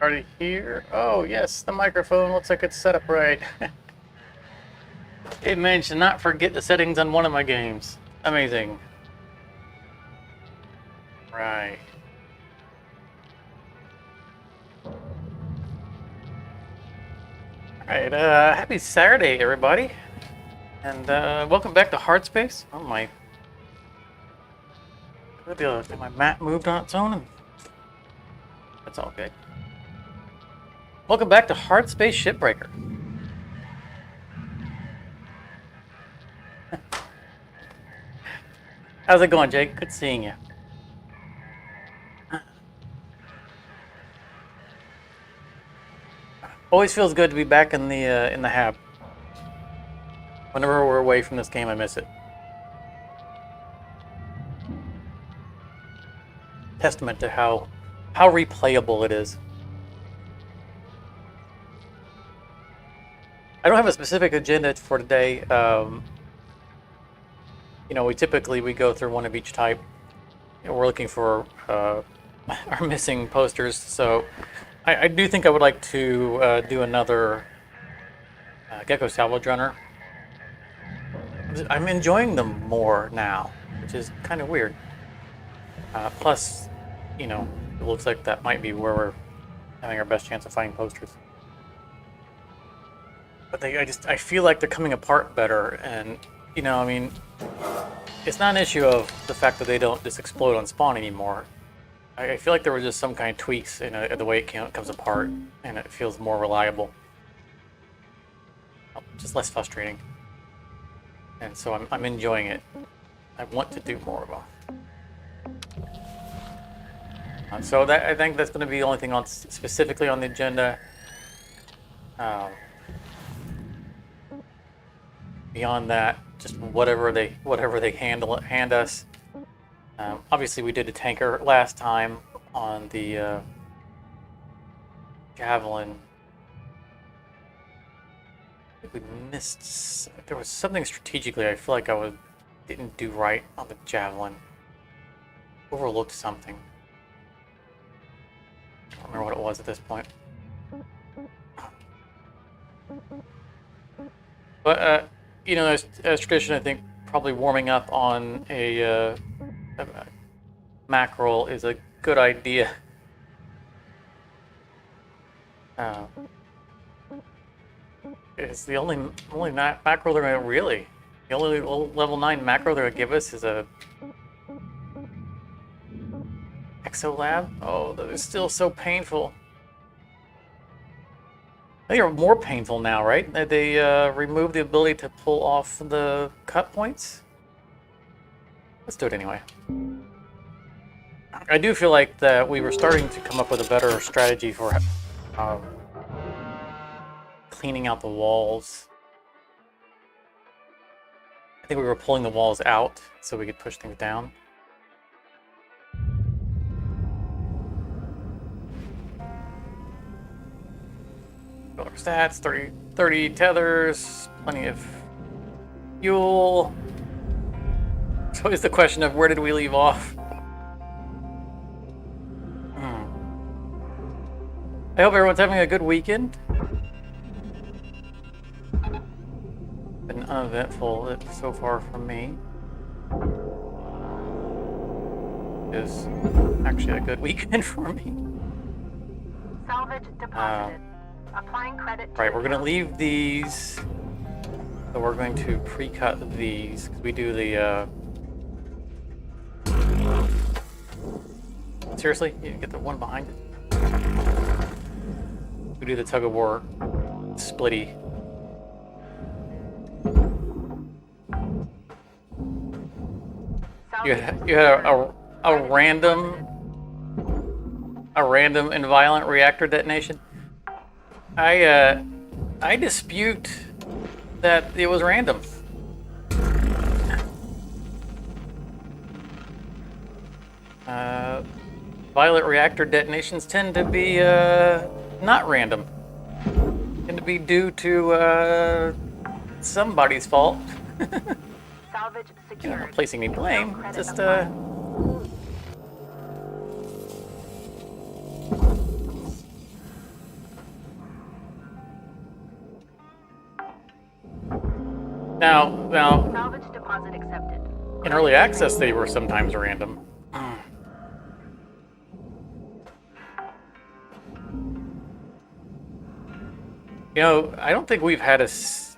Already here? Oh, yes, the microphone looks like it's set up right. It managed to not forget the settings on one of my games. Amazing. Right. Alright, happy Saturday, everybody. And welcome back to Hardspace. Oh my. Could be able to get my map moved on its own. That's all good. Welcome back to Hardspace Shipbreaker. How's it going, Jake? Good seeing you. Always feels good to be back in the hab. Whenever we're away from this game, I miss it. Testament to how replayable it is. I don't have a specific agenda for today. You know, we go through one of each type. You know, we're looking for our missing posters, so I do think I would like to do another Gecko Salvage Runner. I'm enjoying them more now, which is kind of weird. Plus, you know, it looks like that might be where we're having our best chance of finding posters. But I feel like they're coming apart better, and you know, I mean, it's not an issue of the fact that they don't just explode on spawn anymore. I feel like there were just some kind of tweaks in the way it comes apart, and it feels more reliable. Just less frustrating. And so I'm enjoying it. I want to do more of them. So I think that's going to be the only thing specifically on the agenda. Beyond that, just whatever they hand us. Obviously, we did a tanker last time on the Javelin. I think we missed. There was something strategically I feel like didn't do right on the Javelin. Overlooked something. I don't remember what it was at this point. But you know, as tradition, I think probably warming up on a mackerel is a good idea. It's the only mackerel they're gonna really. The only level 9 macro they're gonna give us is a Exolab. Oh, that is still so painful. I think they're more painful now, right? They removed the ability to pull off the cut points. Let's do it anyway. I do feel like that we were starting to come up with a better strategy for cleaning out the walls. I think we were pulling the walls out so we could push things down. Our stats, 30 tethers, plenty of fuel. It's always the question of where did we leave off? I hope everyone's having a good weekend. Been uneventful so far for me. It's actually a good weekend for me. Salvage deposited. Applying credit. Right, we're gonna leave these. So we're going to pre-cut these because we do the. Seriously, you get the one behind it. We do the tug of war splitty. You had a random and violent reactor detonation. I dispute that it was random. Violent reactor detonations tend to be not random. Tend to be due to somebody's fault. Salvage secured. You know, not placing any blame. Just Now, Salvage deposit accepted. in early access, they were sometimes random. You know, I don't think we've had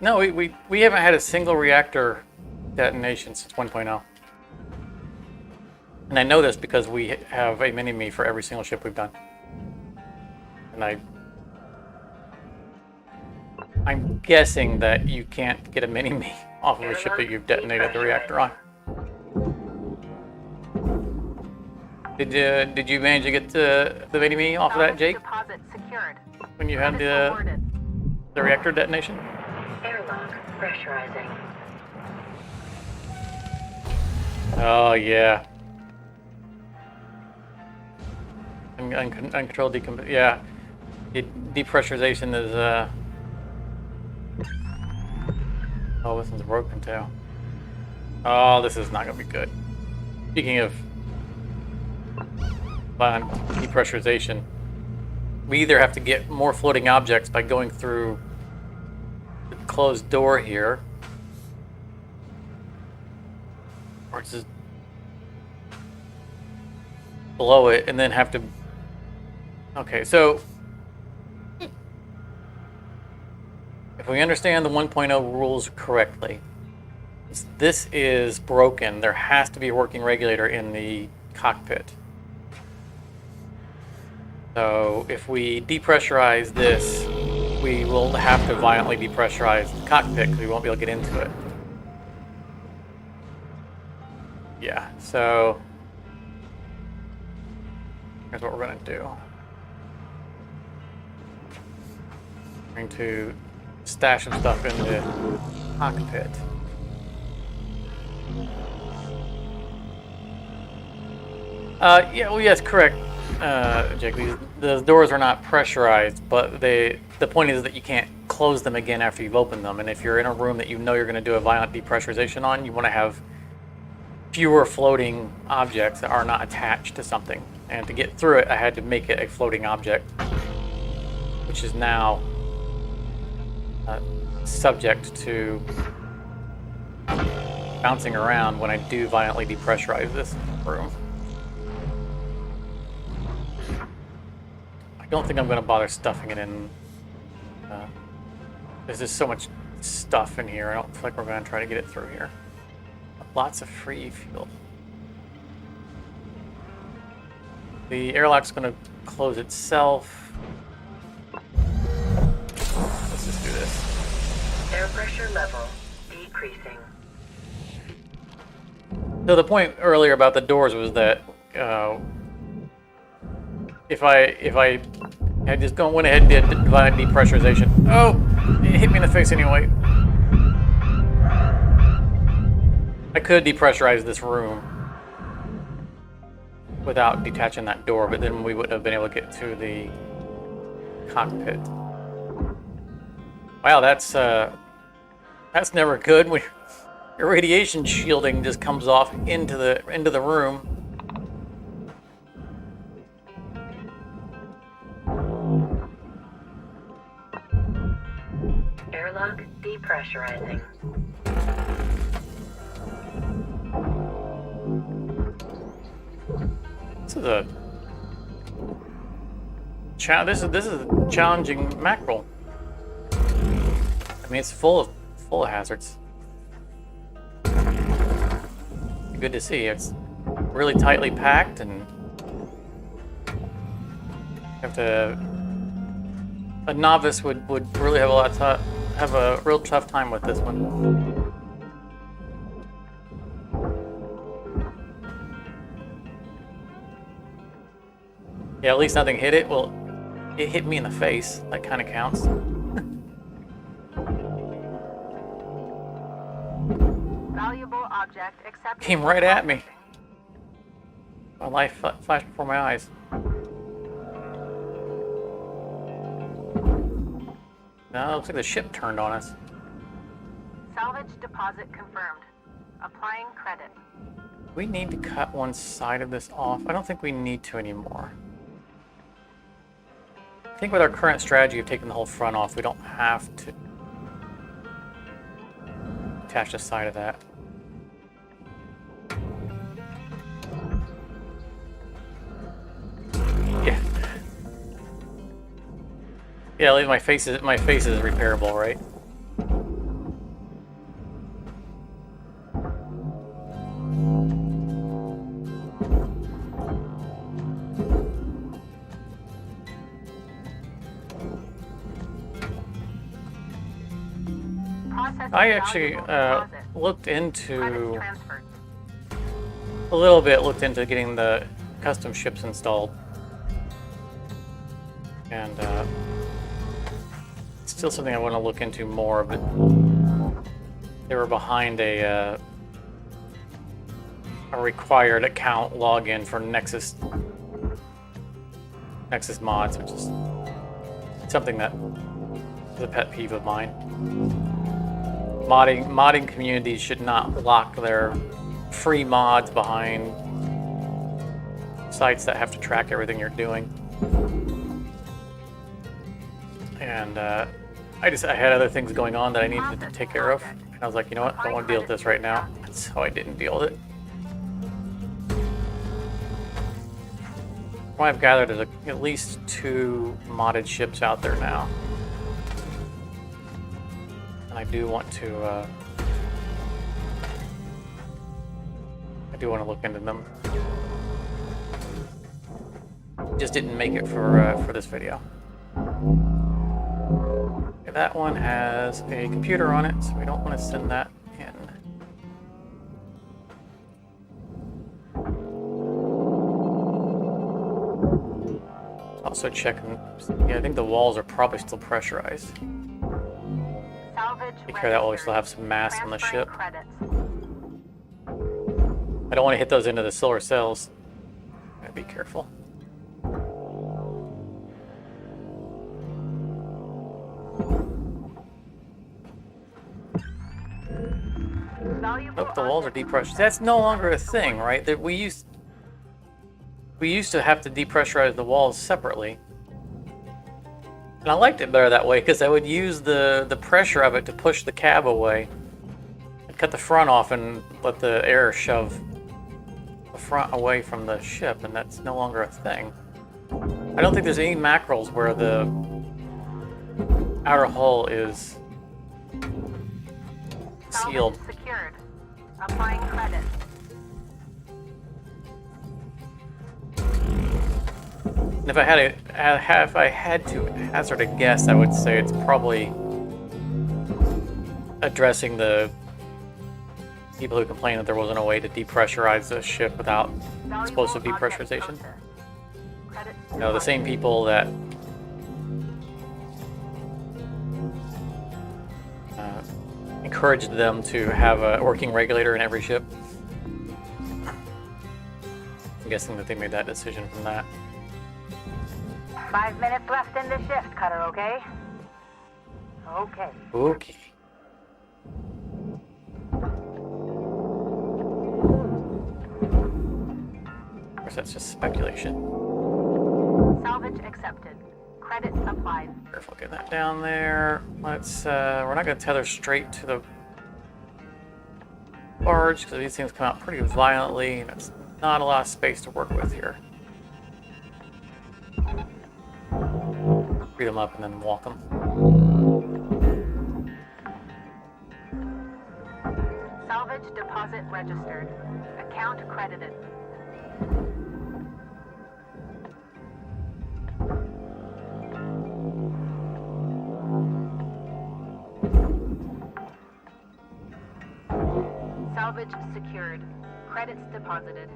no, we haven't had a single reactor detonation since 1.0. And I know this because we have a mini-me for every single ship we've done. And I'm guessing that you can't get a mini-me off of a ship that you've detonated the reactor on. Did you manage to get the mini-me off of that, Jake? Deposit secured. When you had the reactor detonation? Airlock pressurizing. Oh, yeah. Uncontrolled decompression. Yeah. Depressurization is, Oh, this one's broken too. Oh, this is not going to be good. Speaking of depressurization, we either have to get more floating objects by going through the closed door here, or just below it and then have to... Okay, so if we understand the 1.0 rules correctly, this is broken. There has to be a working regulator in the cockpit. So if we depressurize this, we will have to violently depressurize the cockpit because we won't be able to get into it. Yeah, so here's what we're going to do. We're going to stash some stuff in the cockpit. Yeah, well, yes, correct, Jake. The doors are not pressurized, but the point is that you can't close them again after you've opened them. And if you're in a room that you know you're going to do a violent depressurization on, you want to have fewer floating objects that are not attached to something. And to get through it, I had to make it a floating object, which is now subject to bouncing around when I do violently depressurize this room. I don't think I'm going to bother stuffing it in. There's just so much stuff in here. I don't feel like we're going to try to get it through here. Lots of free fuel. The airlock's going to close itself. Let's just do this. Air pressure level decreasing. So the point earlier about the doors was that if I had just went ahead and did violent depressurization. Oh, it hit me in the face anyway. I could depressurize this room without detaching that door, but then we wouldn't have been able to get to the cockpit. Wow, that's never good. When your radiation shielding just comes off into the room. Airlock depressurizing. This is a challenging mackerel. I mean, it's full of hazards. Good to see. It's really tightly packed, and a novice would really have a real tough time with this one. Yeah, at least nothing hit it. Well, it hit me in the face. That kind of counts. Valuable object accepted. Came right at me. My life flashed before my eyes. Now it looks like the ship turned on us. Salvage deposit confirmed. Applying credit. We need to cut one side of this off. I don't think we need to anymore. I think with our current strategy of taking the whole front off, we don't have to attach the side of that. Yeah. Yeah, leave my face is repairable, right? I actually looked into a little bit. Looked into getting the custom ships installed, and it's still something I want to look into more. But they were behind a required account login for Nexus mods, which is something that is a pet peeve of mine. Modding communities should not lock their free mods behind sites that have to track everything you're doing. And I had other things going on that I needed to take care of. And I was like, you know what? I don't want to deal with this right now. So I didn't deal with it. From what I've gathered, there's at least 2 modded ships out there now. I do want to look into them. Just didn't make it for this video. Okay, that one has a computer on it, so we don't want to send that in. Also checking. Yeah, I think the walls are probably still pressurized. Take care that while we still have some mass on the ship. I don't want to hit those into the solar cells. Gotta be careful. Nope, the walls are depressurized. That's no longer a thing, right? That we used to have to depressurize the walls separately. And I liked it better that way because I would use the pressure of it to push the cab away. I'd cut the front off and let the air shove the front away from the ship, and that's no longer a thing. I don't think there's any mackerels where the outer hull is sealed. Secured. Applying credit. And if I had to hazard a guess, I would say it's probably addressing the people who complain that there wasn't a way to depressurize the ship without explosive depressurization. You know, the same people that encouraged them to have a working regulator in every ship. I'm guessing that they made that decision from that. 5 minutes left in the shift, Cutter, okay? Okay. Okay. Of course, that's just speculation. Salvage accepted. Credits applied. Careful, get that down there. Let's, we're not going to tether straight to the barge because these things come out pretty violently and it's not a lot of space to work with here. Read them up and then walk them. Salvage deposit registered. Account credited. Salvage secured. Credits deposited.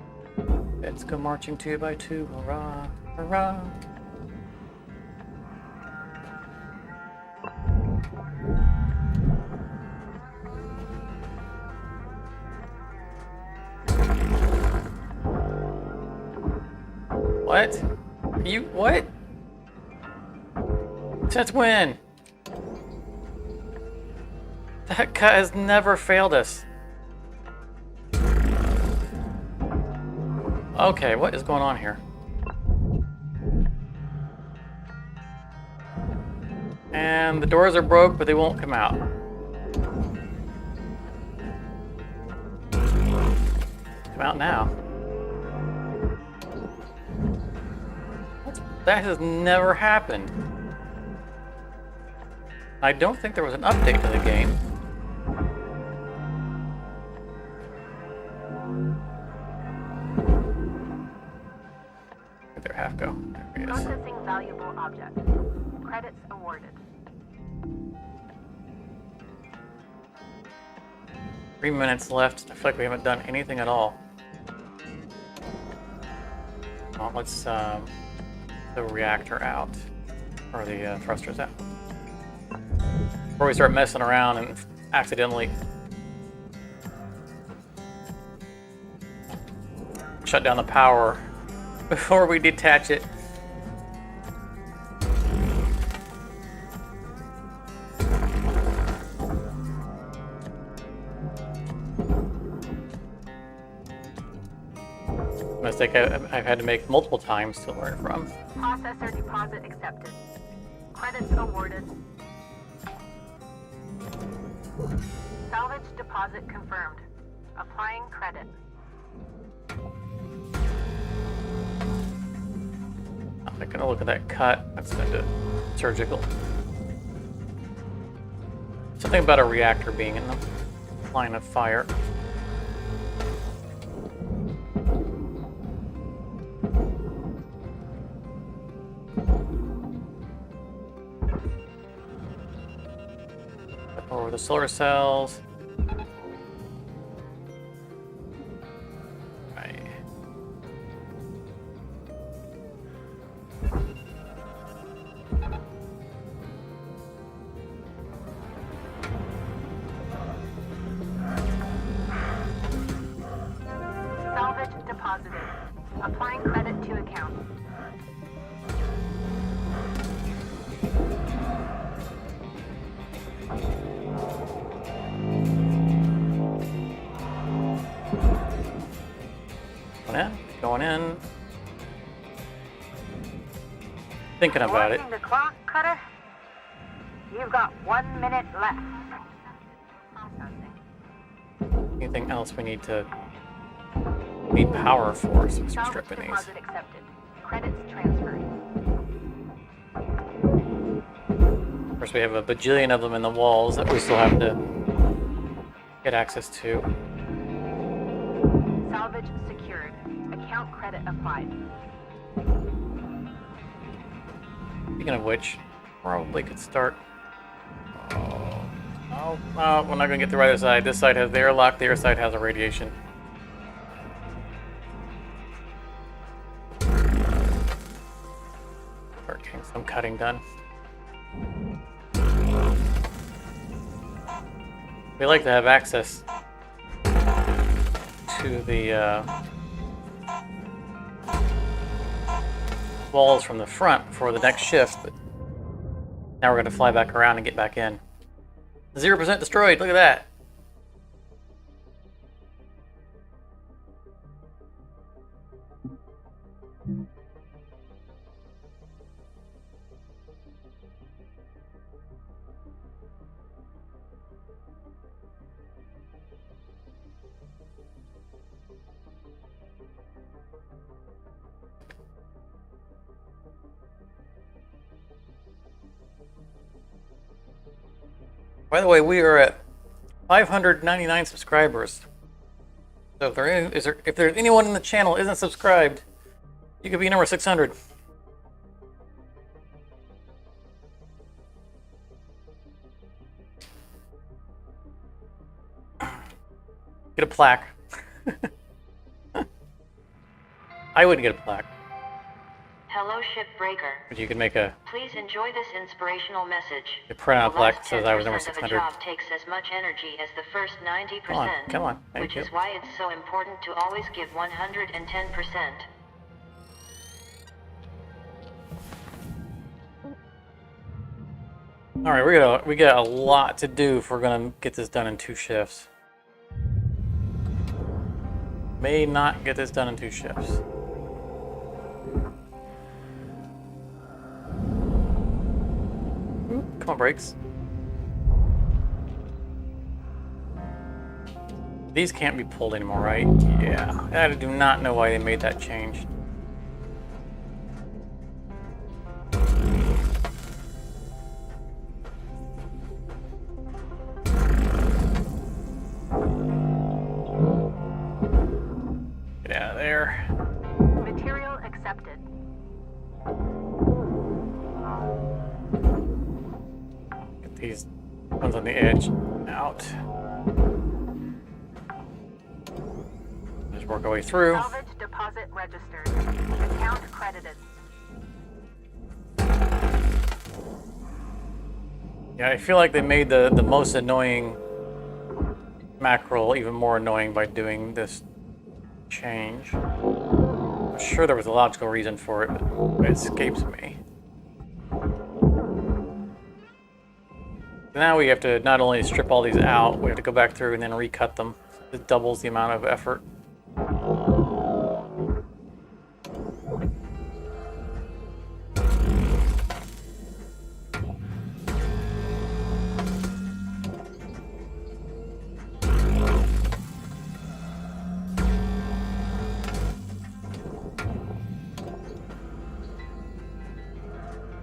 Let's go marching 2 by 2. Hurrah! Hurrah! What? You what? Since when? That cut has never failed us. Okay, what is going on here? And the doors are broke, but they won't come out. Come out now. That has never happened. I don't think there was an update to the game. Where'd their half go? There it is. Processing valuable object. Credits awarded. 3 minutes left. I feel like we haven't done anything at all. Well, let's the reactor out, or the thrusters out. Before we start messing around and accidentally shut down the power before we detach it. Mistake I've had to make multiple times to learn from. Processor deposit accepted. Credits awarded. Salvage deposit confirmed. Applying credit. I'm not gonna look at that cut. That's into surgical. Something about a reactor being in the line of fire. Over the solar cells. Right. Salvage deposited. Applying credit to account. Going in. Thinking about it. Watching the clock, Cutter? You've got 1 minute left. Anything else we need power for, so we're Salvage stripping these. deposit accepted. Credits transferred. Of course, we have a bajillion of them in the walls that we still have to get access to. Salvage secured. Account credit applied. Speaking of which, probably could start. Oh, we're not gonna get through either side. This side has the airlock, the other side has a radiation. Start getting some cutting done. We like to have access to the walls from the front for the next shift, but now we're going to fly back around and get back in. 0% destroyed, look at that. By the way, we are at 599 subscribers. So if there's anyone in the channel isn't subscribed, you could be number 600. Get a plaque. I wouldn't get a plaque. Hello, Shipbreaker. But you could make a Please enjoy this inspirational message. print out a The plaque that last says I was 10% number of a 600. job takes as much energy as the first 90%. Come on. Thank which you. is why it's so important to always give 110%. All right, we got a lot to do if we're gonna get this done in 2 shifts. May not get this done in 2 shifts. Come on, brakes. These can't be pulled anymore, right? Yeah. I do not know why they made that change. Get out of there. Material accepted. Get these ones on the edge out. Just work our way through. Salvage deposit registered. Account credited. Yeah, I feel like they made the most annoying mackerel even more annoying by doing this change. I'm sure there was a logical reason for it, but it escapes me. Now we have to not only strip all these out, we have to go back through and then recut them. It doubles the amount of effort.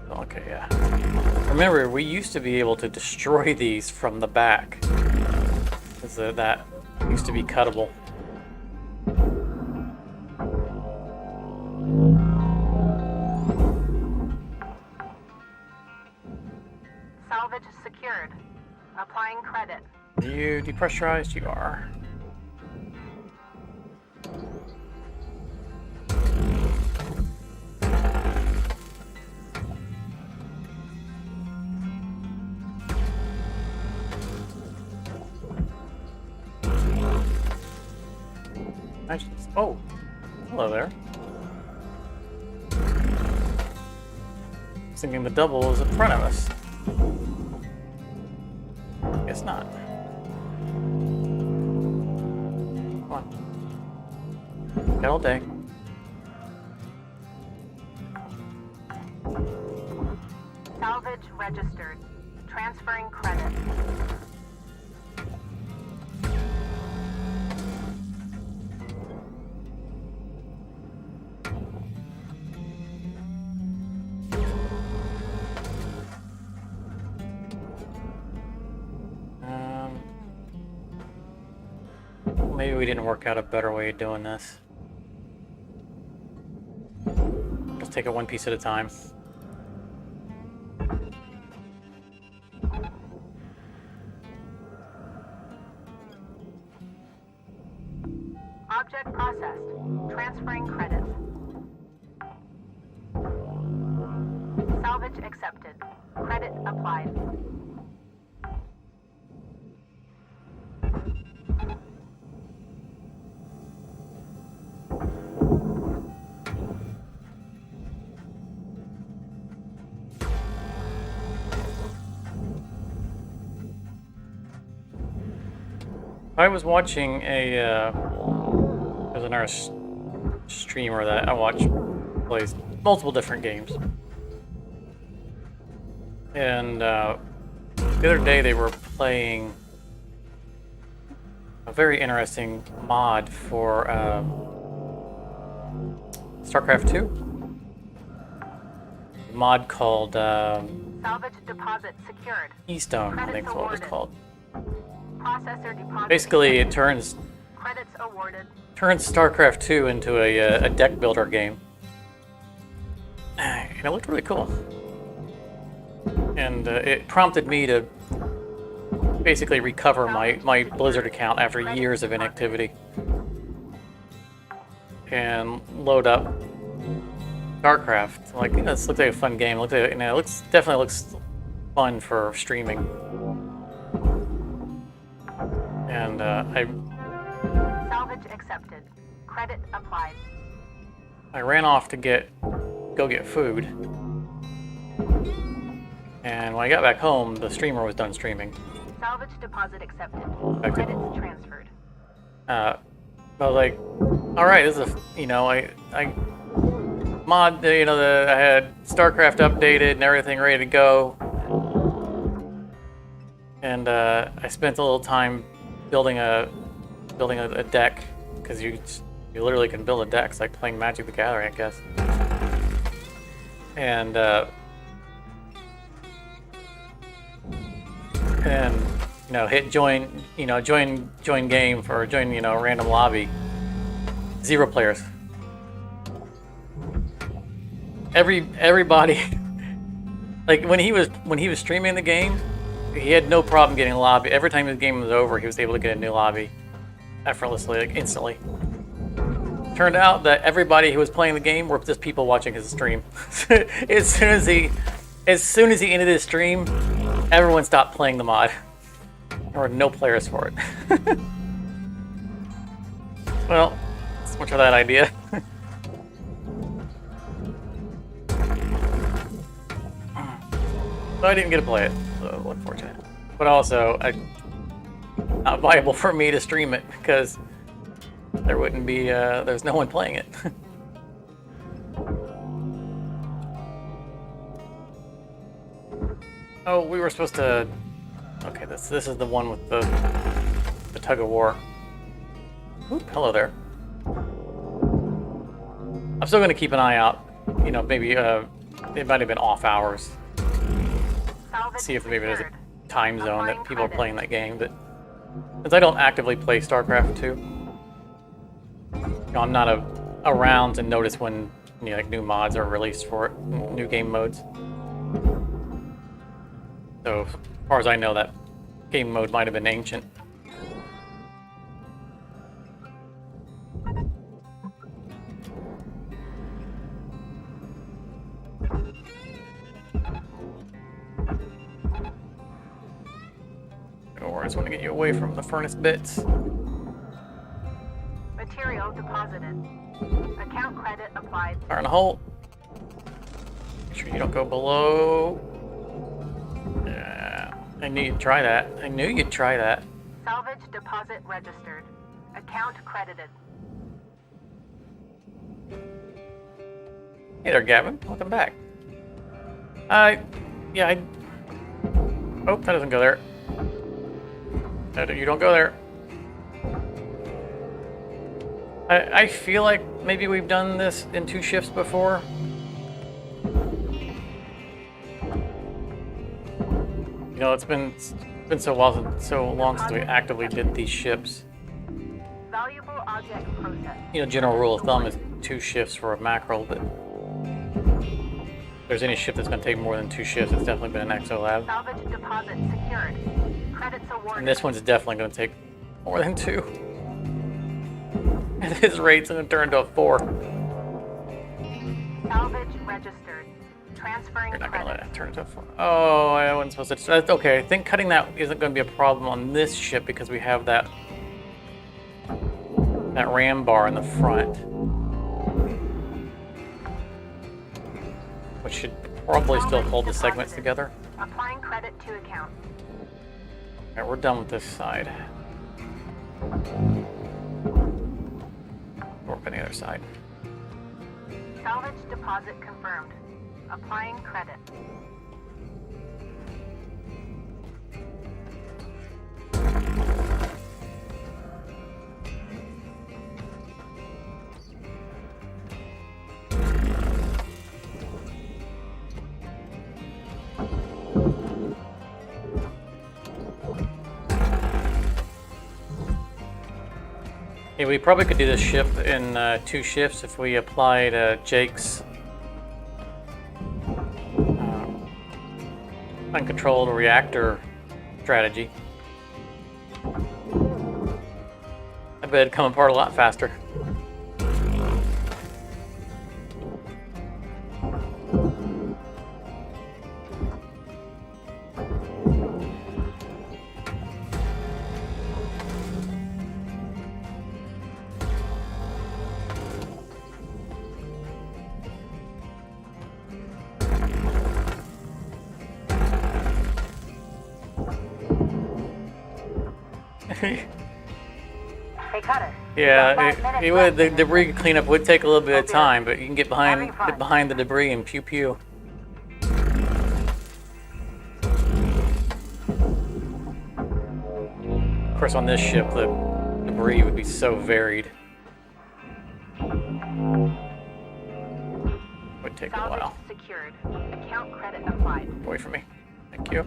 Okay, yeah. Remember, we used to be able to destroy these from the back, because that used to be cuttable. Salvage secured. Applying credit. Are you depressurized? You are. Nice. Oh, hello there. I was thinking the double is in front of us. Guess not. Come on. Got all day. Salvage registered. Transferring credit. Maybe we didn't work out a better way of doing this. Let's take it one piece at a time. Object processed. Transferring credit. Salvage accepted. Credit applied. I was watching there's another streamer that I watch, plays multiple different games. And the other day they were playing a very interesting mod for StarCraft 2. A mod called Salvage deposit secured. Keystone, I think is what it was called. Processor deposit. Basically, it turns Credits awarded. StarCraft 2 into a deck builder game. And it looked really cool. And it prompted me to basically recover my Blizzard account after years of inactivity. And load up StarCraft. Like, this looks like a fun game. It definitely looks fun for streaming. And Salvage accepted. Credit applied. I ran off to go get food. And when I got back home, the streamer was done streaming. Salvage deposit accepted. Okay. Credits transferred. I was like, all right, this is I mod, I had StarCraft updated and everything ready to go. And I spent a little time building a just building a deck, because you literally can build a deck. It's like playing Magic the Gathering, I guess. And you know, hit join, you know, join game for join, you know, random lobby. 0 players. Everybody, like when he was streaming the game, he had no problem getting a lobby. Every time his game was over, he was able to get a new lobby effortlessly, like instantly. Turned out that everybody who was playing the game were just people watching his stream. as soon as he ended his stream, everyone stopped playing the mod. There were no players for it. Well, so much for that idea. So I didn't get to play it, so unfortunate. But also, not viable for me to stream it because there wouldn't be, there's no one playing it. Oh, we were supposed to. Okay, this is the one with the tug of war. Oop, hello there. I'm still gonna keep an eye out. You know, maybe it might have been off hours. See if maybe there's a time zone that people are playing that game. But since I don't actively play StarCraft 2, you know, I'm not around to notice when, you know, like new mods are released for it, new game modes. So as far as I know, that game mode might have been ancient. Or I just want to get you away from the furnace bits. Material deposited. Account credit applied. Fire in the hole. Make sure you don't go below. Yeah, I knew you'd try that. I knew you'd try that. Salvage deposit registered. Account credited. Hey there, Gavin. Welcome back. Yeah, oh, that doesn't go there. You don't go there. I feel like maybe we've done this in 2 shifts before. You know, it's been so long since we actively did these ships. Valuable object processed. You know, general rule of thumb is 2 shifts for a mackerel, but if there's any ship that's going to take more than 2 shifts, it's definitely been an exolab. Salvage deposit secured. Credits awarded. And this one's definitely going to take more than 2. And his rate's going to turn to a 4. Salvage registered. Transferring You're not going to let credit. it turn to a 4. Oh, I wasn't supposed to. That's okay. I think cutting that isn't going to be a problem on this ship because we have that ram bar in the front, which should probably still hold the segments together. Applying credit to account. Alright, we're done with this side. Work on the other side. Salvage deposit confirmed. Applying credit. Yeah, we probably could do this ship in 2 shifts if we applied Jake's uncontrolled reactor strategy. I bet it'd come apart a lot faster. Hey, Cutter. Yeah, it would. The debris cleanup would take a little bit of time, but you can get behind the debris and pew pew. Of course, on this ship, the debris would be so varied. Would take a Salvage while. secured. Account credit applied. Away from me. Thank you.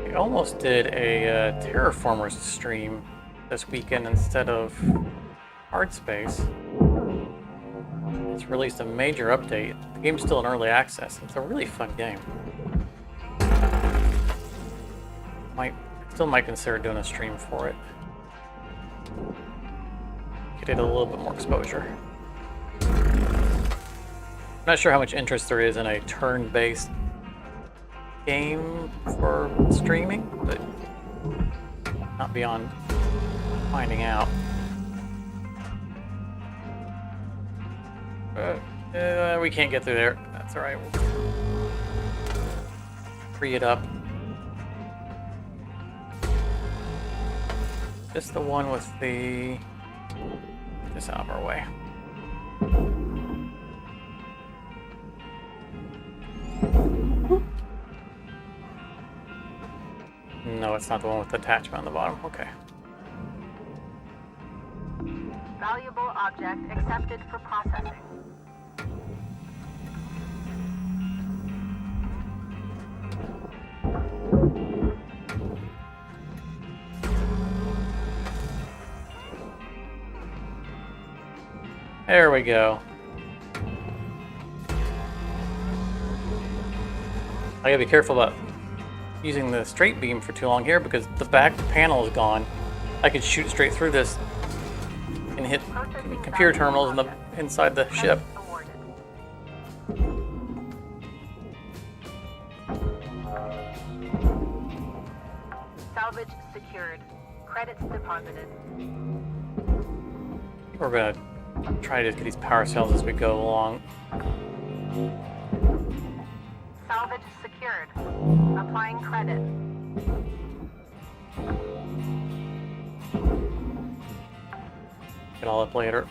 I almost did a Terraformers stream this weekend instead of Hardspace. It's released a major update. The game's still in early access. It's a really fun game. Still might consider doing a stream for it. Get it a little bit more exposure. I'm not sure how much interest there is in a turn-based game for streaming, but not beyond finding out. We can't get through there. That's alright. We'll free it up. Just the one with the... Get this out of our way. No, it's not the one with the attachment on the bottom. Okay. Valuable object accepted for processing. There we go. I gotta be careful about using the straight beam for too long here because the back panel is gone. I could shoot straight through this and hit computer terminals in the inside the ship. Salvage secured. Credits deposited. We're gonna try to get these power cells as we go along. Salvage secured. Applying credit. Get all up later.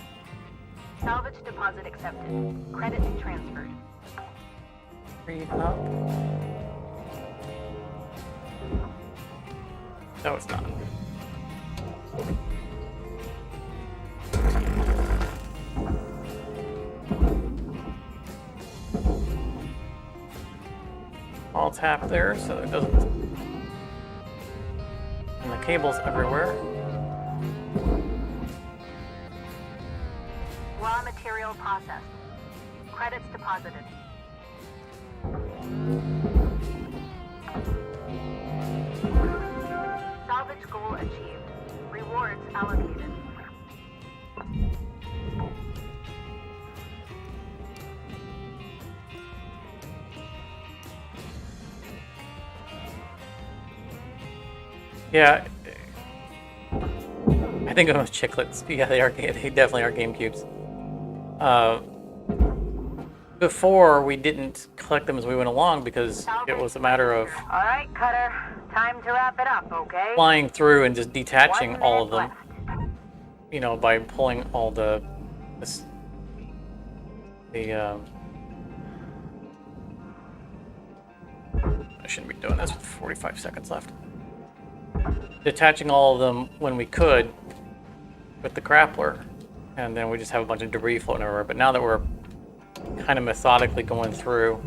Salvage deposit accepted. Credit transferred. Read up. No, it's not. I'll tap there so it doesn't. And the cable's everywhere. Raw material processed. Credits deposited. Salvage goal achieved. Rewards allocated. Yeah. I think it was chiclets. Yeah, they are. They definitely are GameCubes. Before we didn't collect them as we went along because it was a matter of All right, Cutter. Time to wrap it up, okay? flying through and just detaching 1 all of minute them. left. You know, by pulling all the I shouldn't be doing this with 45 seconds left. Detaching all of them when we could with the grappler, and then we just have a bunch of debris floating everywhere. But now that we're kind of methodically going through,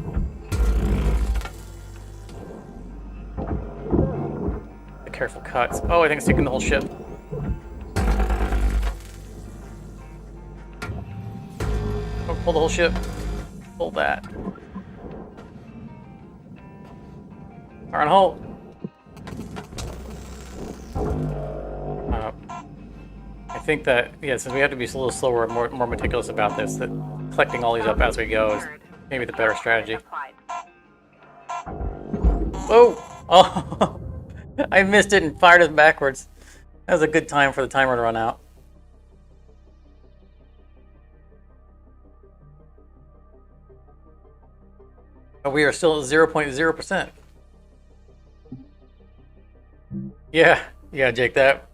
the careful cuts. Oh, I think it's taking the whole ship. Oh, pull the whole ship. Pull that. Fire on hold. I think that, yeah, since we have to be a little slower and more meticulous about this, that collecting all these up as we go is maybe the better strategy. Whoa! Oh! I missed it and fired it backwards. That was a good time for the timer to run out. But we are still at 0.0%. Yeah, Jake, that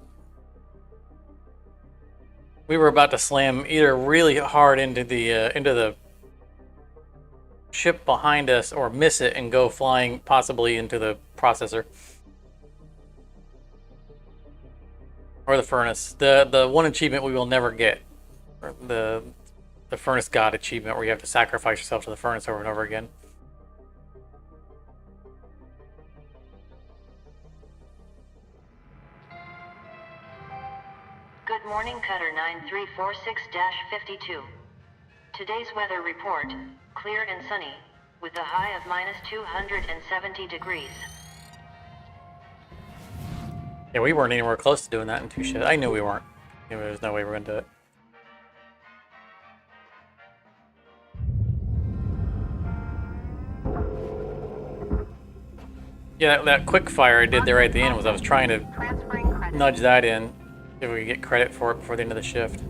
we were about to slam either really hard into the ship behind us or miss it and go flying possibly into the processor. Or the furnace. The one achievement we will never get. The furnace god achievement where you have to sacrifice yourself to the furnace over and over again. Good morning, Cutter 9346-52. Today's weather report, clear and sunny, with a high of minus 270 degrees. Yeah, we weren't anywhere close to doing that in 2 shifts. I knew we weren't. There was no way we were going to do it. Yeah, that quick fire I did there right at the end was I was trying to nudge that in if we could get credit for it before the end of the shift.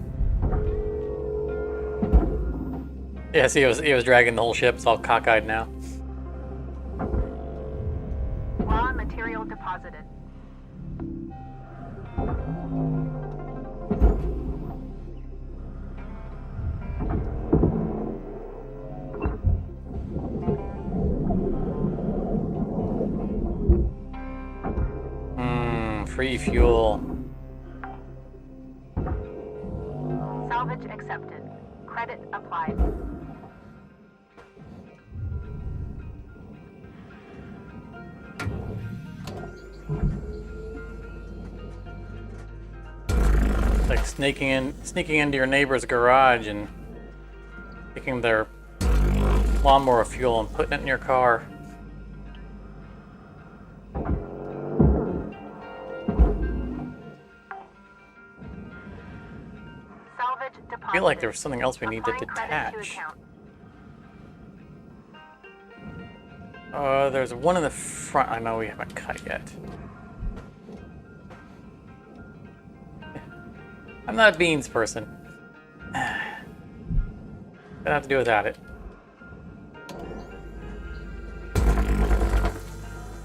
Yeah, see, he was dragging the whole ship. It's all cockeyed now. Raw material deposited. Free fuel. Salvage accepted. Credit applied. It's like sneaking into your neighbor's garage and taking their lawnmower fuel and putting it in your car. I feel like there was something else we need to detach. There's one in the front I know we haven't cut yet. I'm not a beans person. Gonna have to do without it.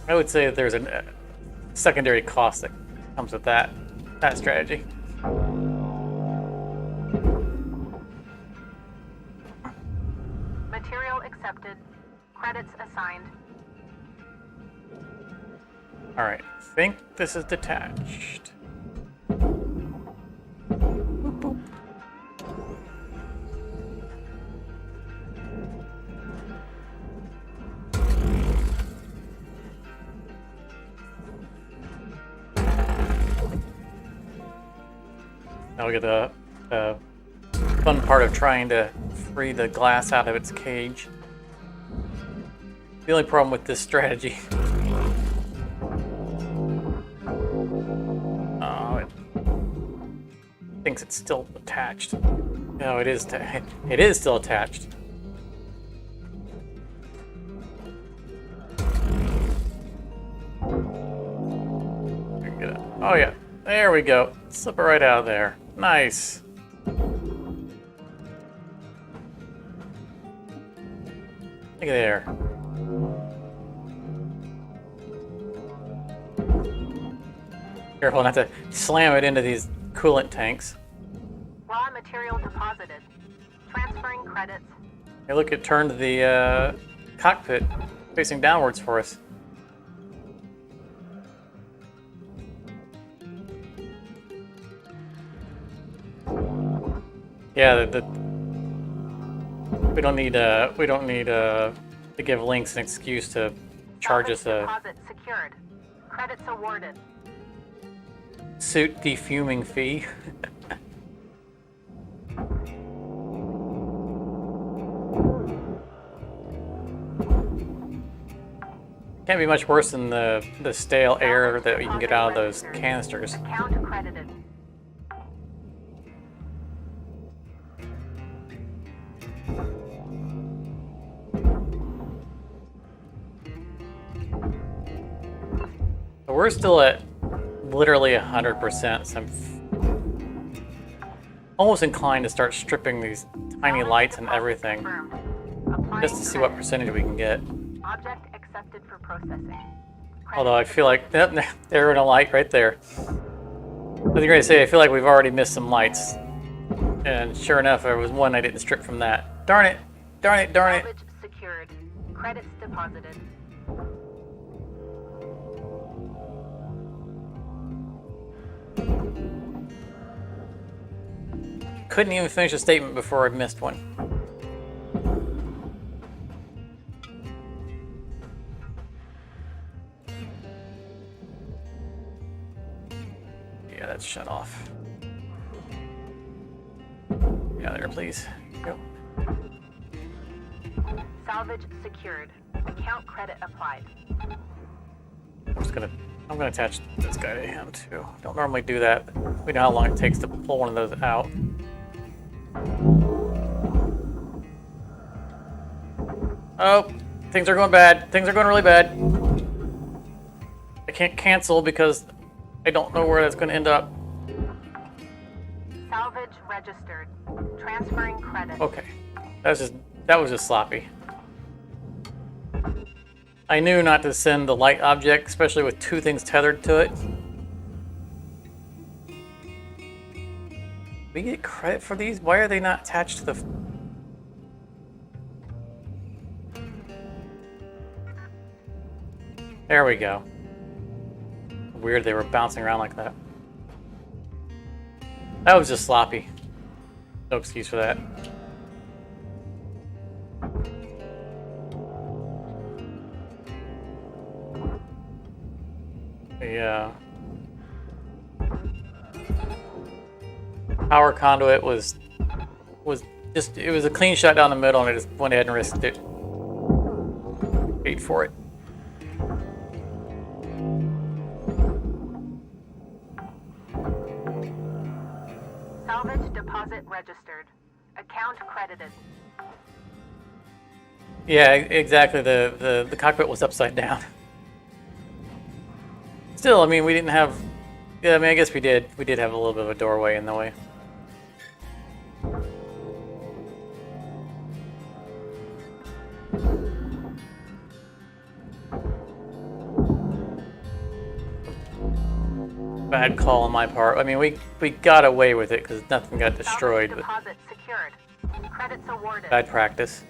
I would say that there's a secondary cost that comes with that strategy. Material accepted. Credits assigned. Alright, I think this is detached. Boop, boop. Now we get the fun part of trying to free the glass out of its cage. The only problem with this strategy. Oh, it thinks it's still attached. No, it is. It is still attached. Get it. Oh yeah, there we go. Slip it right out of there. Nice. Look at there. Careful not to slam it into these coolant tanks. Raw material deposited. Transferring credits. Hey, look, it turned the cockpit facing downwards for us. Yeah, we don't need to give Lynx an excuse to charge us a deposit secured. Credits awarded. suit defuming fee. Can't be much worse than the stale air that you can get out of those canisters. Account credited. We're still at literally 100%, so I'm almost inclined to start stripping these tiny lights and everything, just to see what percentage we can get. Object accepted for processing. Although I feel like they're in a light right there. I was going to say I feel like we've already missed some lights, and sure enough, there was one I didn't strip from that. Darn it! Darn it! Darn it! Salvage secured. Credits deposited. Couldn't even finish a statement before I missed one. Yeah, that's shut off. Yeah, there, please. Go. Salvage secured. Account credit applied. I'm gonna attach this guy to him too. Don't normally do that, but we know how long it takes to pull one of those out. Oh, things are going bad. Things are going really bad. I can't cancel because I don't know where that's going to end up. Salvage registered. Transferring credit. Okay, that was just sloppy. I knew not to send the light object, especially with two things tethered to it. We get credit for these? Why are they not attached to the... There we go. Weird they were bouncing around like that. That was just sloppy. No excuse for that. The power conduit was just, it was a clean shot down the middle and I just went ahead and risked it. Paid for it. Salvage deposit registered. Account credited. Yeah, exactly. The cockpit was upside down. Still, I mean, we didn't have... Yeah, I mean, I guess we did. We did have a little bit of a doorway in the way. Bad call on my part. I mean, we got away with it because nothing got destroyed. But Deposit secured. Credits awarded. bad practice.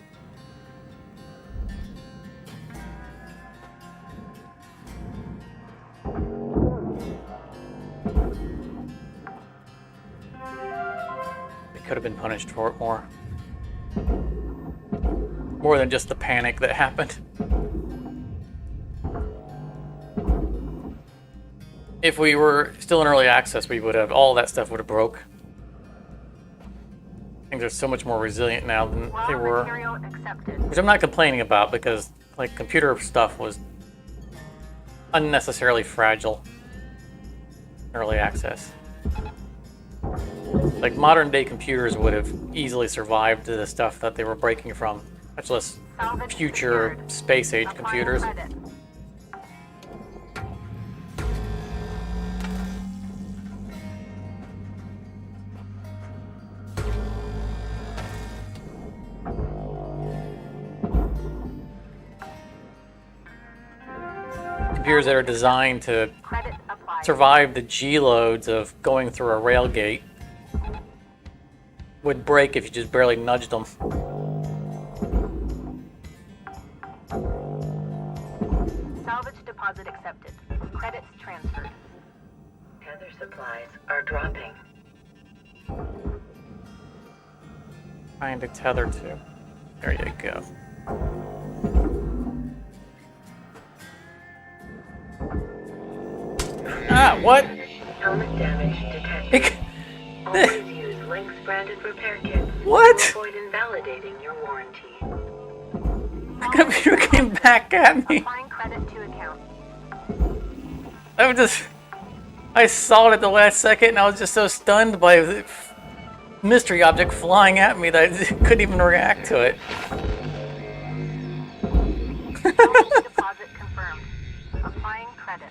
They could have been punished for it more. More than just the panic that happened. If we were still in early access, we would have, all that stuff would have broke. Things are so much more resilient now than they were. Material accepted. Which I'm not complaining about because, like, computer stuff was unnecessarily fragile in early access. Like, modern day computers would have easily survived the stuff that they were breaking from, much less Salvage future secured. space age Applying computers. credit. Computers that are designed to Credit applied. survive the G-loads of going through a rail gate would break if you just barely nudged them. Salvage deposit accepted. Credits transferred. Tether supplies are dropping. Trying to tether to. There you go. Ah, what? Helmet damage detected. Always use Lynx branded repair kits. What? To avoid invalidating your warranty. The computer came back at me. Applying credit to account. I saw it at the last second and I was just so stunned by the mystery object flying at me that I couldn't even react to it. Salvage deposit confirmed. Applying credit.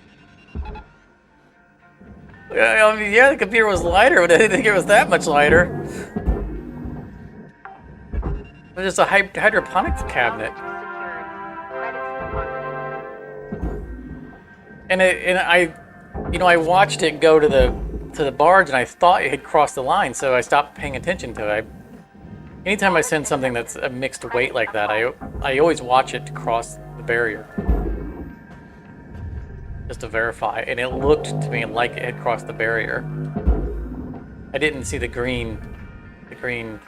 I mean, yeah, the computer was lighter, but I didn't think it was that much lighter. It was just a hydroponics cabinet. Salvage secured. Credits deposited. And I watched it go to the barge, and I thought it had crossed the line, so I stopped paying attention to it. Anytime I send something that's a mixed weight like that, I always watch it to cross the barrier, just to verify. And it looked to me like it had crossed the barrier. I didn't see the green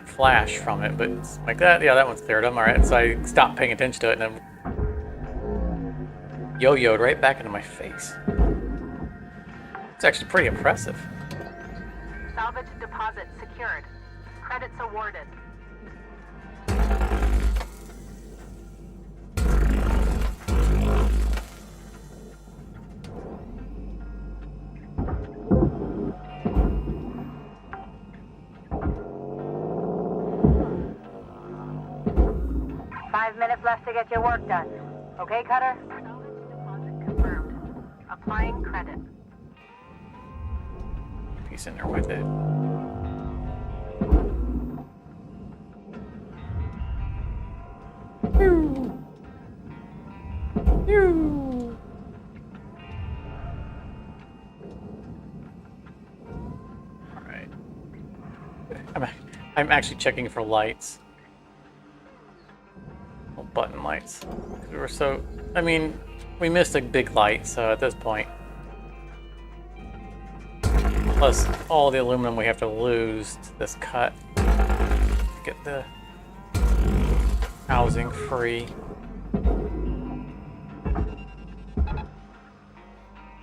flash from it, but it's like that. Yeah, that one's cleared. I'm all right. So I stopped paying attention to it, and then yo-yoed right back into my face. It's actually pretty impressive. Salvage deposit secured. Credits awarded. Minutes left to get your work done. Okay, Cutter? Salvage deposit confirmed. Applying credit. Piece in there with it. All right. I'm actually checking for lights. Button lights. We were so... I mean, we missed a big light, so at this point... Plus all the aluminum we have to lose to this cut to get the housing free.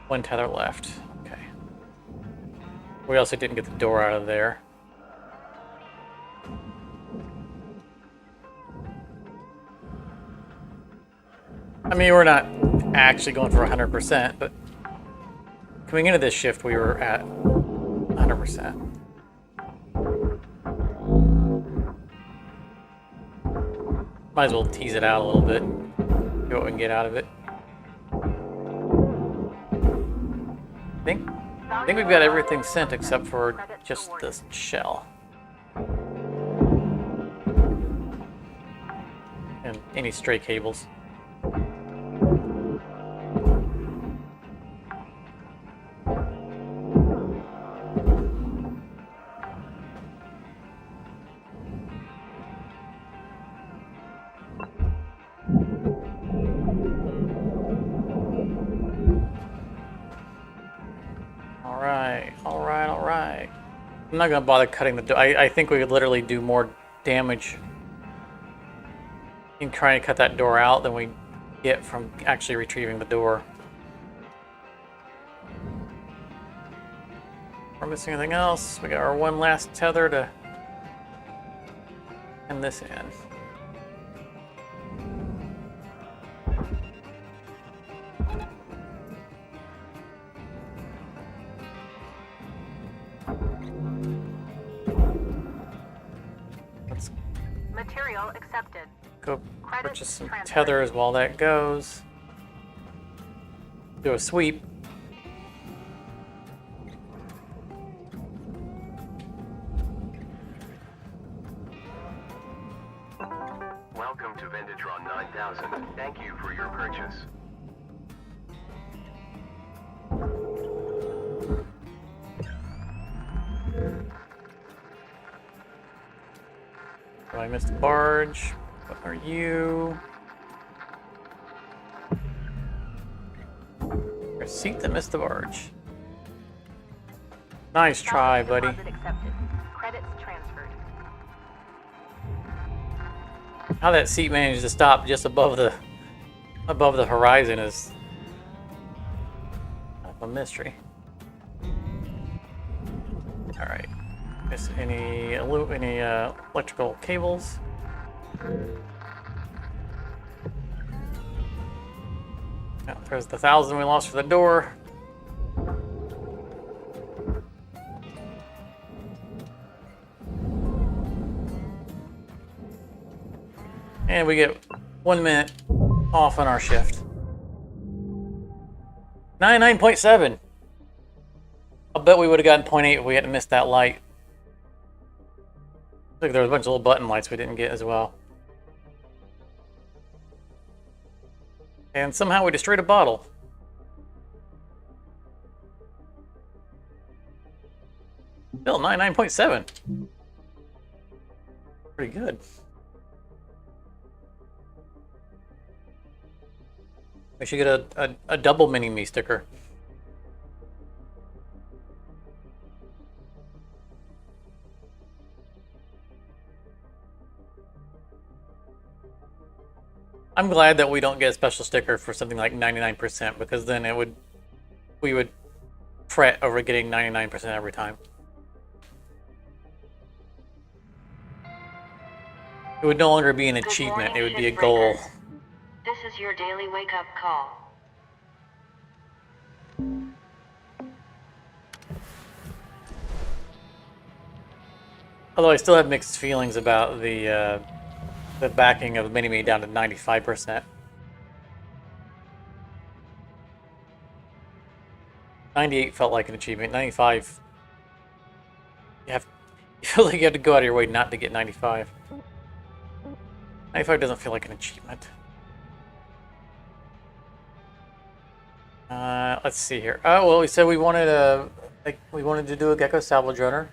One tether left. Okay. We also didn't get the door out of there. I mean, we're not actually going for 100%, but coming into this shift, we were at 100%. Might as well tease it out a little bit, see what we can get out of it. I think we've got everything sent except for just this shell. And any stray cables. Alright. I'm not gonna bother cutting the door. I think we could literally do more damage in trying to cut that door out than we get from actually retrieving the door. We're missing anything else? We got our one last tether to end this in. Material accepted. Go purchase some tethers while that goes. Do a sweep. Welcome to Vendatron 9000. Thank you for your purchase. Oh, I missed the barge. What are you? Receipt that missed the barge. Nice try, buddy. Credits transferred. How that seat managed to stop just above the horizon is kind of a mystery. All right. Miss any electrical cables? Yeah, there's the 1,000 we lost for the door. And we get 1 minute off on our shift. 99.7. I'll bet we would have gotten 0.8 if we hadn't missed that light. Look, there was a bunch of little button lights we didn't get as well. And somehow we destroyed a bottle. Still 99.7. Pretty good. I should get a double mini-me sticker. I'm glad that we don't get a special sticker for something like 99% because then we would fret over getting 99% every time. It would no longer be an achievement, it would be a goal. This is your daily wake-up call. Although I still have mixed feelings about the backing of Mini-Me down to 95%. 98 felt like an achievement. 95, you feel like you have to go out of your way not to get 95. 95 doesn't feel like an achievement. Let's see here. Oh well, we said we wanted to do a gecko salvage runner.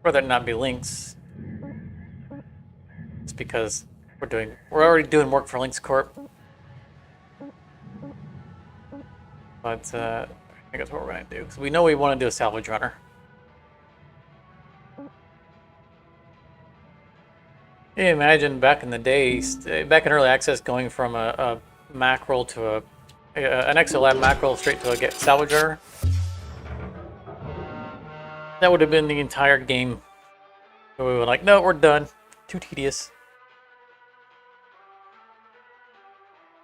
Rather than not be links. It's because we're already doing work for Lynx Corp. But I think that's what we're gonna do because we know we want to do a salvage runner. Can you imagine back in the days, back in early access, going from a mackerel to an exolab mackerel straight to a salvage runner? That would have been the entire game. So we were like, no, we're done. Too tedious.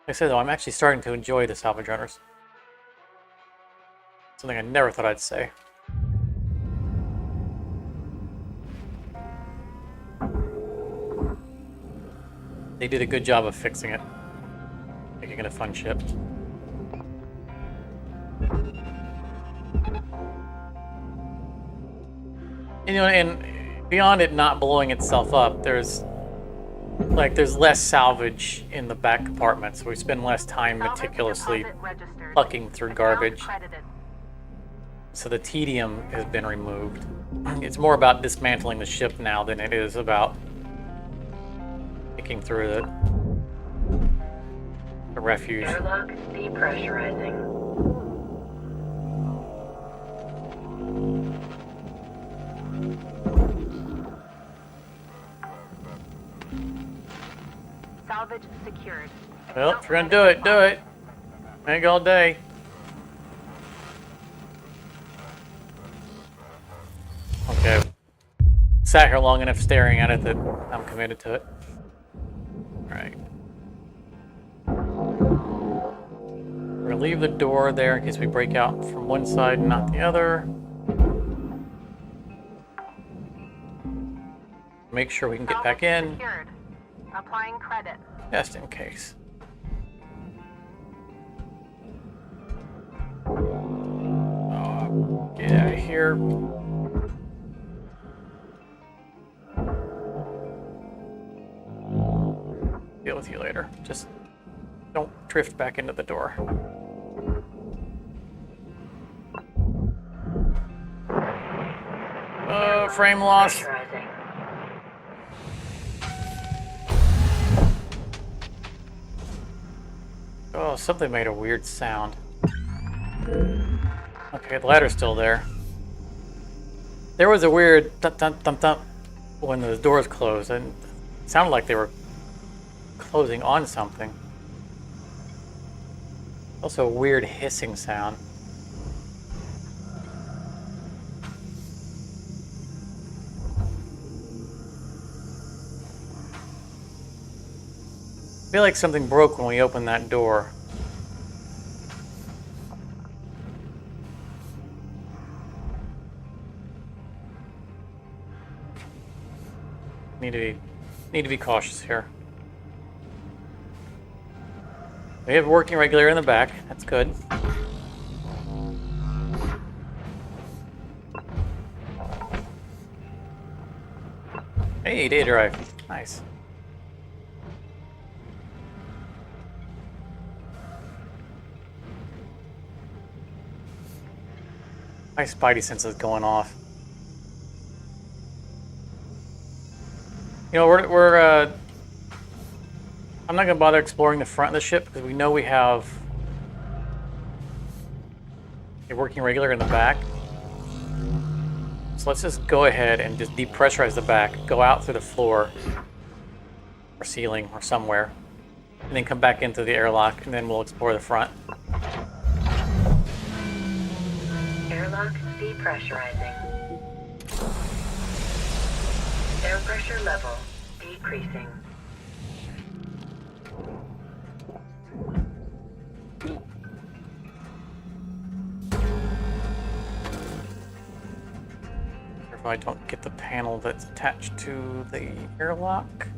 Like I said, though, I'm actually starting to enjoy the salvage runners. Something I never thought I'd say. They did a good job of fixing it. Making it a fun ship. You know, and beyond it not blowing itself up, there's less salvage in the back compartment, so we spend less time meticulously plucking through garbage. So the tedium has been removed. It's more about dismantling the ship now than it is about picking through the refuge. Airlock depressurizing. Salvage secured. Well, if you're gonna do it, do it. Ain't all day. Okay. Sat here long enough staring at it that I'm committed to it. Alright. We're gonna leave the door there in case we break out from one side and not the other. Make sure we can get back in. Secured. Applying credit. Just in case. Oh, get out of here. Deal with you later. Just don't drift back into the door. Frame loss. Oh, something made a weird sound. Okay, the ladder's still there. There was a weird thump thump thump thump when the doors closed, and it sounded like they were closing on something. Also a weird hissing sound. I feel like something broke when we opened that door. Need to be cautious here. We have a working regulator in the back. That's good. Hey, data drive. Nice. My spidey sense is going off. You know, I'm not gonna bother exploring the front of the ship because we know we have a working regular in the back. So let's just go ahead and just depressurize the back, go out through the floor or ceiling or somewhere, and then come back into the airlock, and then we'll explore the front. Airlock depressurizing. Air pressure level decreasing. If I don't get the panel that's attached to the airlock.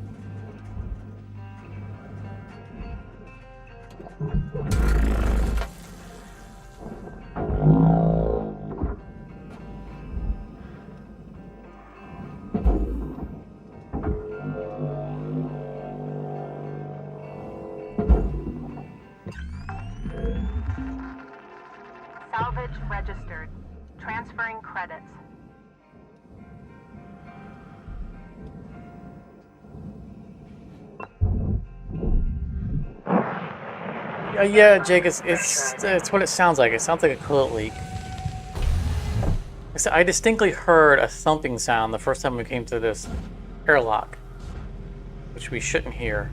Salvage registered. Transferring credits. Yeah, Jake, it's what it sounds like. It sounds like a coolant leak. I distinctly heard a thumping sound the first time we came to this airlock, which we shouldn't hear.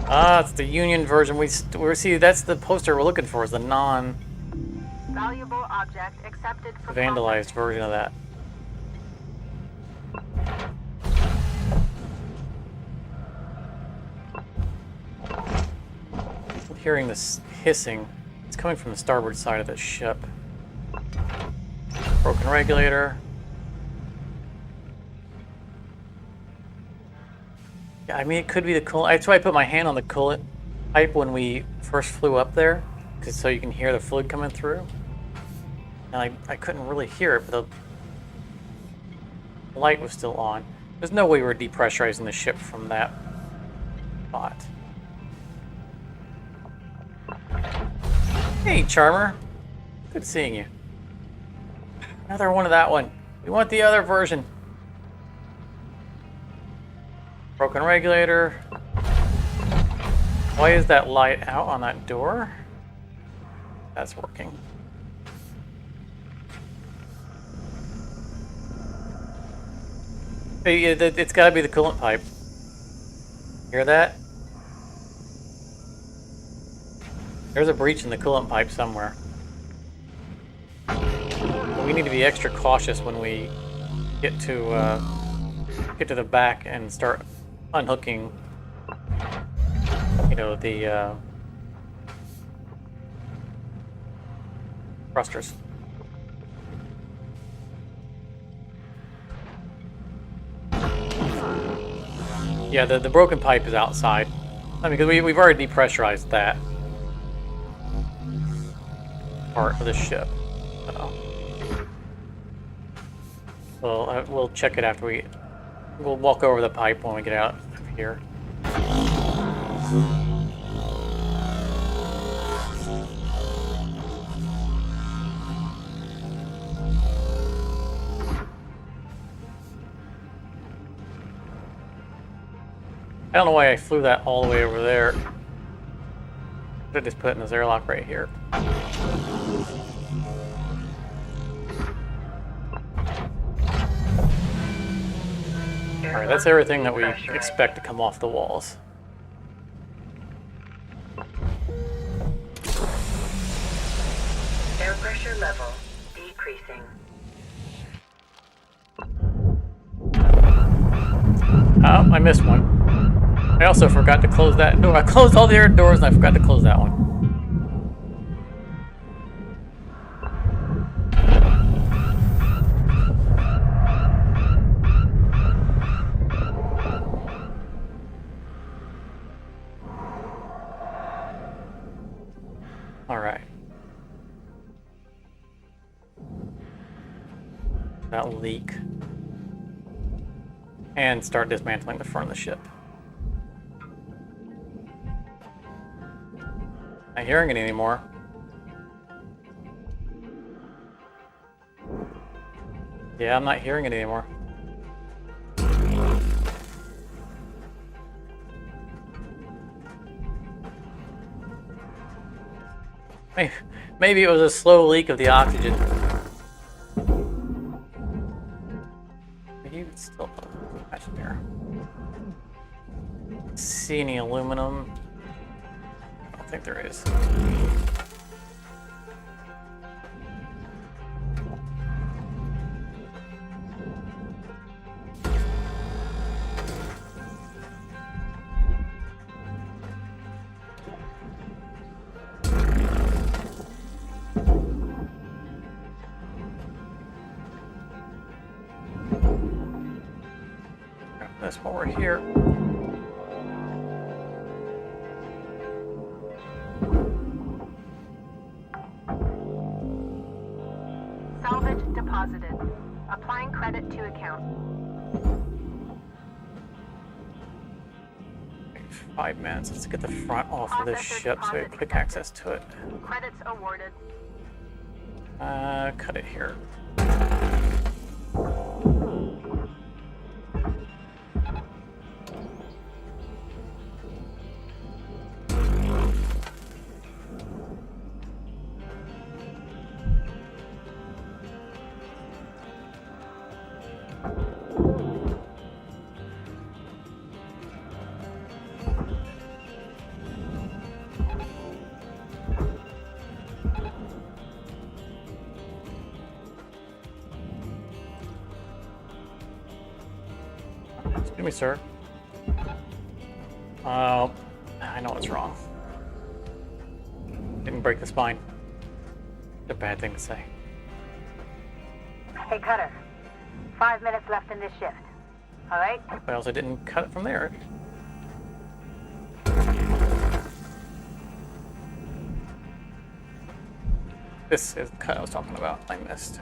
Ah, it's the Union version. We see that's the poster we're looking for. Is the Valuable object accepted for non-vandalized version of that. I'm hearing this hissing. It's coming from the starboard side of the ship. Broken regulator. Yeah, I mean, it could be the coolant. That's why I put my hand on the coolant pipe when we first flew up there, so you can hear the fluid coming through. And I couldn't really hear it, but the light was still on. There's no way we're depressurizing the ship from that spot. Hey, Charmer. Good seeing you. Another one of that one. We want the other version. Broken regulator. Why is that light out on that door? That's working. Hey, it's got to be the coolant pipe. Hear that? There's a breach in the coolant pipe somewhere. We need to be extra cautious when we get to the back and start unhooking, you know, the thrusters. Yeah, the broken pipe is outside. I mean, because we've already depressurized that part of the ship. So we'll check it after we'll walk over the pipe when we get out of here. I don't know why I flew that all the way over there. Could have just put it in this airlock right here. Alright, that's everything that we expect to come off the walls. Air pressure level decreasing. Oh, I missed one. I also forgot to close that door. I closed all the air doors and I forgot to close that one. Alright. That leak. And start dismantling the front of the ship. Not hearing it anymore. Yeah, I'm not hearing it anymore. Maybe it was a slow leak of the oxygen. Maybe it's still attached there. See any aluminum? I don't think there is. That's while we're here. Salvage deposited. Applying credit to account. 5 minutes. Let's get the front off of this ship so we have quick access to it. Credits awarded. Cut it here. Excuse me, sir. Oh, I know what's wrong. Didn't break the spine. It's a bad thing to say. Hey, Cutter. 5 minutes left in this shift. All right? But also didn't cut it from there. This is the cut I was talking about. I missed.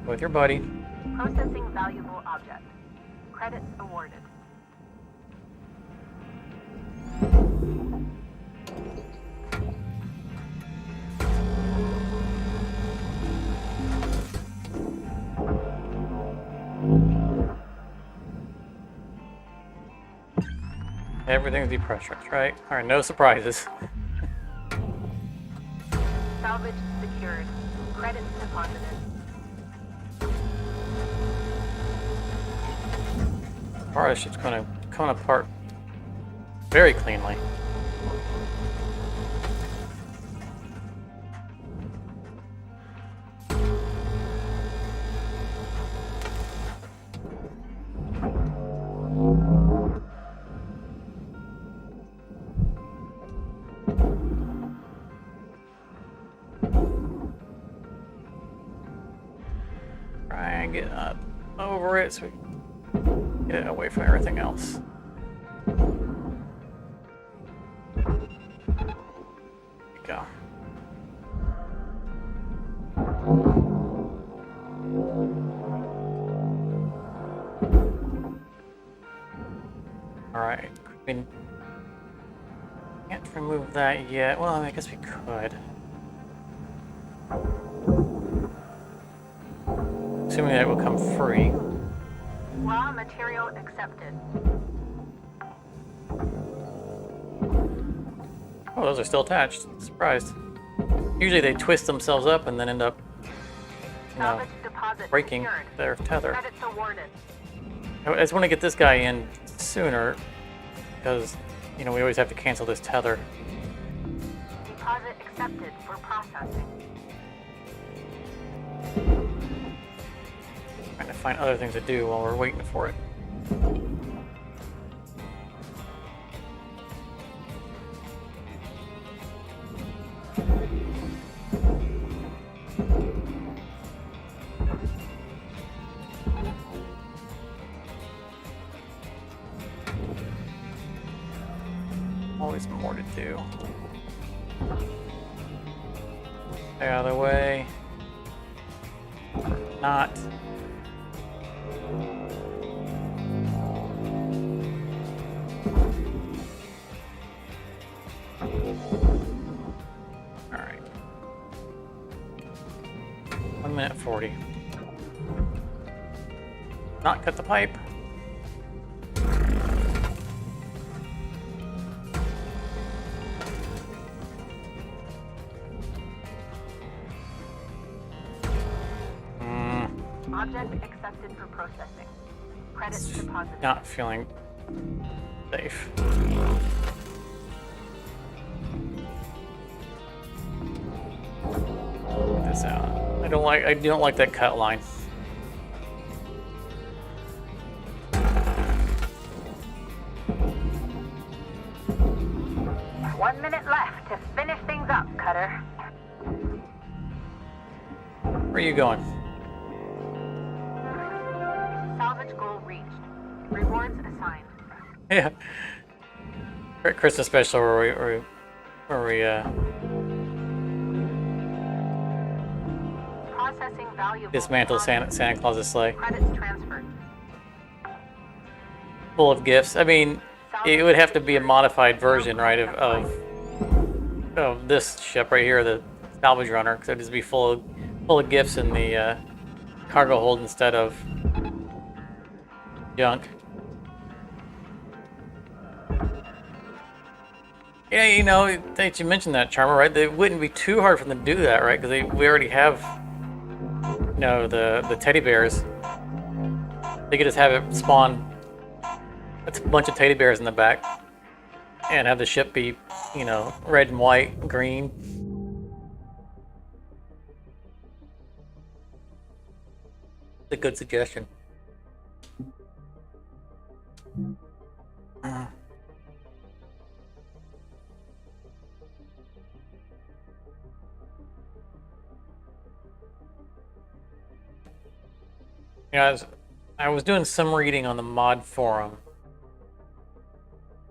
With your buddy. Processing valuable object. Credits awarded. Everything's depressurized, right? All right, no surprises. Salvage secured. Credits deposited. Part of this shit's gonna come apart very cleanly. Try and get up over it so we get it away from everything else. There you go. Alright, we can't remove that yet. Well, I guess we could. Assuming that it will come free. Raw material accepted. Oh, those are still attached. Surprised. Usually they twist themselves up and then end up, you know, Salvage deposit breaking secured. their tether. Credits awarded. I just want to get this guy in sooner because, you know, we always have to cancel this tether. Deposit accepted for processing. Trying to find other things to do while we're waiting for it. Always more to do. Stay out of the way. Not. Alright. 1 minute 40. Not cut the pipe. Object accepted for processing. Credits deposited. Not feeling safe. Get this out. I don't like that cut line. One minute left to finish things up, Cutter. Where are you going? Salvage goal reached. Rewards assigned. Yeah. Christmas special where we Processing valuable. dismantle Santa Claus's sleigh. Credits transferred. Full of gifts. I mean, it would have to be a modified version, right, of this ship right here, the salvage runner, because it'd just be full of gifts in the cargo hold instead of junk. Yeah, you know, that you mentioned that, Charmer, right? It wouldn't be too hard for them to do that, right? Because we already have, you know, the teddy bears. They could just have it spawn a bunch of teddy bears in the back and have the ship be, you know, red and white, green. It's a good suggestion. Yeah, I was doing some reading on the mod forum,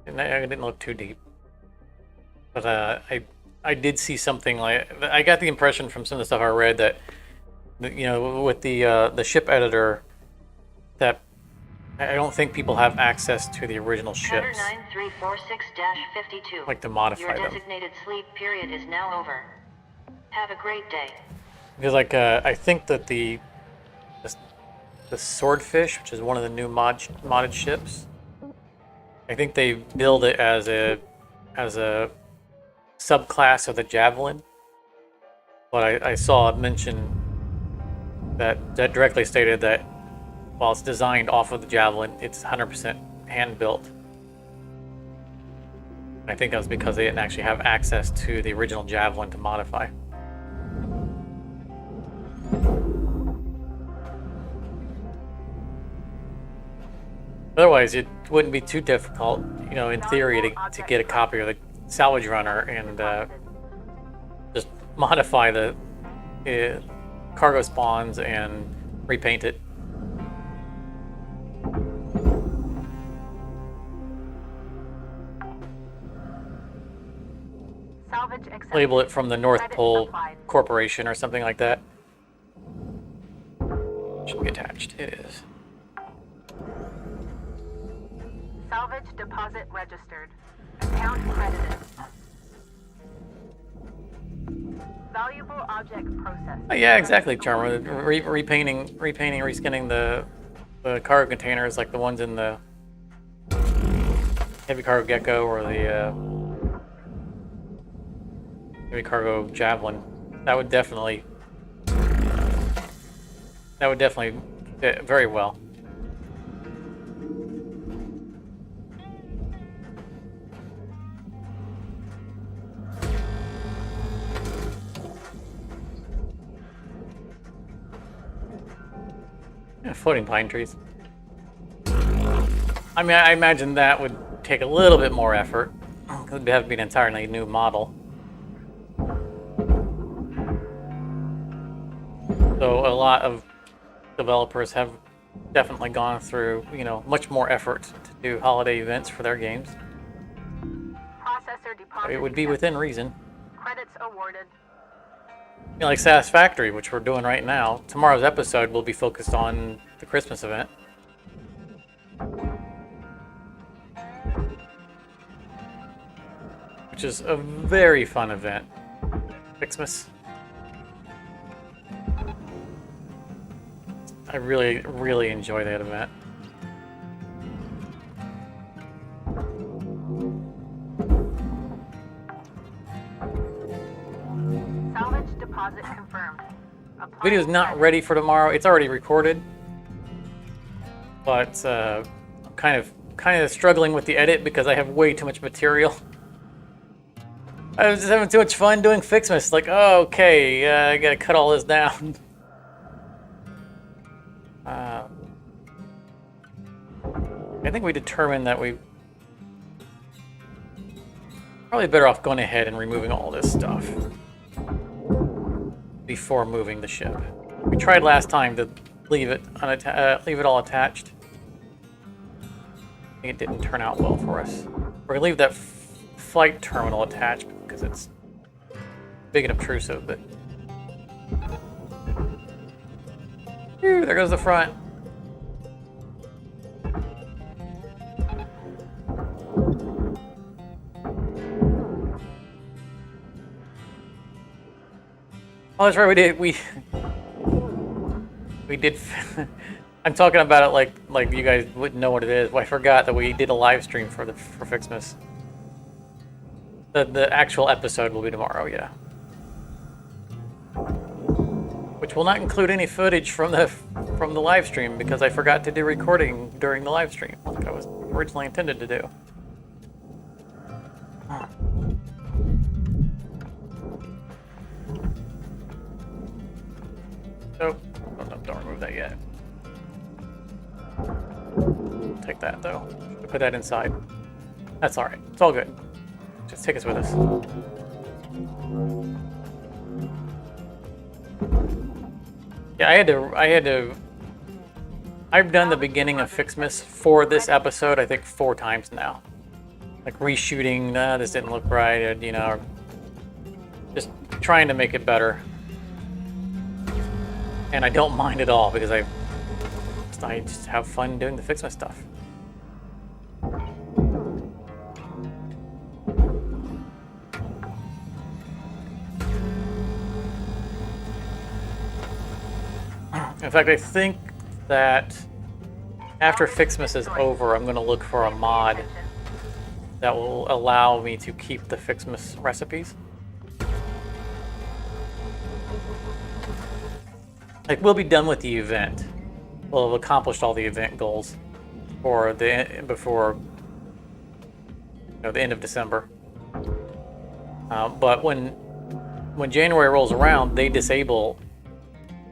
and I didn't look too deep, but I did see something like, I got the impression from some of the stuff I read that, you know, with the ship editor, that I don't think people have access to the original Cutter ships, 9346-52. like to modify Your them. designated sleep period is now over. Have a great day. Because like I think that the Swordfish, which is one of the new modded ships, I think they build it as a subclass of the Javelin. But I saw it mention that directly stated that while it's designed off of the Javelin, it's 100% hand built. I think that was because they didn't actually have access to the original Javelin to modify. Otherwise, it wouldn't be too difficult, you know, in theory, to get a copy of the salvage runner and just modify the cargo spawns and repaint it. Salvage accepted. Label it from the North Credits Pole applied. Corporation or something like that. Should be attached. It is. Salvage deposit registered. Account credited. Valuable object processed. Oh, yeah, exactly, Charmer. Repainting, reskinning the cargo containers, like the ones in the heavy cargo Gecko or the heavy cargo Javelin. That would definitely fit very well. Yeah, floating pine trees. I mean, I imagine that would take a little bit more effort. It would have to be an entirely new model. So a lot of developers have definitely gone through, you know, much more effort to do holiday events for their games. Processing deposit. It would be within reason. Credits awarded. You know, like Satisfactory, which we're doing right now. Tomorrow's episode will be focused on the Christmas event. Which is a very fun event. Xmas. I really, really enjoy that event. Salvage deposit confirmed. Video's not ready for tomorrow. It's already recorded, but I'm kind of struggling with the edit because I have way too much material. I was just having too much fun doing Fixmas. Like, oh, okay, I gotta cut all this down. I think we determined that we probably better off going ahead and removing all this stuff before moving the ship. We tried last time to leave it all attached. I think it didn't turn out well for us. We're gonna leave that flight terminal attached because it's big and obtrusive. But there goes the front. Oh, that's right. We did. I'm talking about it like you guys wouldn't know what it is. Well, I forgot that we did a live stream for Fixmas. The actual episode will be tomorrow, yeah. Which will not include any footage from the live stream because I forgot to do recording during the live stream, like I was originally intended to do. Oh, don't remove that yet. Take that though. Put that inside. That's all right. It's all good. Just take us with us. Yeah, I've done the beginning of Fixmas for this episode, I think 4 times now. Like reshooting, this didn't look right, you know, just trying to make it better. And I don't mind at all because I just have fun doing the Fixmas stuff. In fact, I think that after Fixmas is over, I'm going to look for a mod that will allow me to keep the Fixmas recipes. Like, we'll be done with the event. We'll have accomplished all the event goals before the end of December. But when January rolls around, they disable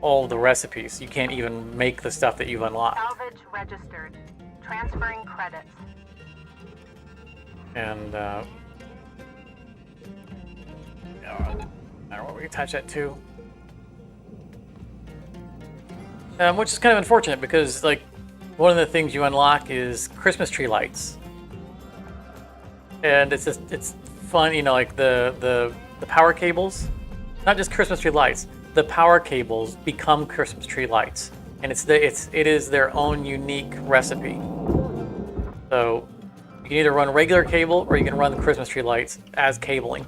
all the recipes. You can't even make the stuff that you've unlocked. Salvage registered. Transferring credits. And I don't know what we attach that to. Which is kind of unfortunate because, like, one of the things you unlock is Christmas tree lights, and it's fun, you know, like the power cables, not just Christmas tree lights. The power cables become Christmas tree lights, and it is their own unique recipe. So you can either run regular cable or you can run the Christmas tree lights as cabling.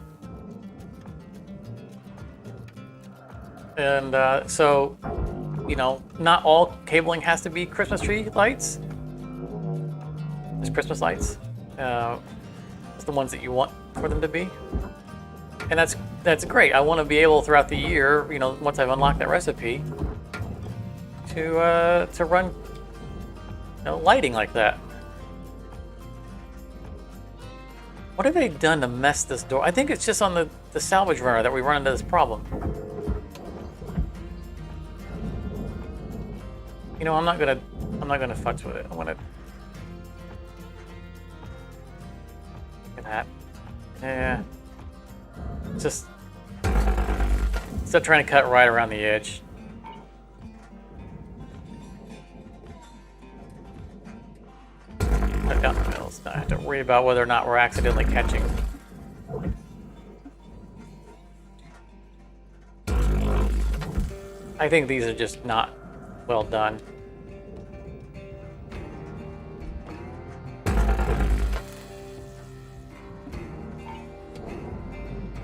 And so, you know, not all cabling has to be Christmas tree lights. There's Christmas lights. It's the ones that you want for them to be. And that's great. I want to be able throughout the year, you know, once I've unlocked that recipe, to run, you know, lighting like that. What have they done to mess this door? I think it's just on the salvage runner that we run into this problem. You know, I'm not gonna futz with it. I'm gonna look at that. Yeah. Just instead of trying to cut right around the edge. Cut down the middle. So I have to worry about whether or not we're accidentally catching I think these are just not well done.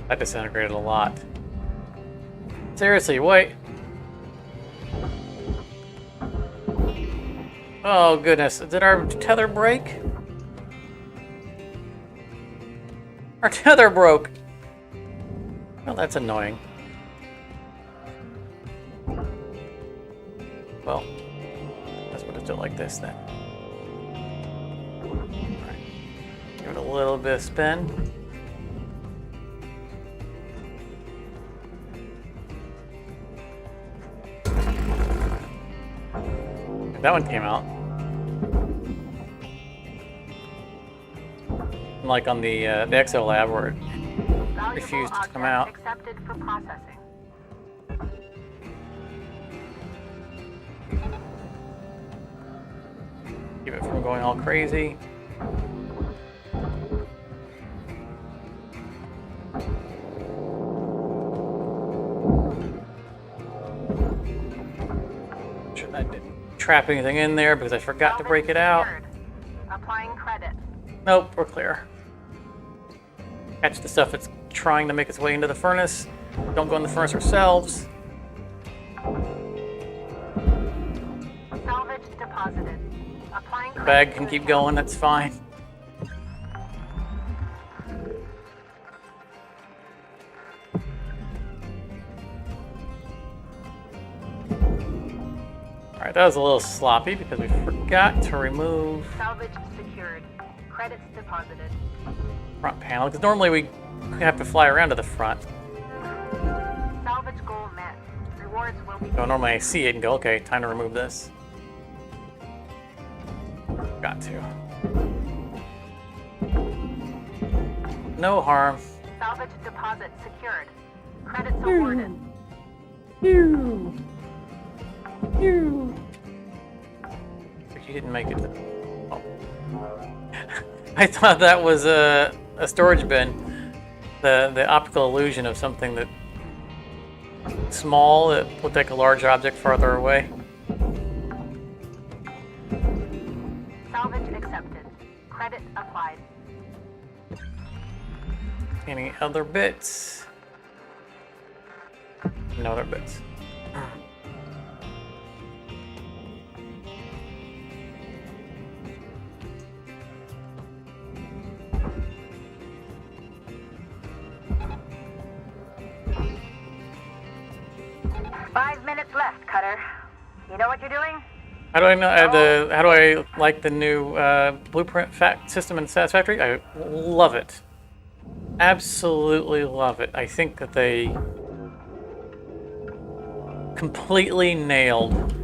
That disintegrated a lot. Seriously, wait. Oh goodness, did our tether break? Our tether broke! Well, that's annoying. Well, let's put it still like this then. Alright. Give it a little bit of spin. That one came out. Like on the Exo Lab where it refused to come out. Accepted for processing. Keep it from going all crazy. Sure that didn't trap anything in there because I forgot to break it out. Applying credit. Nope, we're clear. Catch the stuff that's trying to make its way into the furnace. Don't go in the furnace ourselves. Salvage deposited. Applying The bag can keep going, that's fine. Alright, that was a little sloppy because we forgot to remove Salvage secured. Credits deposited. front panel, because normally we have to fly around to the front. Salvage goal met. Rewards will be. So normally I see it and go, okay, time to remove this. Got to. No harm. Salvage deposit secured. Credits awarded. But you didn't make it. Oh. I thought that was a storage bin. The optical illusion of something that small that looked like a large object farther away. Salvage accepted. Credit applied. Any other bits? No other bits. 5 minutes left, Cutter. You know what you're doing? How do I know how do I like the new blueprint fact system in Satisfactory? I love it. Absolutely love it. I think that they completely nailed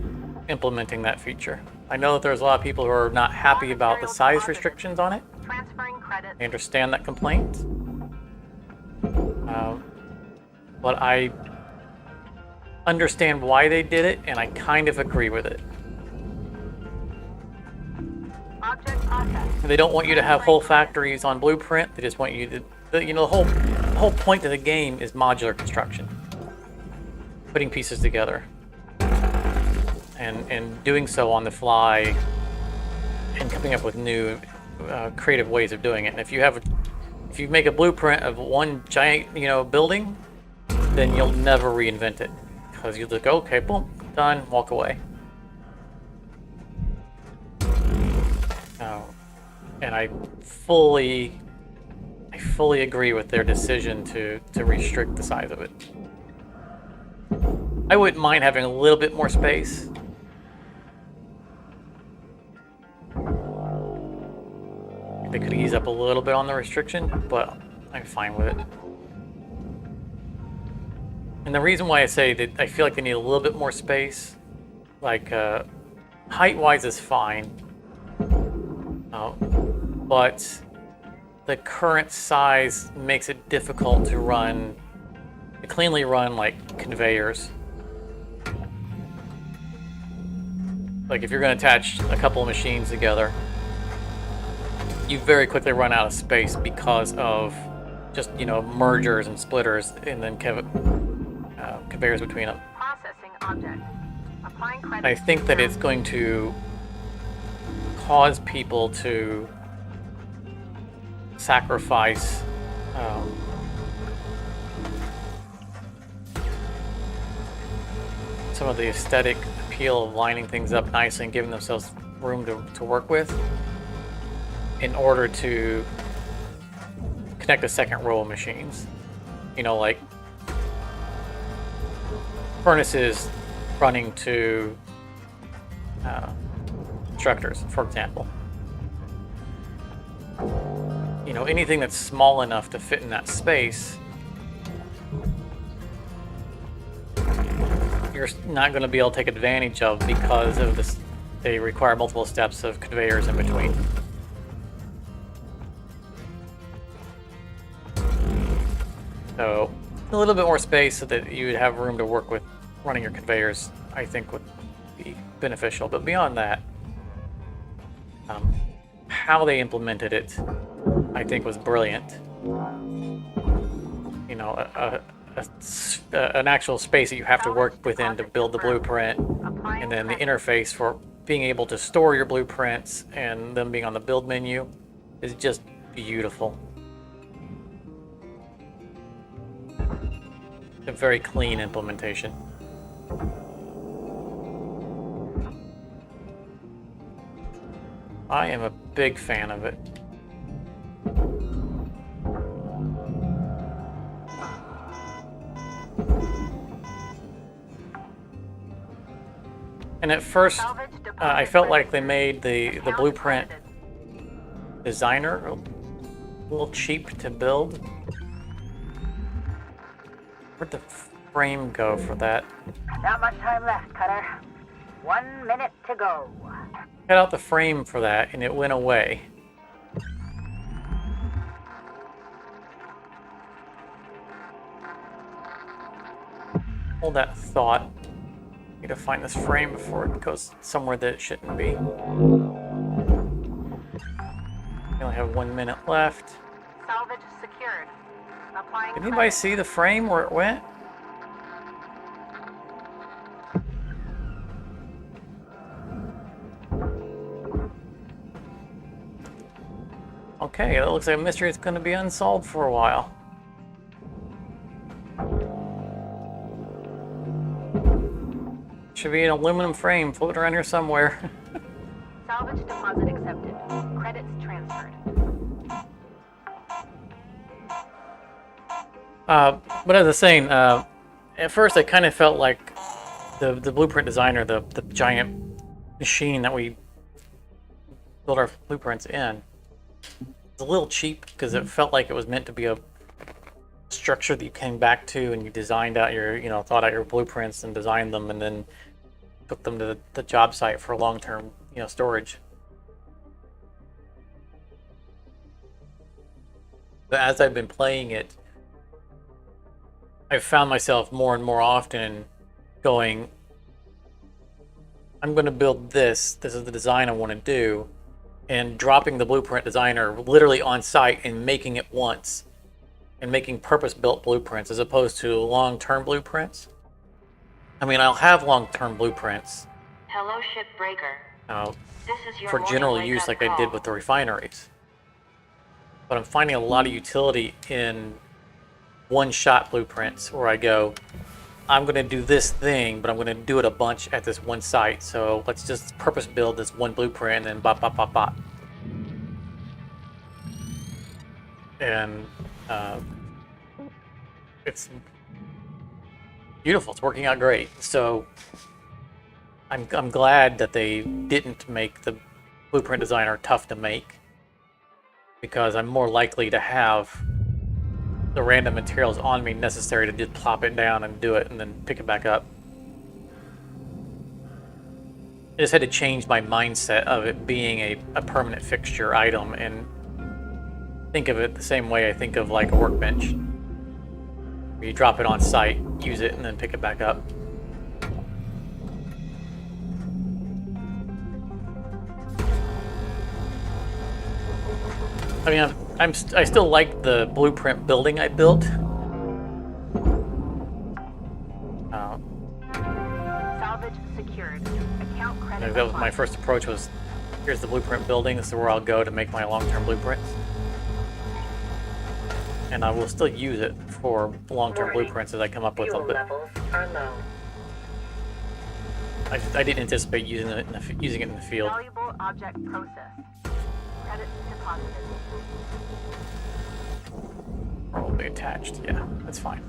implementing that feature. I know that there's a lot of people who are not happy about the size restrictions on it. Transferring credits. I understand that complaint. But I understand why they did it, and I kind of agree with it. Object processed. They don't want you to have whole factories on Blueprint. They just want you to, the whole point of the game is modular construction, putting pieces together, and doing so on the fly, and coming up with new, creative ways of doing it. And if you make a blueprint of one giant, building, then you'll never reinvent it, because you'll just go, okay, boom, done, walk away. And I fully agree with their decision to restrict the size of it. I wouldn't mind having a little bit more space. They could ease up a little bit on the restriction, but I'm fine with it. And the reason why I say that I feel like they need a little bit more space, like height-wise is fine, but the current size makes it difficult to cleanly run like conveyors. Like if you're going to attach a couple of machines together, you very quickly run out of space because of just mergers and splitters, and then conveyors between them. Processing object. Applying credits. I think that it's going to cause people to sacrifice some of the aesthetic appeal of lining things up nicely and giving themselves room to work with in order to connect a second row of machines. You know, like furnaces running to constructors, for example. You know, anything that's small enough to fit in that space, you're not going to be able to take advantage of because of this. They require multiple steps of conveyors in between. So a little bit more space so that you would have room to work with running your conveyors, I think would be beneficial. But beyond that, how they implemented it, I think, was brilliant. You know, an actual space that you have to work within to build the blueprint, and then the interface for being able to store your blueprints and them being on the build menu is just beautiful. A very clean implementation. I am a big fan of it. And at first, I felt like they made the blueprint designer a little cheap to build. Where'd the frame go for that? Not much time left, Cutter. 1 minute to go. Cut out the frame for that, and it went away. Hold that thought. Need to find this frame before it goes somewhere that it shouldn't be. We only have 1 minute left. Salvage secured. Applying Did anybody see the frame where it went? Okay, that looks like a mystery that's going to be unsolved for a while. Should be an aluminum frame floating around here somewhere. Salvage deposit accepted. Credits transferred. But as I was saying, at first I kind of felt like the blueprint designer, the giant machine that we build our blueprints in, was a little cheap because it felt like it was meant to be a structure that you came back to and you designed out your, you know, thought out your blueprints and designed them and then took them to the job site for long-term, you know, storage. But as I've been playing it, I've found myself more and more often going, I'm going to build this. This is the design I want to do. And dropping the blueprint designer literally on site and making it once. And making purpose-built blueprints as opposed to long-term blueprints. I mean, I'll have long-term blueprints. Hello, Shipbreaker. This is your For general morning use wake-up like I did call. with the refineries. But I'm finding a lot of utility in one-shot blueprints where I go, I'm going to do this thing, but I'm going to do it a bunch at this one site. So let's just purpose build this one blueprint and then bop, bop, bop, bop. And it's beautiful. It's working out great. So I'm glad that they didn't make the blueprint designer tough to make, because I'm more likely to have the random materials on me necessary to just plop it down and do it and then pick it back up. I just had to change my mindset of it being a permanent fixture item and think of it the same way I think of like a workbench. Where you drop it on site, use it, and then pick it back up. I mean, I still like the blueprint building I built. first approach was, here's the blueprint building, this is where I'll go to make my long-term blueprints. And I will still use it for long-term blueprints as I come up with them, but levels are low. I didn't anticipate using it in the field. Valuable object processed. Credits deposited. Probably attached, yeah, that's fine.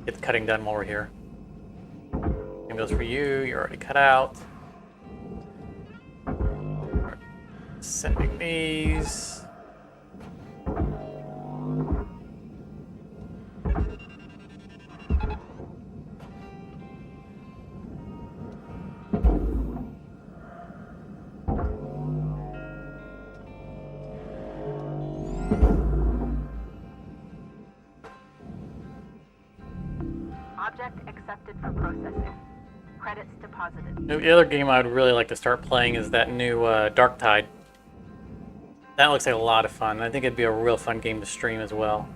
Get the cutting done while we're here. Same goes for you, you're already cut out. Sending these. Object accepted for processing. Credits deposited. The other game I would really like to start playing is that new Dark Tide. That looks like a lot of fun. I think it'd be a real fun game to stream as well.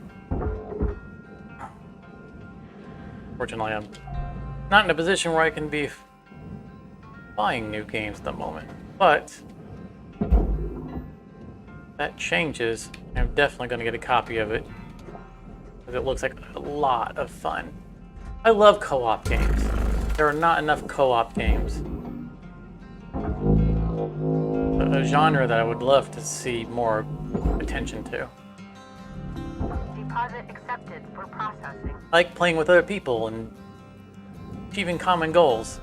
Fortunately, I'm not in a position where I can be buying new games at the moment. But that changes. I'm definitely going to get a copy of it, because it looks like a lot of fun. I love co-op games. There are not enough co-op games. A genre that I would love to see more attention to. Deposit accepted for processing. I like playing with other people and achieving common goals.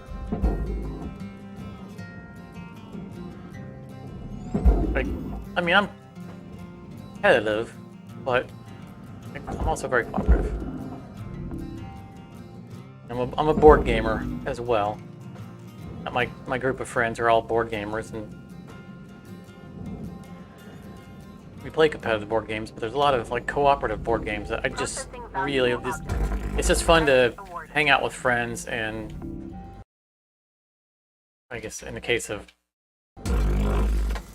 Like, I mean, I'm competitive, but I'm also very cooperative. I'm a board gamer as well. My group of friends are all board gamers, and we play competitive board games, but there's a lot of like cooperative board games that I just really it's just fun to hang out with friends, and I guess in the case of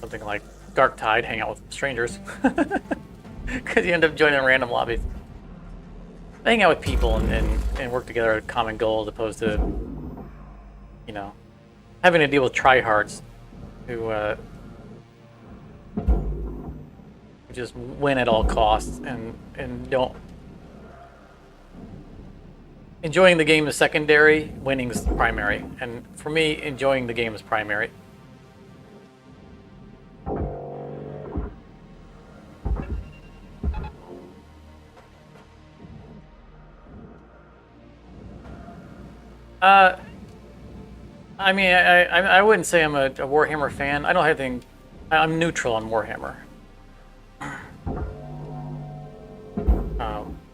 something like Dark Tide, hang out with strangers because you end up joining random lobbies. Hang out with people and work together at a common goal, as opposed to, you know, having to deal with tryhards who just win at all costs and don't. Enjoying the game is secondary, winning is primary. And for me, enjoying the game is primary. I mean, I wouldn't say I'm a Warhammer fan. I don't have anything. I'm neutral on Warhammer.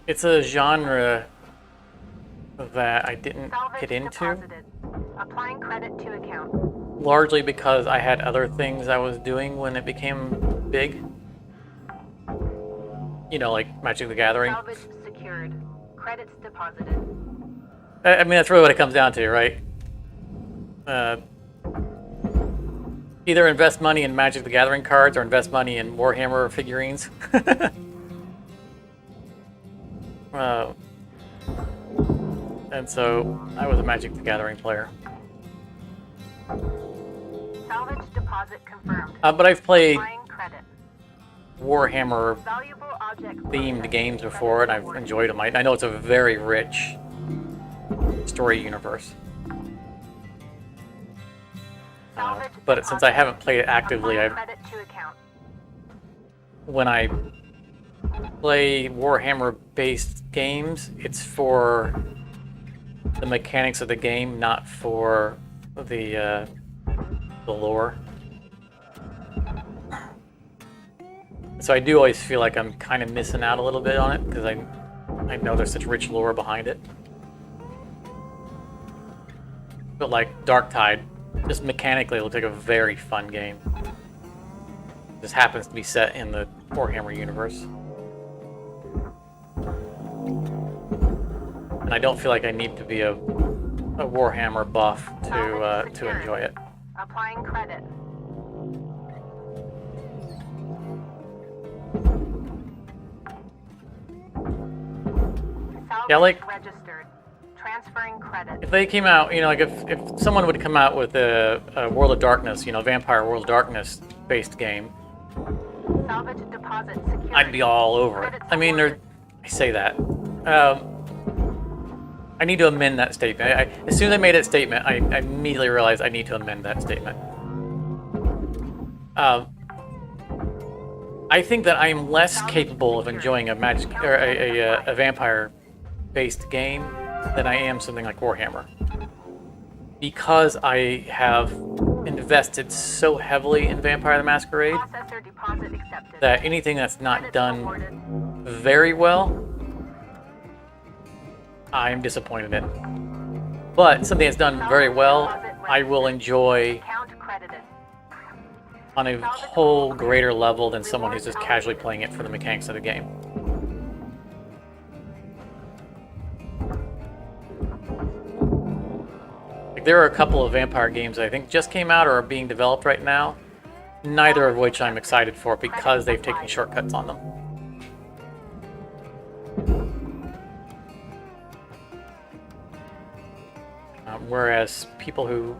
It's a genre that I didn't get into. Deposited. Applying credit to account. Largely because I had other things I was doing when it became big. You know, like Magic the Gathering. Salvage secured. Credits deposited. I mean, that's really what it comes down to, right? Either invest money in Magic the Gathering cards or invest money in Warhammer figurines. And so I was a Magic the Gathering player. Salvage deposit confirmed. But I've played Applying credit. Warhammer Valuable object themed games before, and I've enjoyed them. I know it's a very rich story universe. But since I haven't played it actively, when I play Warhammer-based games, it's for the mechanics of the game, not for the lore. So I do always feel like I'm kind of missing out a little bit on it, because I know there's such rich lore behind it. But like Dark Tide, just mechanically, it looks like a very fun game. It just happens to be set in the Warhammer universe. And I don't feel like I need to be a Warhammer buff to enjoy it. Applying credit. Yeah, like registered. Transferring Entering credits. If they came out, you know, like if someone would come out with a World of Darkness, you know, Vampire World of Darkness based game, Salvage deposit secured. I'd be all over it. Credits I mean, awarded. I say that. I need to amend that statement. As soon as I made that statement, I immediately realized I need to amend that statement. I think that I am less capable of enjoying a magic or a vampire-based game than I am something like Warhammer, because I have invested so heavily in Vampire the Masquerade Processor deposit accepted. that anything that's not Credits done awarded. very well, I'm disappointed in. But something that's done very well, I will enjoy Account credited. on a whole greater level than someone who's just casually playing it for the mechanics of the game. Like, there are a couple of vampire games that I think just came out or are being developed right now, neither of which I'm excited for because they've taken shortcuts on them. Whereas people who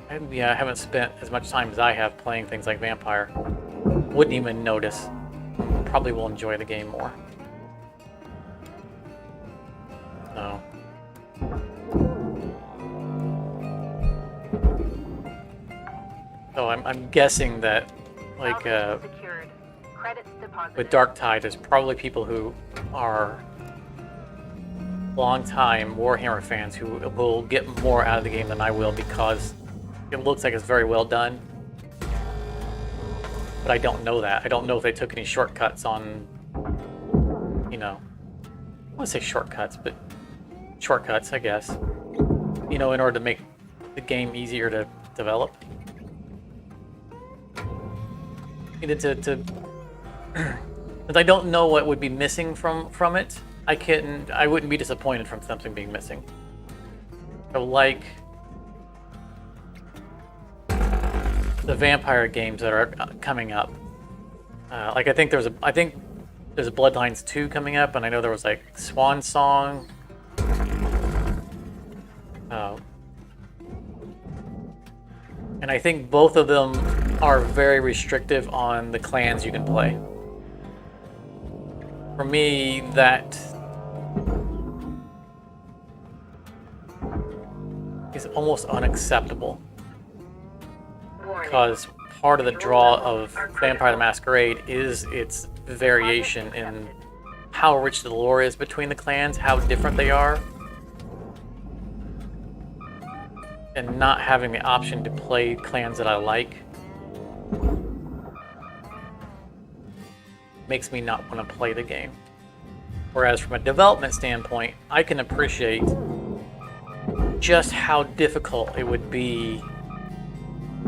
haven't spent as much time as I have playing things like Vampire wouldn't even notice, probably will enjoy the game more. So. So I'm guessing that, like, Salvage secured. Credits deposited. with Darktide, there's probably people who are long-time Warhammer fans who will get more out of the game than I will because it looks like it's very well done. But I don't know that. I don't know if they took any shortcuts on, you know, I want to say shortcuts, but shortcuts, I guess, you know, in order to make the game easier to develop. Needed to because I don't know what would be missing from it. I wouldn't be disappointed from something being missing. So, like the vampire games that are coming up. Like I think there's a Bloodlines 2 coming up, and I know there was like Swan Song. And I think both of them are very restrictive on the clans you can play. For me, that is almost unacceptable. Because part of the draw of Vampire the Masquerade is its variation in how rich the lore is between the clans, how different they are. And not having the option to play clans that I like makes me not want to play the game. Whereas from a development standpoint, I can appreciate just how difficult it would be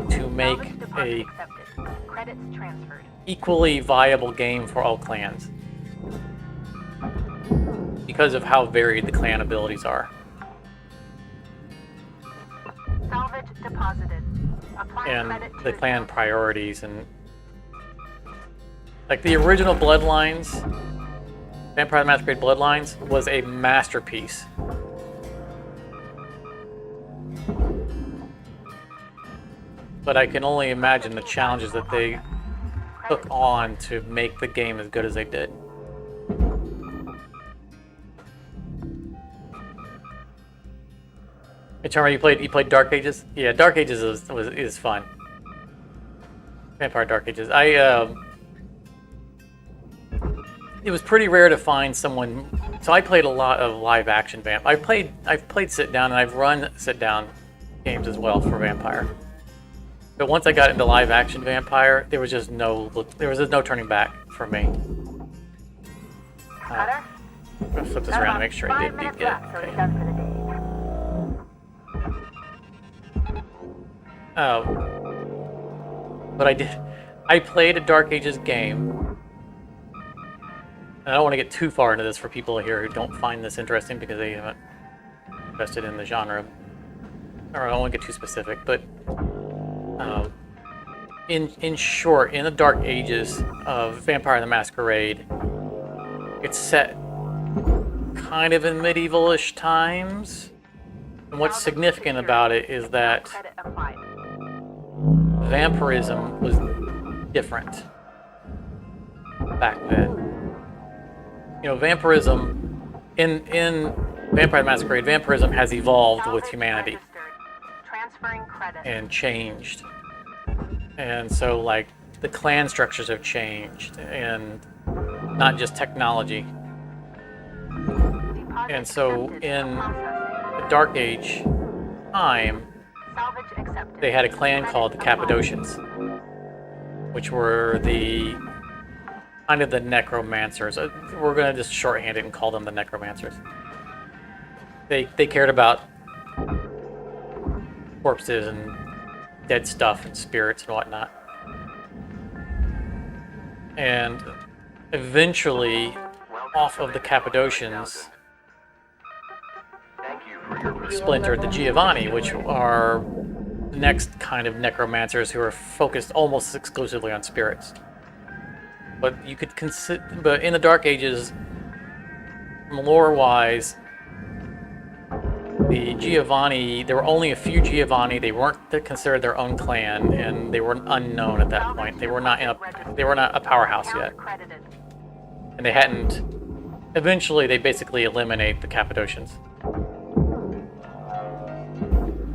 to make Salvage deposit a accepted. Credits transferred. equally viable game for all clans because of how varied the clan abilities are. Salvage deposited. Apply And credit to the clan account. priorities, and like the original Bloodlines, Vampire the Masquerade Bloodlines was a masterpiece. But I can only imagine the challenges that they took on to make the game as good as they did. Hey, Charmer, you played Dark Ages? Yeah, Dark Ages is fun. Vampire Dark Ages. It was pretty rare to find someone. So I played a lot of live action I've played sit down, and I've run sit down games as well for Vampire. But once I got into live action Vampire, there was just no turning back for me. Cutter? I'm gonna flip this Got around about to make sure I 5 did minutes get it. left, so Okay. you're done for the day. But I played a Dark Ages game. And I don't want to get too far into this for people here who don't find this interesting because they haven't invested in the genre. Or I don't want to get too specific, but in short, in the Dark Ages of Vampire the Masquerade, it's set kind of in medieval-ish times. And what's significant about it is that Credit applied. vampirism was different back then. You know, vampirism in Vampire the Masquerade, vampirism has evolved with Salvage humanity registered. Transferring credit. and changed. And so, like, the clan structures have changed, and not just technology. Deposit And so, accepted. in Processing. the Dark Age time, Salvage accepted. they had a clan Credit called the applied. Cappadocians, which were the kind of the necromancers. We're going to just shorthand it and call them the necromancers. They cared about corpses and dead stuff and spirits and whatnot. And eventually, Welcome off to of the Vendatron Cappadocians, 9000. Thank you for your splintered the Giovanni, which are the next kind of necromancers who are focused almost exclusively on spirits. But you could consider, but in the Dark Ages, lore-wise, the Giovanni, there were only a few Giovanni. They weren't considered their own clan, and they were unknown at that point. They were not a powerhouse yet, Account credited. and they hadn't. Eventually, they basically eliminate the Cappadocians.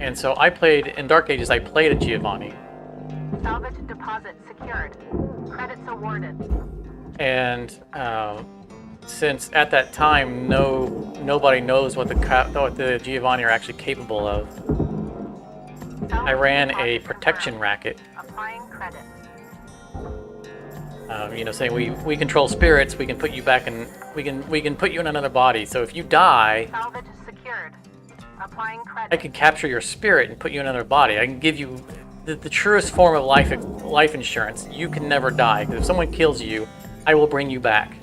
And so I played in Dark Ages. I played a Giovanni, Salvage deposit secured. Credits awarded. and since at that time nobody knows what the Giovanni are actually capable of, I ran a protection racket. Applying credit. You know, saying we control spirits. We can put you back in. We can put you in another body. So if you die, Salvage secured. Applying credit. I can capture your spirit and put you in another body. I can give you the truest form of life insurance. You can never die. Because if someone kills you, I will bring you back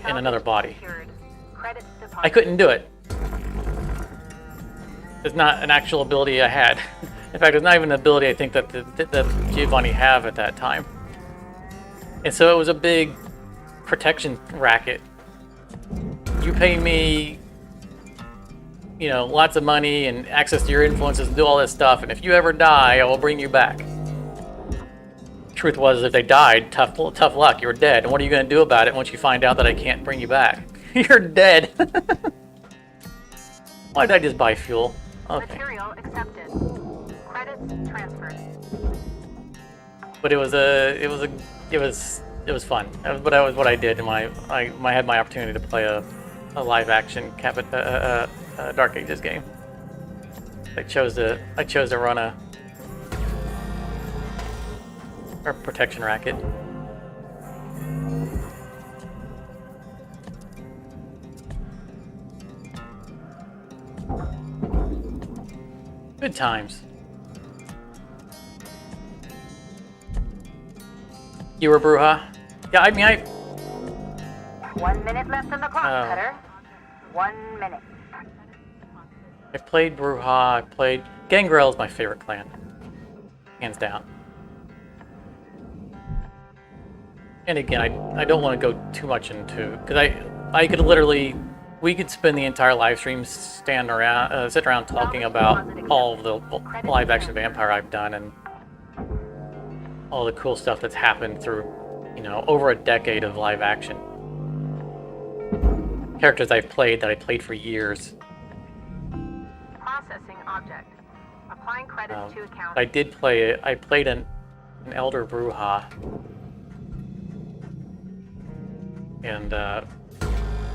in another body. Secured. Credit deposit. I couldn't do it. It's not an actual ability I had. In fact, it's not even an ability I think that the Giovanni have at that time. And so it was a big protection racket. You pay me, you know, lots of money and access to your influences and do all this stuff, and if you ever die, I will bring you back. Truth was, if they died, tough luck, you're dead. And what are you going to do about it once you find out that I can't bring you back? You're dead. Why did I just buy fuel? Okay. Material accepted. Credits transferred. But it was fun. But that was what I did when I had my opportunity to play a live action Dark Ages game. I chose to run a protection racket. Good times. You were Bruja? Yeah, I mean, 1 minute left on the clock, Oh. Cutter. 1 minute. I played Bruja, I played... Gangrel is my favorite clan. Hands down. And again, I don't want to go too much into... Because I could literally... We could spend the entire live stream sitting around talking about all of the live action vampire I've done and all the cool stuff that's happened through, you know, over a decade of live action. Characters I've played that I played for years. Processing object. Applying credits to account. I did play it. I played an Elder Bruja. And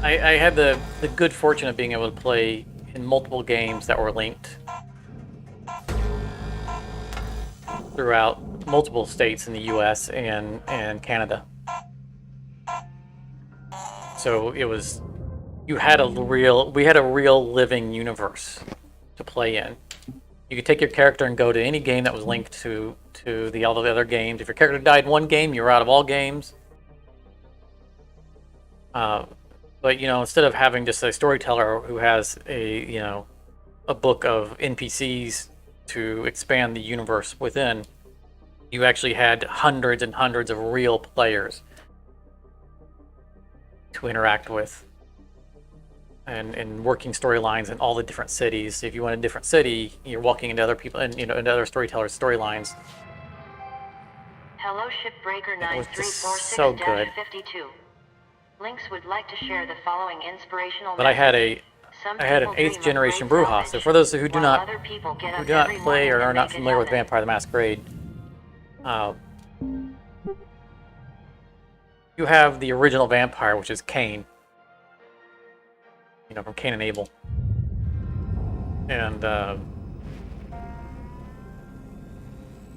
I had the good fortune of being able to play in multiple games that were linked throughout multiple states in the US and Canada. So it was, we had a real living universe to play in. You could take your character and go to any game that was linked to all the other games. If your character died in one game, you were out of all games. But you know, instead of having just a storyteller who has a book of NPCs to expand the universe within, you actually had hundreds and hundreds of real players to interact with. and working storylines in all the different cities. If you want a different city, you're walking into other people and into other storytellers' storylines. Hello, Shipbreaker It was just so good. 9346-52. Links would like to share the following inspirational. But I had message. an 8th generation Brewhouse. So for those who do not play or are not familiar with Vampire the Masquerade, you have the original vampire, which is Cain. You know, from Cain and Abel. And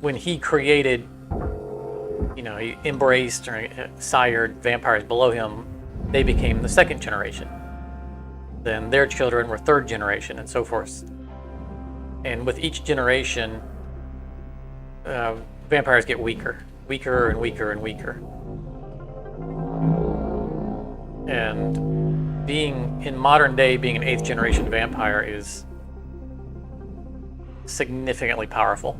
when he created, you know, he embraced or sired vampires below him, they became the 2nd generation. Then their children were 3rd generation, and so forth. And with each generation, vampires get weaker and weaker and weaker. And being, in modern day, being an 8th generation vampire is significantly powerful.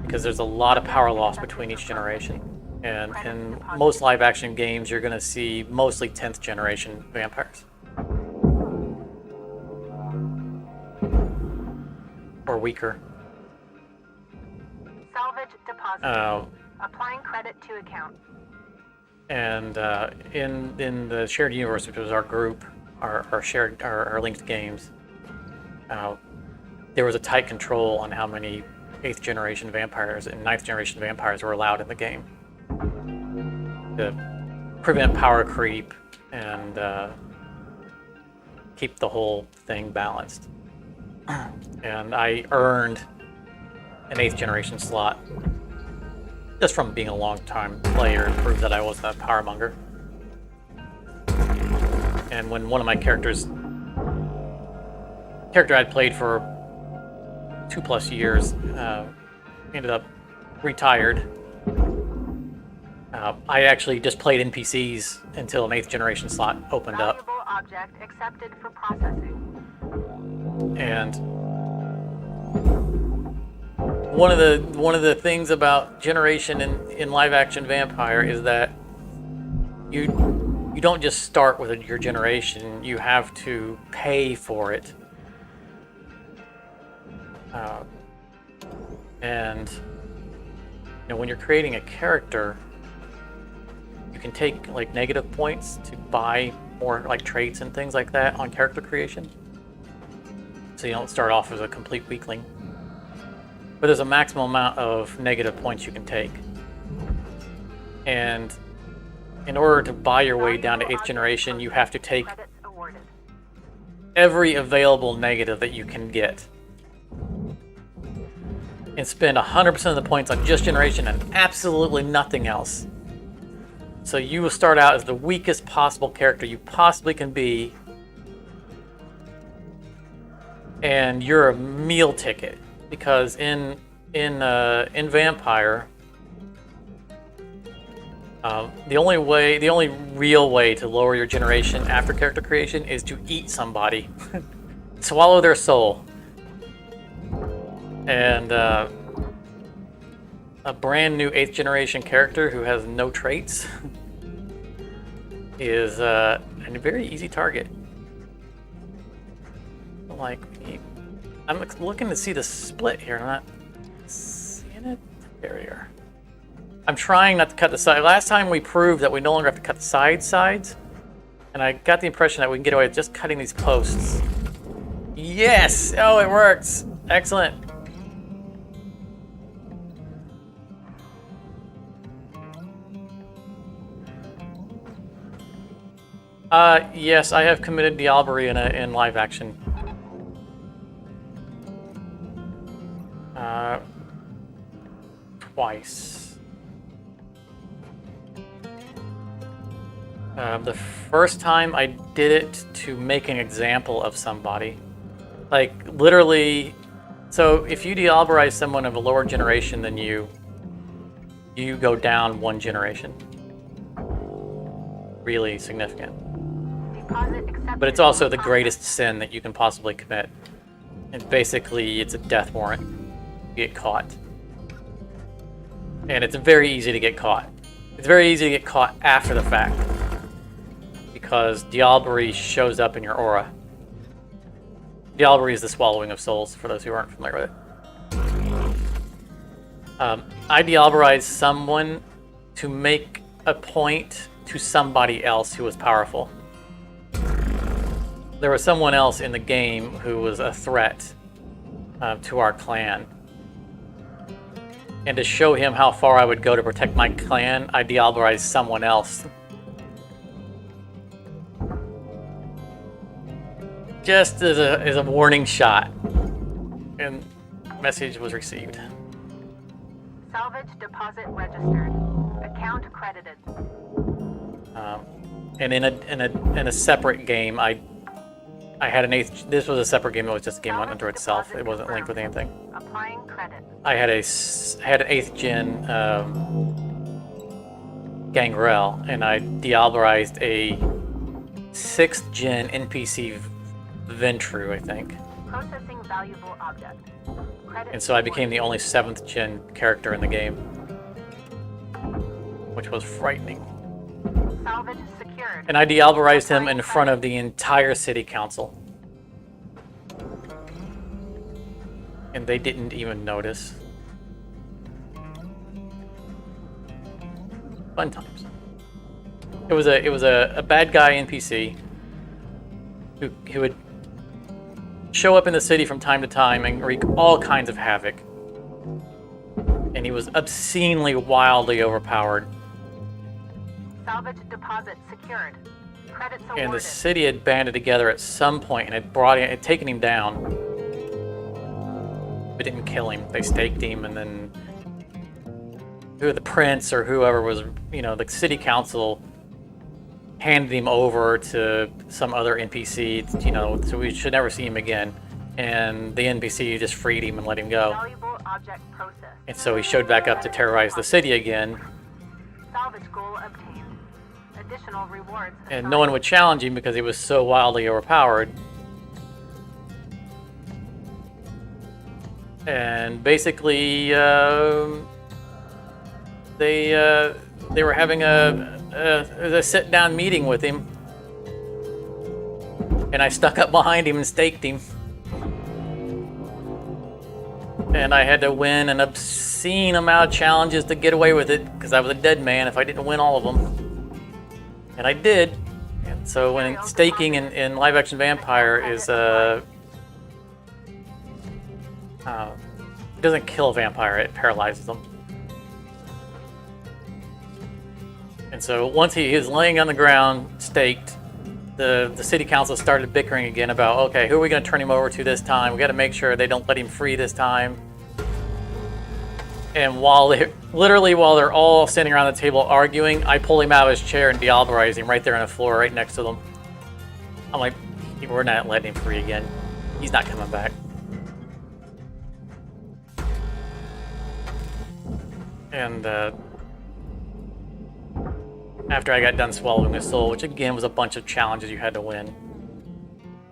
Because there's a lot of power loss between each generation. And in most live action games, you're going to see mostly 10th generation vampires. Or weaker. Salvage deposit. Applying credit to account. And in the shared universe, which was our group, our linked games, there was a tight control on how many 8th generation vampires and 9th generation vampires were allowed in the game to prevent power creep and keep the whole thing balanced. And I earned an 8th generation slot just from being a long-time player and prove that I wasn't a power monger. And when one of my character I'd played for 2+ years ended up retired, I actually just played NPCs until an 8th generation slot opened up. Valuable object accepted for processing. And one of the things about generation in live action vampire is that you don't just start with your generation, you have to pay for it. And you know, when you're creating a character, you can take like negative points to buy more like traits and things like that on character creation. So you don't start off as a complete weakling. But there's a maximum amount of negative points you can take. And in order to buy your way down to 8th generation, you have to take every available negative that you can get. And spend 100% of the points on just generation and absolutely nothing else. So you will start out as the weakest possible character you possibly can be. And you're a meal ticket. Because in Vampire, the only real way to lower your generation after character creation is to eat somebody, swallow their soul, and a brand new 8th generation character who has no traits is a very easy target. Like. I'm looking to see the split here. I'm not seeing it. There we are. I'm trying not to cut the side. Last time we proved that we no longer have to cut the sides. And I got the impression that we can get away with just cutting these posts. Yes! Oh, it works. Excellent. Yes, I have committed diablerie in live action. Twice. The first time I did it to make an example of somebody. Like, literally, so if you diablerize someone of a lower generation than you go down 1 generation. Really significant. But it's also the greatest sin that you can possibly commit. And basically, it's a death warrant. You get caught. And it's very easy to get caught. It's very easy to get caught after the fact. because Diablerie shows up in your aura. Diablerie is the swallowing of souls, for those who aren't familiar with it. I diablerized someone to make a point to somebody else who was powerful. There was someone else in the game who was a threat to our clan. And to show him how far I would go to protect my clan, I diablerized someone else. Just as a warning shot. And message was received. Salvage deposit registered. Account credited. And in a separate game, I had an eighth. This was a separate game. It was just a game unto itself. It wasn't linked with anything. Applying credit. I had an 8th gen Gangrel, and I diablerized a 6th gen NPC Ventru, I think. Processing valuable object. Credit And so I became the only 7th gen character in the game, which was frightening. Salvage secured. And I diablerized him in front of the entire city council. And they didn't even notice. Fun times. It was a bad guy NPC who would show up in the city from time to time and wreak all kinds of havoc. And he was obscenely, wildly overpowered. Salvage deposit secured. Credits awarded. And the city had banded together at some point and had taken him down. But didn't kill him. They staked him, and then the prince or whoever was, the city council handed him over to some other NPC, so we should never see him again. And the NPC just freed him and let him go. Valuable object processed. And so he showed back up to terrorize the city again. Salvage goal obtained. Additional rewards. And no one would challenge him because he was so wildly overpowered. And basically, they were having a sit-down meeting with him, and I stuck up behind him and staked him. And I had to win an obscene amount of challenges to get away with it, because I was a dead man if I didn't win all of them. And I did. And so when staking in live-action Vampire is it doesn't kill a vampire, it paralyzes them. And so once he was laying on the ground, staked, the city council started bickering again about, okay, who are we going to turn him over to this time? We got to make sure they don't let him free this time. And while they're all standing around the table arguing, I pull him out of his chair and diablerize him right there on the floor, right next to them. I'm like, we're not letting him free again. He's not coming back. And after I got done swallowing his soul, which again was a bunch of challenges you had to win,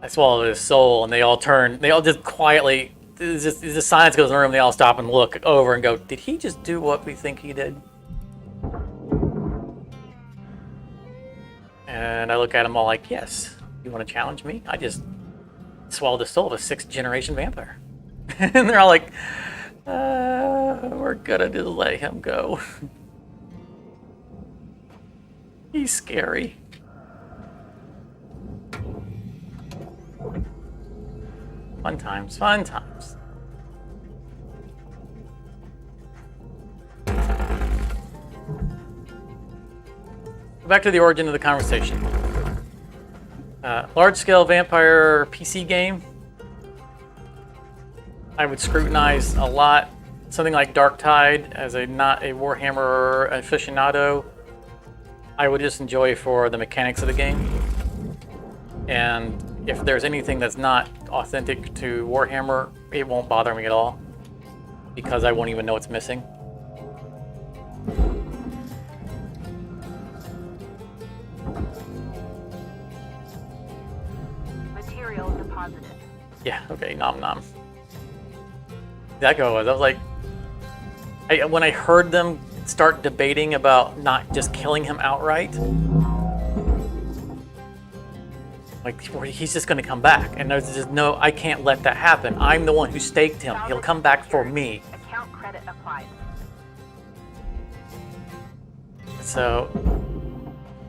I swallowed his soul, and they all just quietly, the silence goes in the room, they all stop and look over and go, did he just do what we think he did? And I look at them all like, yes, you want to challenge me? I just swallowed the soul of a 6th generation vampire. And they're all like, we're gonna just let him go. He's scary. Fun times, fun times. Back to the origin of the conversation. Large-scale vampire PC game. I would scrutinize a lot. Something like Darktide, as not a Warhammer aficionado, I would just enjoy for the mechanics of the game. And if there's anything that's not authentic to Warhammer, it won't bother me at all, because I won't even know it's missing. Material deposited. Yeah, okay, nom nom. That was. I was like, when I heard them start debating about not just killing him outright, Like, he's just going to come back. And there's just no, I can't let that happen. I'm the one who staked him. He'll come back for me. Account credit applied. So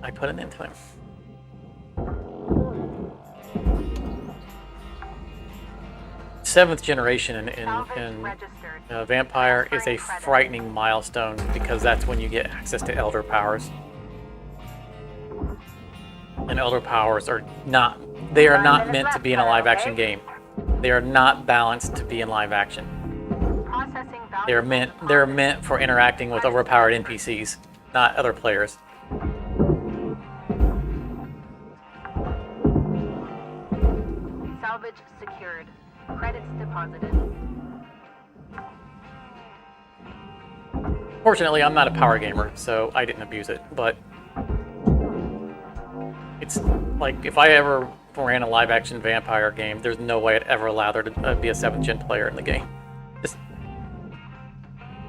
I put an end to him. Seventh generation in Vampire is a frightening milestone because that's when you get access to Elder powers. And Elder powers are not, they are not meant to be in a live action game. They are not balanced to be in live action. They're meant for interacting with overpowered NPCs, not other players. Salvage secured. Credits deposited. Fortunately, I'm not a power gamer, so I didn't abuse it, but it's like if I ever ran a live action Vampire game, there's no way I'd ever allow there to be a 7th gen player in the game.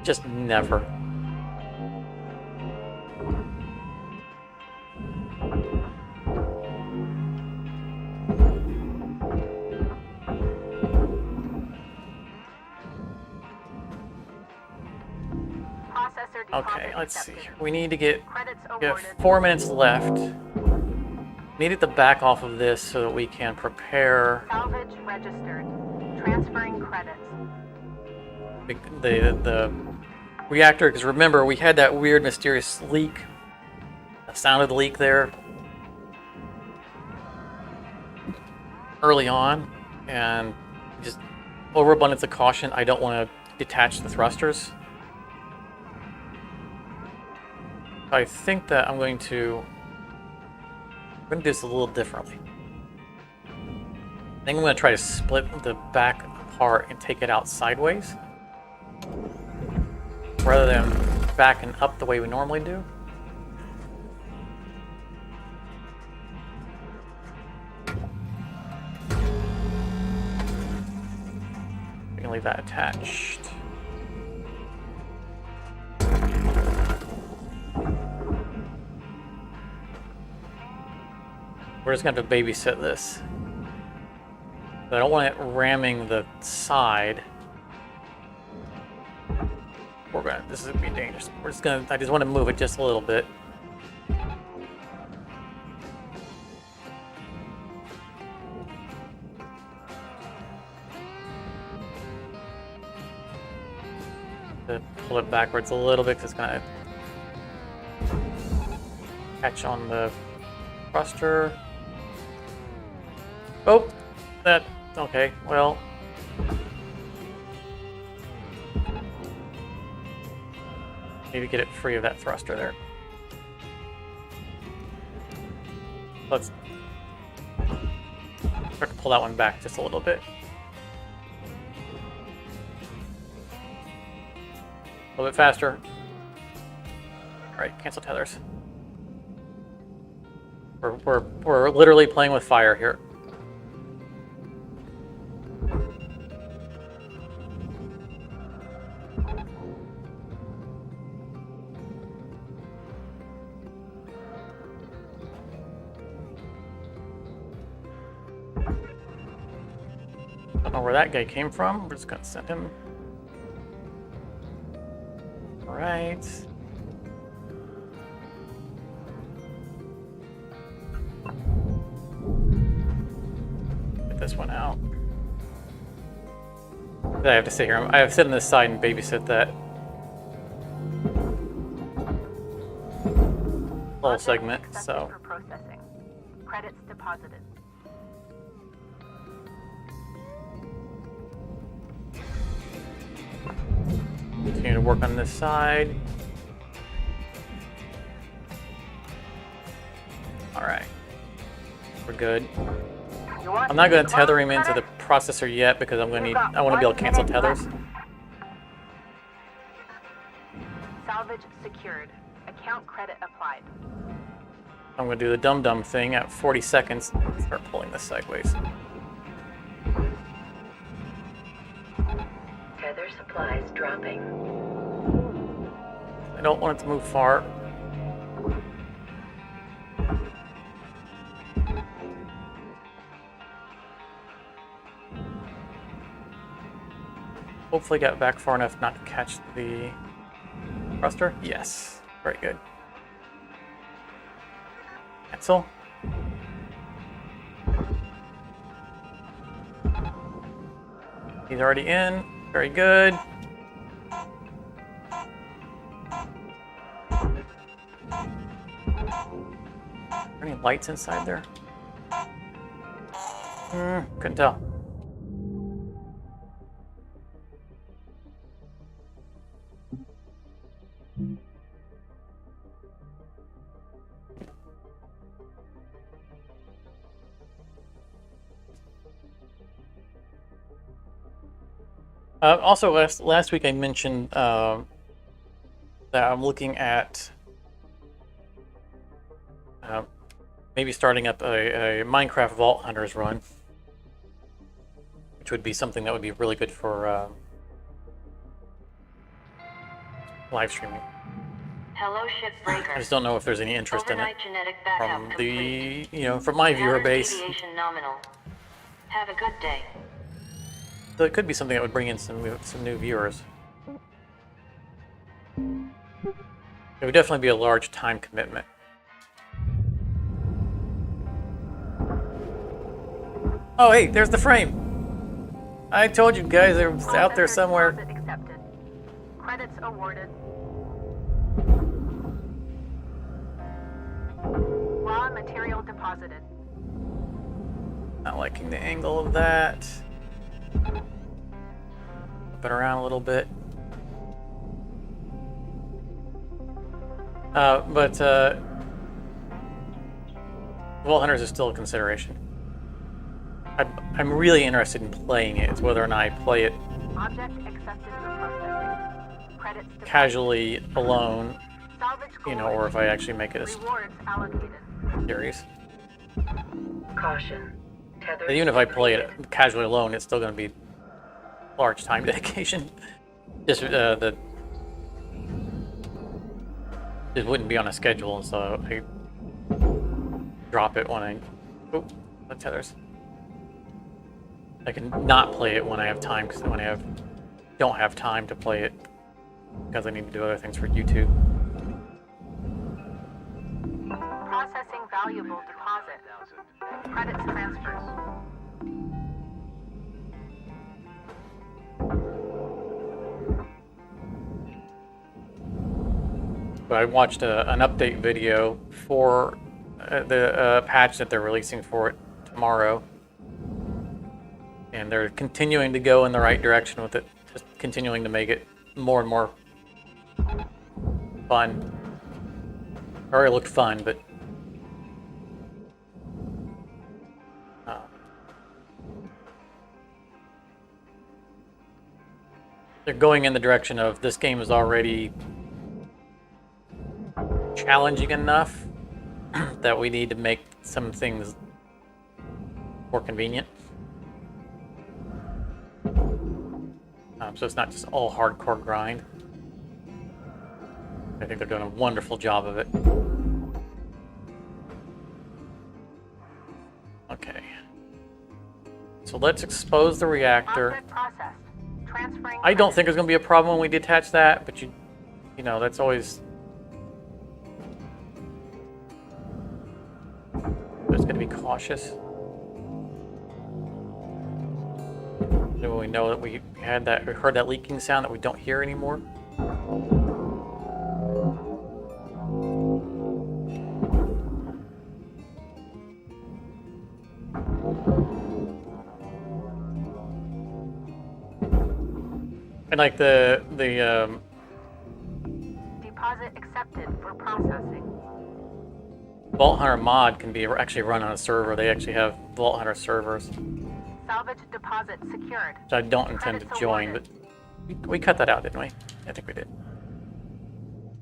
Just never. Okay, let's see. We need to get 4 minutes left. Needed to back off of this so that we can prepare Salvage registered. Transferring credits. the reactor, because remember we had that weird mysterious leak. The sound of the leak there early on, and just overabundance of caution. I don't want to detach the thrusters. I think that I'm going to do this a little differently. I think I'm going to try to split the back apart and take it out sideways, rather than backing up the way we normally do. We can leave that attached. We're just going to have to babysit this. But I don't want it ramming the side. This is going to be dangerous. I just want to move it just a little bit. To pull it backwards a little bit because it's going to catch on the thruster. Oh, okay, well. Maybe get it free of that thruster there. Let's start to pull that one back just a little bit. A little bit faster. Alright, cancel tethers. We're literally playing with fire here. Don't know where that guy came from. We're just gonna send him. All right. This one out. I have to sit here. I have to sit on this side and babysit that whole segment. So. For processing. Credits deposited. Continue to work on this side. All right, we're good. I'm not going to tether him into the processor yet because I want to be able to cancel tethers. Salvage secured. Account credit applied. I'm going to do the dum-dum thing at 40 seconds. Start pulling this sideways. Tether supplies dropping. I don't want it to move far. Hopefully got back far enough not to catch the thruster. Yes. Very good. Cancel. He's already in. Very good. Are there any lights inside there? Couldn't tell. Also, last week I mentioned that I'm looking at maybe starting up a Minecraft Vault Hunters run, which would be something that would be really good for live streaming. Hello, Shipbreaker. I just don't know if there's any interest in it Overnight genetic backup from complete. the, from my viewer Average base. deviation nominal. Have a good day. So it could be something that would bring in some new viewers. It would definitely be a large time commitment. Oh, hey, there's the frame. I told you guys it was out there somewhere. Deposit accepted. Credits awarded. Raw material deposited. Not liking the angle of that. Flip it around a little bit. But Vault Hunters is still a consideration. I'm really interested in playing it. It's whether or not I play it Object accepted for processing. Credits deposited. casually alone, Salvage you know, gold. or if I actually make it a Rewards allocated. series. Caution. Tether. But even if I play it casually alone, it's still going to be large time dedication. Just it wouldn't be on a schedule, so I drop it when I. Oh, the tethers. I can not play it when I have time, because when I don't have time to play it, because I need to do other things for YouTube. Processing valuable deposit. Credits transfers. But I watched an update video for the patch that they're releasing for it tomorrow. And they're continuing to go in the right direction with it, just continuing to make it more and more fun. It already looked fun, but they're going in the direction of this game is already challenging enough that we need to make some things more convenient. So it's not just all hardcore grind. I think they're doing a wonderful job of it. Okay. So let's expose the reactor. Output processed. Transferring. I don't credits. think there's going to be a problem when we detach that, but you know, that's always. Just going to be cautious. When we know that we heard that leaking sound that we don't hear anymore. And like the Deposit accepted for processing. Vault Hunter mod can be actually run on a server. They actually have Vault Hunter servers, Salvage deposit secured. which I don't intend to Credits join, awarded. but we cut that out, didn't we? I think we did.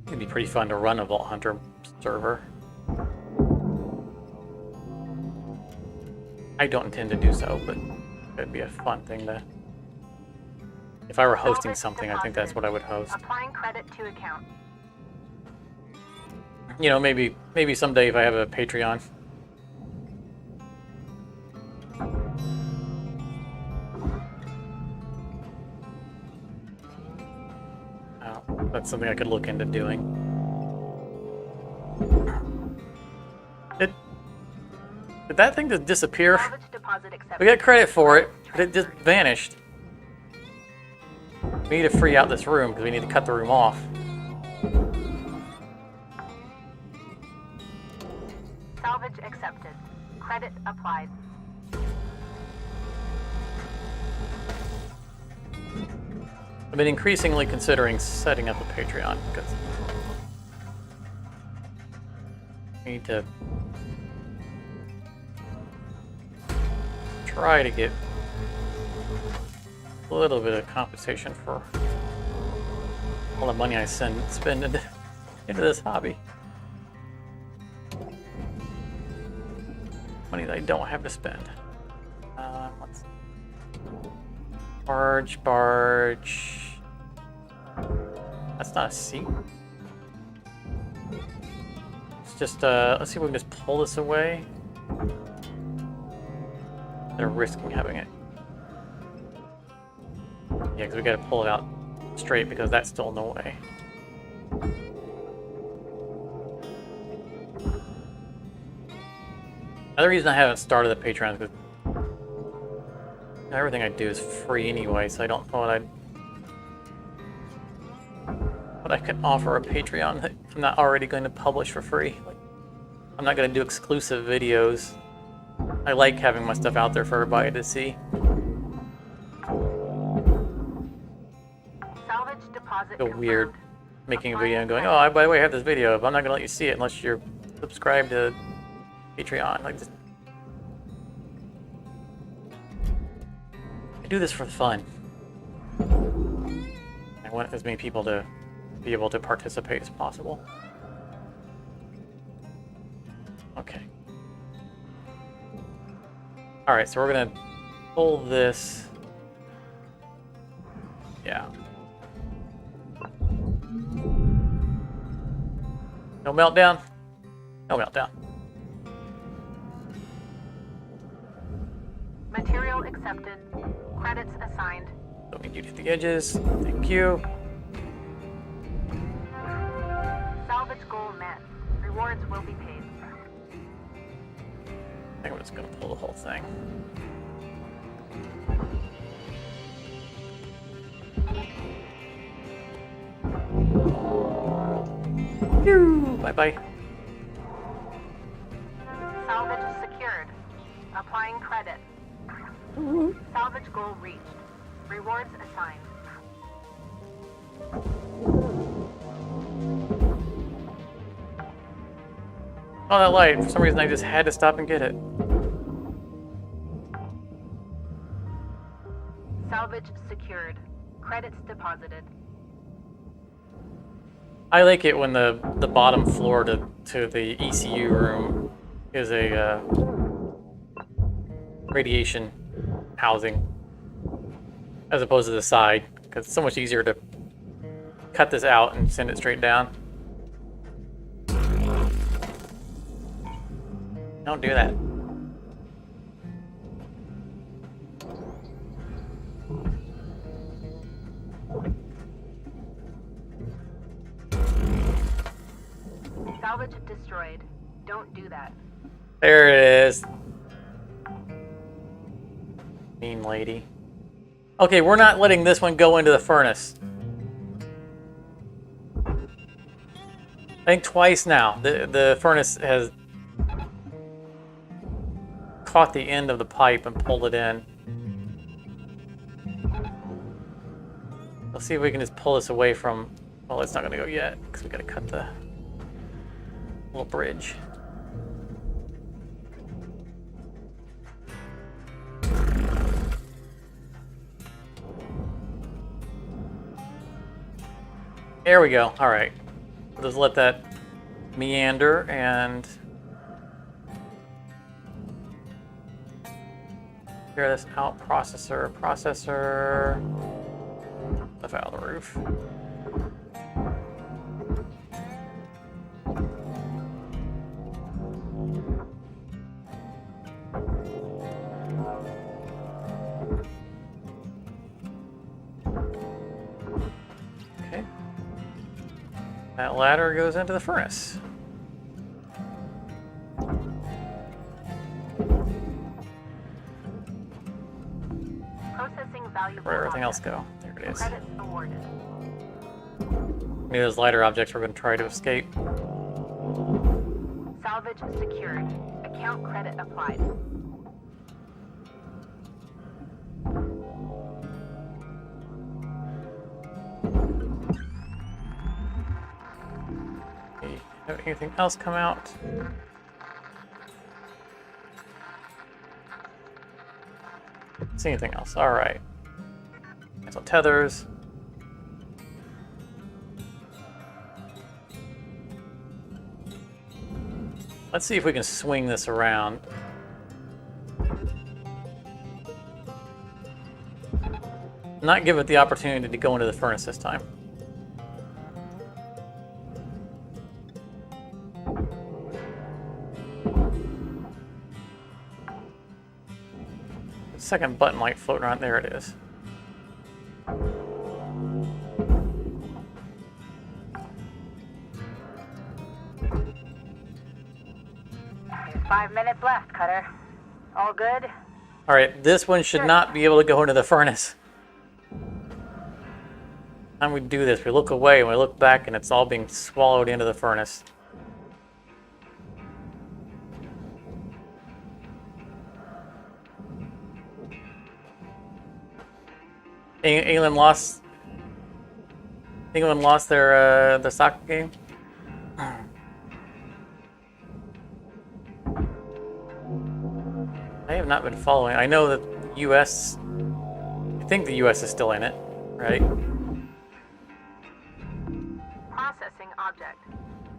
It'd be pretty fun to run a Vault Hunter server. I don't intend to do so, but it'd be a fun thing to. If I were hosting Salvage something, I think that's what I would host. Applying credit to account. You know, maybe someday if I have a Patreon. That's something I could look into doing. Did that thing just disappear? Salvage deposit accepted. We got credit for it, but it just vanished. We need to free out this room because we need to cut the room off. Salvage accepted. Credit applied. I've been increasingly considering setting up a Patreon because I need to try to get a little bit of compensation for all the money I spend into this hobby. Money that I don't have to spend. Let's barge. That's not a seat. It's just let's see if we can just pull this away. They're risking having it. Yeah, because we got to pull it out straight because that's still in the way. Another reason I haven't started the Patreon is because everything I do is free anyway, so I don't know what I can offer a Patreon that I'm not already going to publish for free. Like, I'm not going to do exclusive videos. I like having my stuff out there for everybody to see. Salvage deposit Feel weird confirmed. making a video and going, oh, by the way, I have this video, but I'm not going to let you see it unless you're subscribed to Patreon. Like, just, I do this for fun. I want as many people to be able to participate as possible. Okay. Alright, so we're gonna pull this. Yeah. No meltdown? No meltdown. Material accepted. Credits assigned. Don't need you to the edges. Thank you. Salvage goal met. Rewards will be paid. I think I'm just gonna pull the whole thing. Bye-bye. Salvage secured. Applying credit. Salvage goal reached. Rewards assigned. Oh, that light. For some reason, I just had to stop and get it. Salvage secured. Credits deposited. I like it when the bottom floor to the ECU room is a radiation housing as opposed to the side, because it's so much easier to cut this out and send it straight down. Don't do that. Salvage destroyed. Don't do that. There it is. Mean lady. Okay, we're not letting this one go into the furnace. I think twice now. The furnace has caught the end of the pipe and pulled it in. Let's see if we can just pull this away from... Well, it's not going to go yet because we got to cut the little bridge. There we go. All right. We'll just let that meander and clear this out. Processor. Stuff out of the roof. That ladder goes into the furnace. Processing valuable Where'd everything else objects. go? There it is. Credits awarded. Maybe those lighter objects we're going to try to escape. Salvage secured. Account credit applied. Okay, have anything else come out? See anything else? All right. Cancel tethers. Let's see if we can swing this around. Not give it the opportunity to go into the furnace this time. The second button light floating around. There it is. 5 minutes left, Cutter. All good? All right, this one should not be able to go into the furnace. Time we do this, we look away and we look back and it's all being swallowed into the furnace. England lost their soccer game. I have not been following. I know that the U.S. I think the U.S. is still in it, right? Processing object.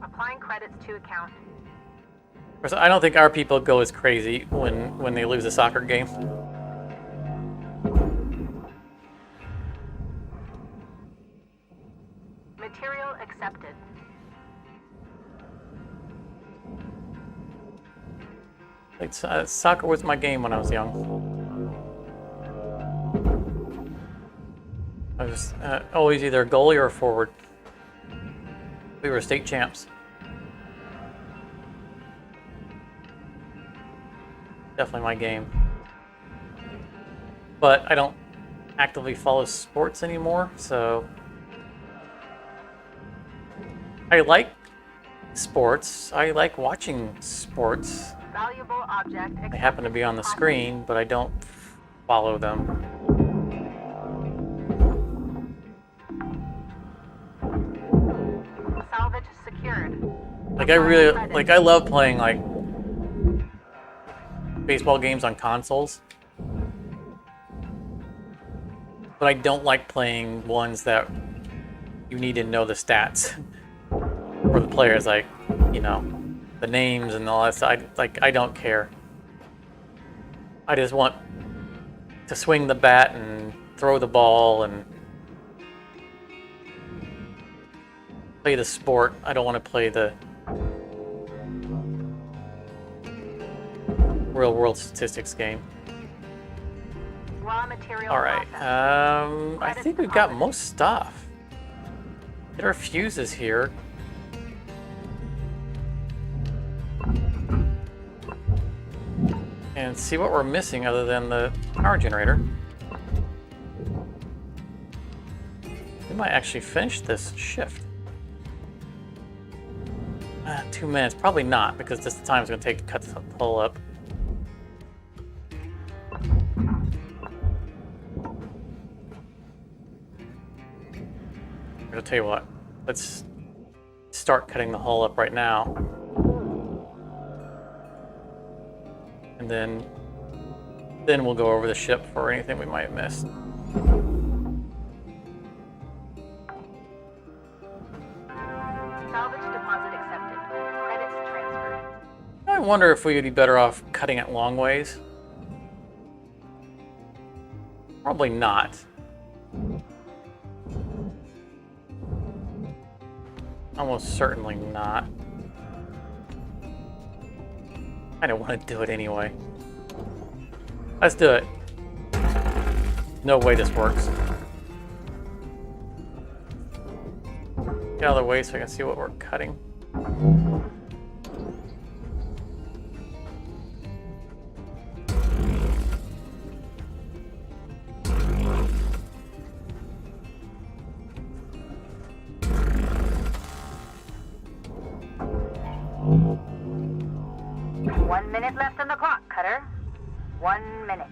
Applying credits to account. So I don't think our people go as crazy when they lose a soccer game. Material accepted. Like, soccer was my game when I was young. I was always either a goalie or a forward. We were state champs. Definitely my game. But I don't actively follow sports anymore, so I like sports. I like watching sports. Valuable object They accepted. happen to be on the screen, but I don't follow them. Salvage secured. Like I love playing like baseball games on consoles. But I don't like playing ones that you need to know the stats for the players, like, you know, the names and all that stuff. I don't care. I just want to swing the bat and throw the ball and play the sport. I don't want to play the real world statistics game. Raw material All right. processed. I think we've got most stuff. Get our fuses here. And see what we're missing other than the power generator. We might actually finish this shift. 2 minutes, probably not, because this time is going to take to cut the hull up. I'll tell you what, let's start cutting the hull up right now. And then we'll go over the ship for anything we might have missed. Salvage deposit accepted. Credits transferred. I wonder if we would be better off cutting it long ways. Probably not. Almost certainly not. I don't want to do it anyway. Let's do it. No way this works. Get out of the way so I can see what we're cutting. One minute left on the clock, Cutter. 1 minute.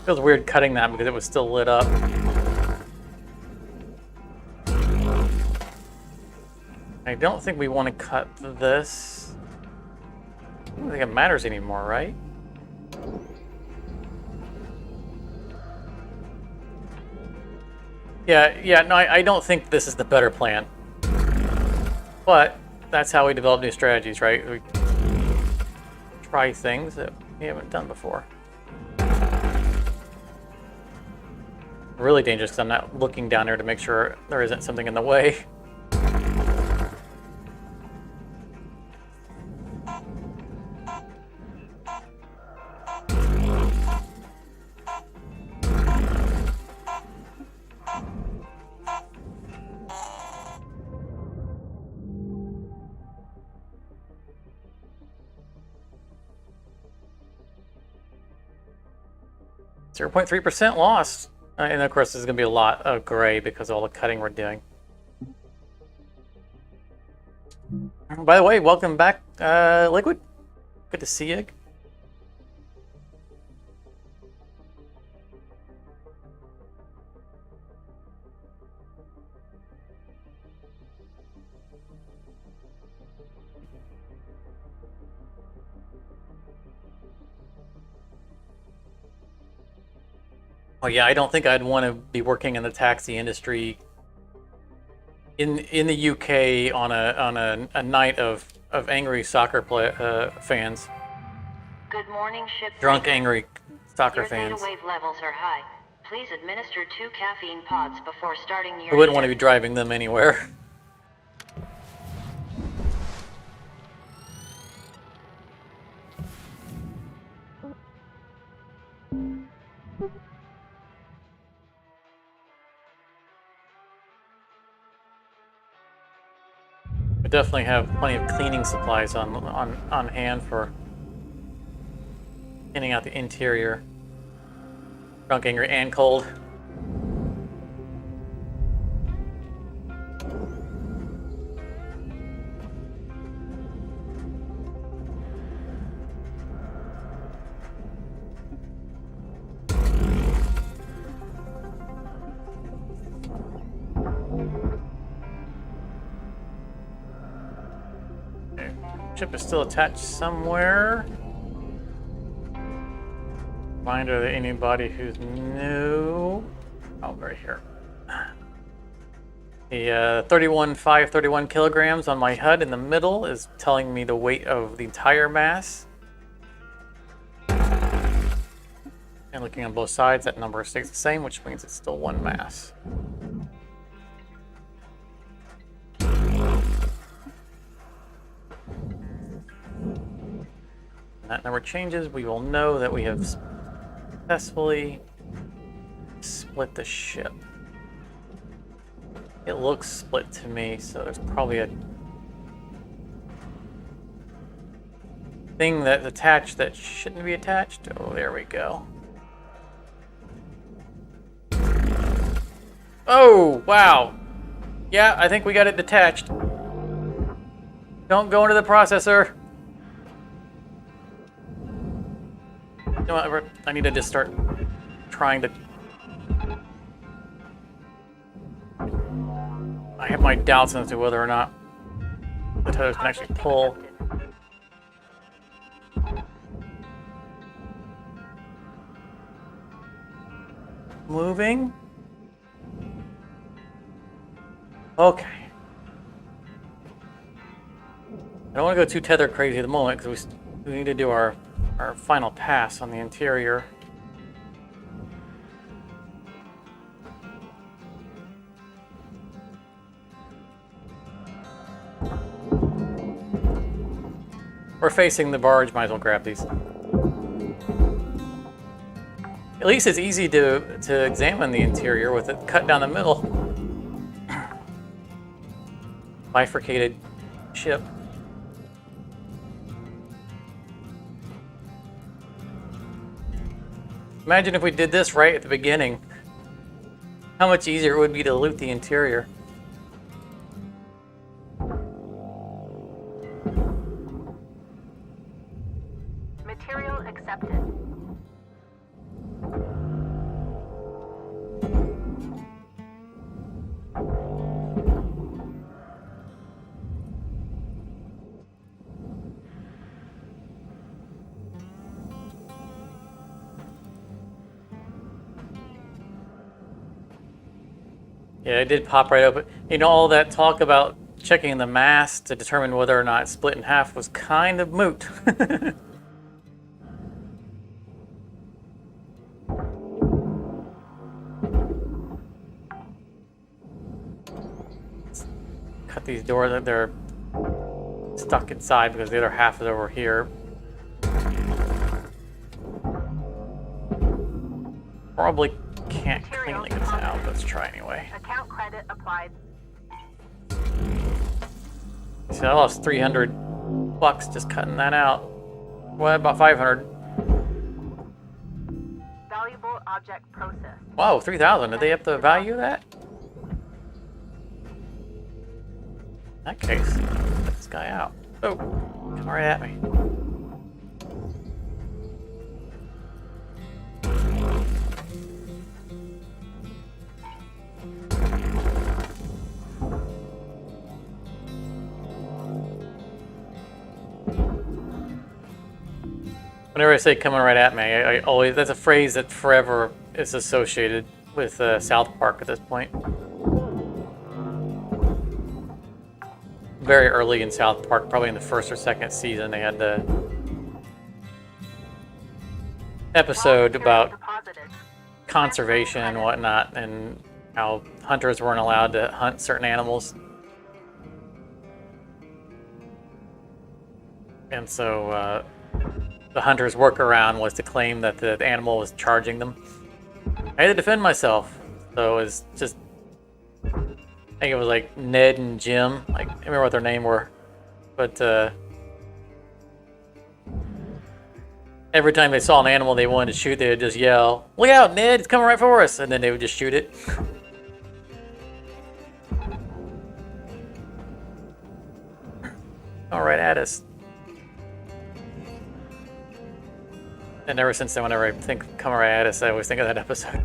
Feels weird cutting that because it was still lit up. I don't think we want to cut this. I don't think it matters anymore, right? Yeah, no, I don't think this is the better plan. But that's how we develop new strategies, right? We try things that we haven't done before. Really dangerous because I'm not looking down there to make sure there isn't something in the way. .3% loss. And of course, there's going to be a lot of gray because of all the cutting we're doing. By the way, welcome back, Liquid. Good to see you. Oh yeah, I don't think I'd want to be working in the taxi industry in the UK on a night of angry soccer fans. Good morning, ship. Drunk, angry soccer Your fans. theta wave levels are high. Please administer 2 caffeine pods before starting your I wouldn't want to be shift. driving them anywhere. We definitely have plenty of cleaning supplies on hand for cleaning out the interior. Drunk, angry, and cold. Ship is still attached somewhere. Reminder that anybody who's new. Oh, right here. The 531 kilograms on my HUD in the middle is telling me the weight of the entire mass. And looking on both sides, that number stays the same, which means it's still one mass. That number changes, we will know that we have successfully split the ship. It looks split to me, so there's probably a thing that's attached that shouldn't be attached. Oh, there we go. Oh, wow. Yeah, I think we got it detached. Don't go into the processor. You know what, I need to just start trying to... I have my doubts as to whether or not the tethers can actually pull. Moving. Okay. I don't want to go too tether crazy at the moment because we need to do our final pass on the interior. We're facing the barge, might as well grab these. At least it's easy to examine the interior with it cut down the middle. Bifurcated ship. Imagine if we did this right at the beginning. How much easier it would be to loot the interior. Material accepted. Yeah, it did pop right open. You know, all that talk about checking the mass to determine whether or not it's split in half was kind of moot. Cut these doors that they're stuck inside because the other half is over here. Probably can't cleanly get this out. Let's try anyway. Account credit applied. See, I lost 300 bucks just cutting that out. Well, about 500. Valuable object processed. Wow, 3,000. Did they up the value of that? In that case, let this guy out. Oh, come right at me. Whenever I say coming right at me, I always, that's a phrase that forever is associated with South Park at this point. Very early in South Park, probably in the first or second season, they had the episode about conservation and whatnot, and how hunters weren't allowed to hunt certain animals. And so the hunter's workaround was to claim that the animal was charging them. I had to defend myself, so it was just, I think it was like Ned and Jim, like, I don't remember what their name were, but every time they saw an animal they wanted to shoot, they would just yell, "Look out, Ned, it's coming right for us," and then they would just shoot it. All right at us. And ever since then, whenever I think "come right at us," I always think of that episode.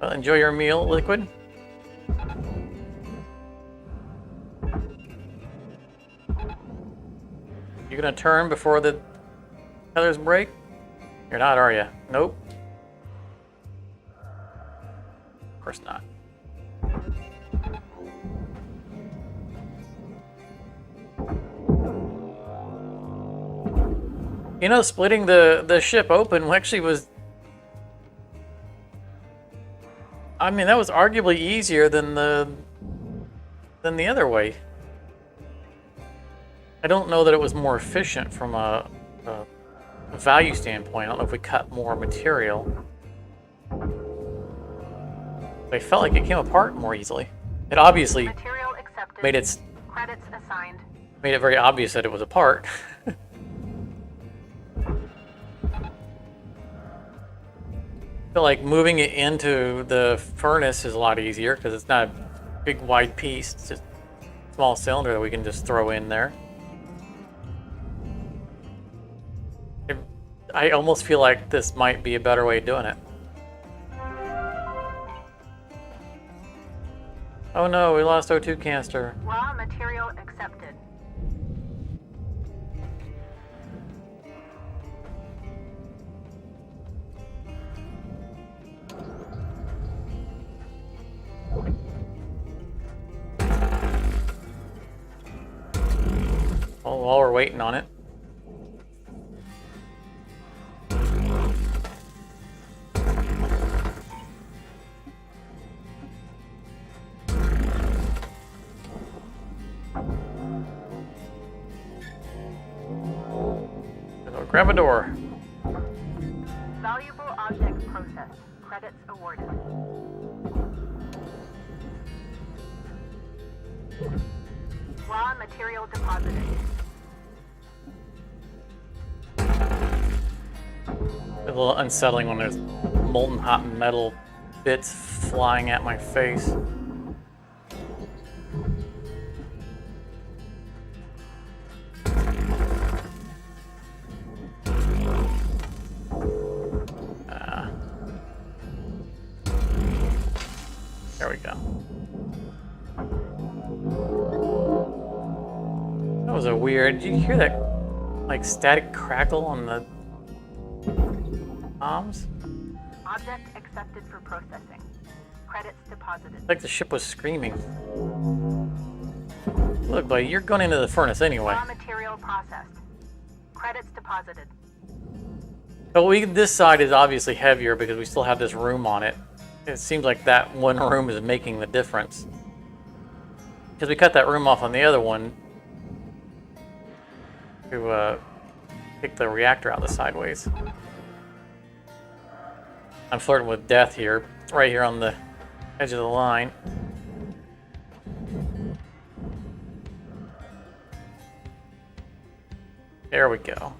Well, enjoy your meal, Liquid. You gonna turn before the feathers break? You're not, are you? Nope. Of course not. You know, splitting the ship open actually was, I mean, that was arguably easier than the other way. I don't know that it was more efficient from a value standpoint. I don't know if we cut more material. But I felt like it came apart more easily. It obviously Material accepted. made Credits assigned. it very obvious that it was apart. I feel like moving it into the furnace is a lot easier because it's not a big wide piece. It's just a small cylinder that we can just throw in there. I almost feel like this might be a better way of doing it. Oh no, we lost O2 canister. Raw material accepted. Well, while we're waiting on it. grab a door. Valuable object processed. Credits awarded. Raw material deposited. A little unsettling when there's molten hot metal bits flying at my face. There we go. That was a weird. Did you hear that, like, static crackle on the comms? Object accepted for processing. Credits deposited. Like the ship was screaming. Look, buddy, you're going into the furnace anyway. Raw material processed. Credits deposited. But this side is obviously heavier because we still have this room on it. It seems like that one room is making the difference. Because we cut that room off on the other one to take the reactor out the sideways. I'm flirting with death here, right here on the edge of the line. There we go.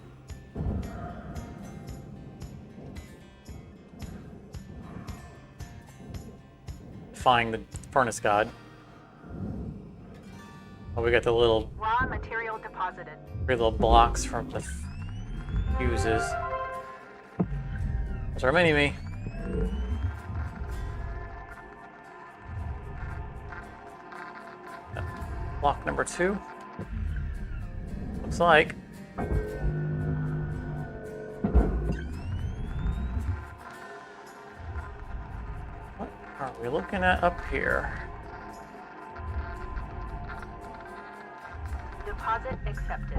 Defying the furnace god. Oh, we got the little Raw material deposited. 3 little blocks from the fuses. There's our mini-me. Block number 2. Looks like. What are we looking at up here? Deposit accepted.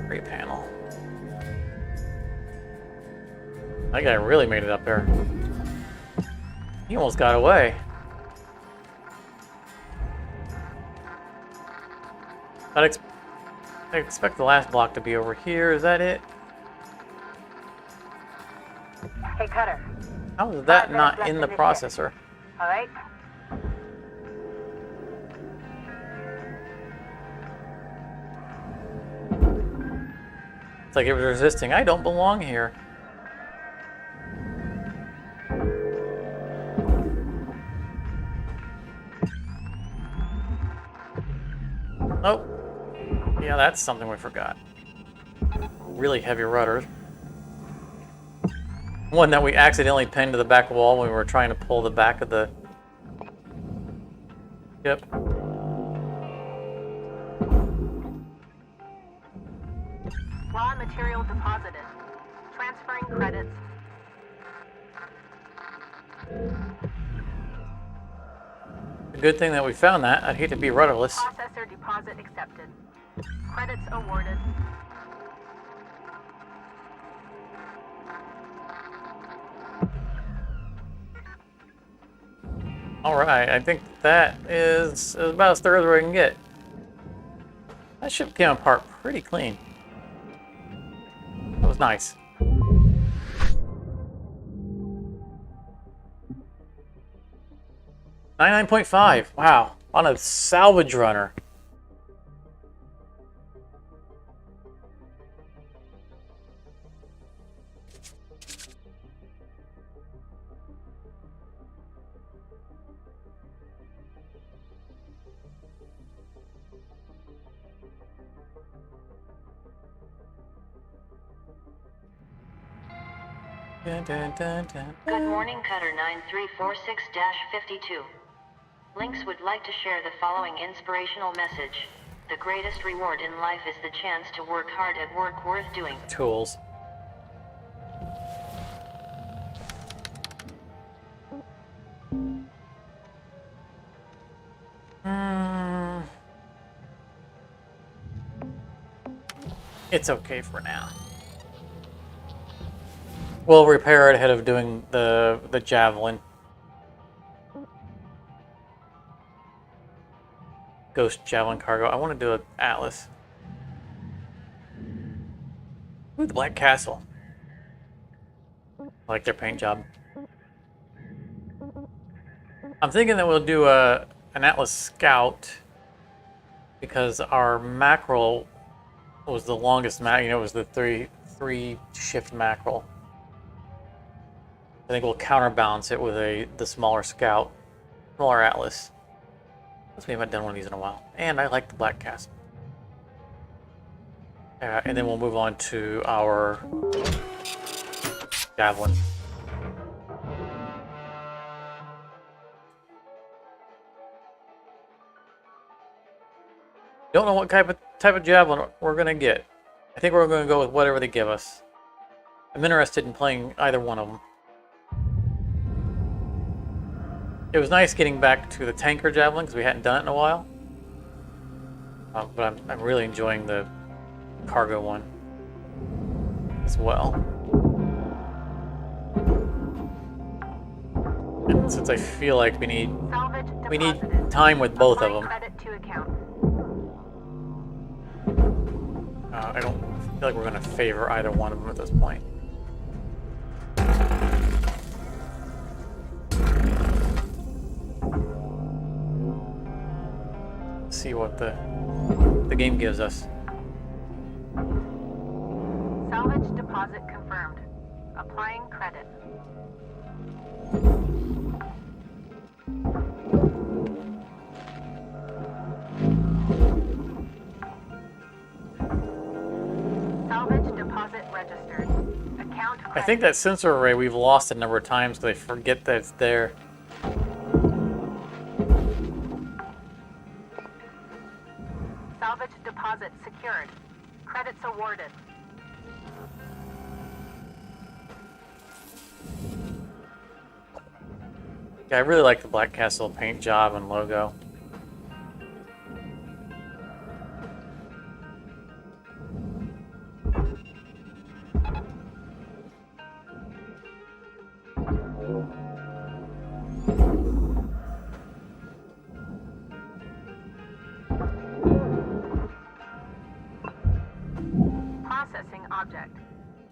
Free panel. That guy really made it up there. He almost got away. I expect the last block to be over here. Is that it? Hey, Cutter. How is that 5 minutes not left in the this processor? All right. It's like it was resisting. I don't belong here. Oh. Yeah, that's something we forgot. Really heavy rudders. One that we accidentally pinned to the back wall when we were trying to pull the back of the ship. Raw material deposited. Transferring credits. A good thing that we found that. I'd hate to be rudderless. Processor deposit accepted. Credits awarded. Alright, I think that is about as thorough as we can get. That ship came apart pretty clean. That was nice. 99.5. Wow. On a salvage runner. Dun, dun, dun, dun, Good dun. morning, Cutter 9346-52. Lynx would like to share the following inspirational message. The greatest reward in life is the chance to work hard at work worth doing. Tools. It's okay for now. We'll repair it ahead of doing the javelin. Ghost javelin cargo. I want to do an Atlas. Ooh, the Black Castle. I like their paint job. I'm thinking that we'll do an Atlas Scout because our mackerel was the longest it was the three shift mackerel. I think we'll counterbalance it with the smaller Scout, smaller Atlas. We haven't done one of these in a while. And I like the Black Castle. And then we'll move on to our Javelin. Don't know what type of Javelin we're going to get. I think we're going to go with whatever they give us. I'm interested in playing either one of them. It was nice getting back to the tanker Javelin because we hadn't done it in a while. But I'm really enjoying the cargo one as well. And since I feel like we need time with both of them. I don't feel like we're going to favor either one of them at this point. See what the game gives us. Salvage deposit confirmed. Applying credit. Salvage deposit registered. Account credit. I think that sensor array we've lost a number of times because I forget that it's there. Salvage deposit secured. Credits awarded. Yeah, I really like the Black Castle paint job and logo. Processing object.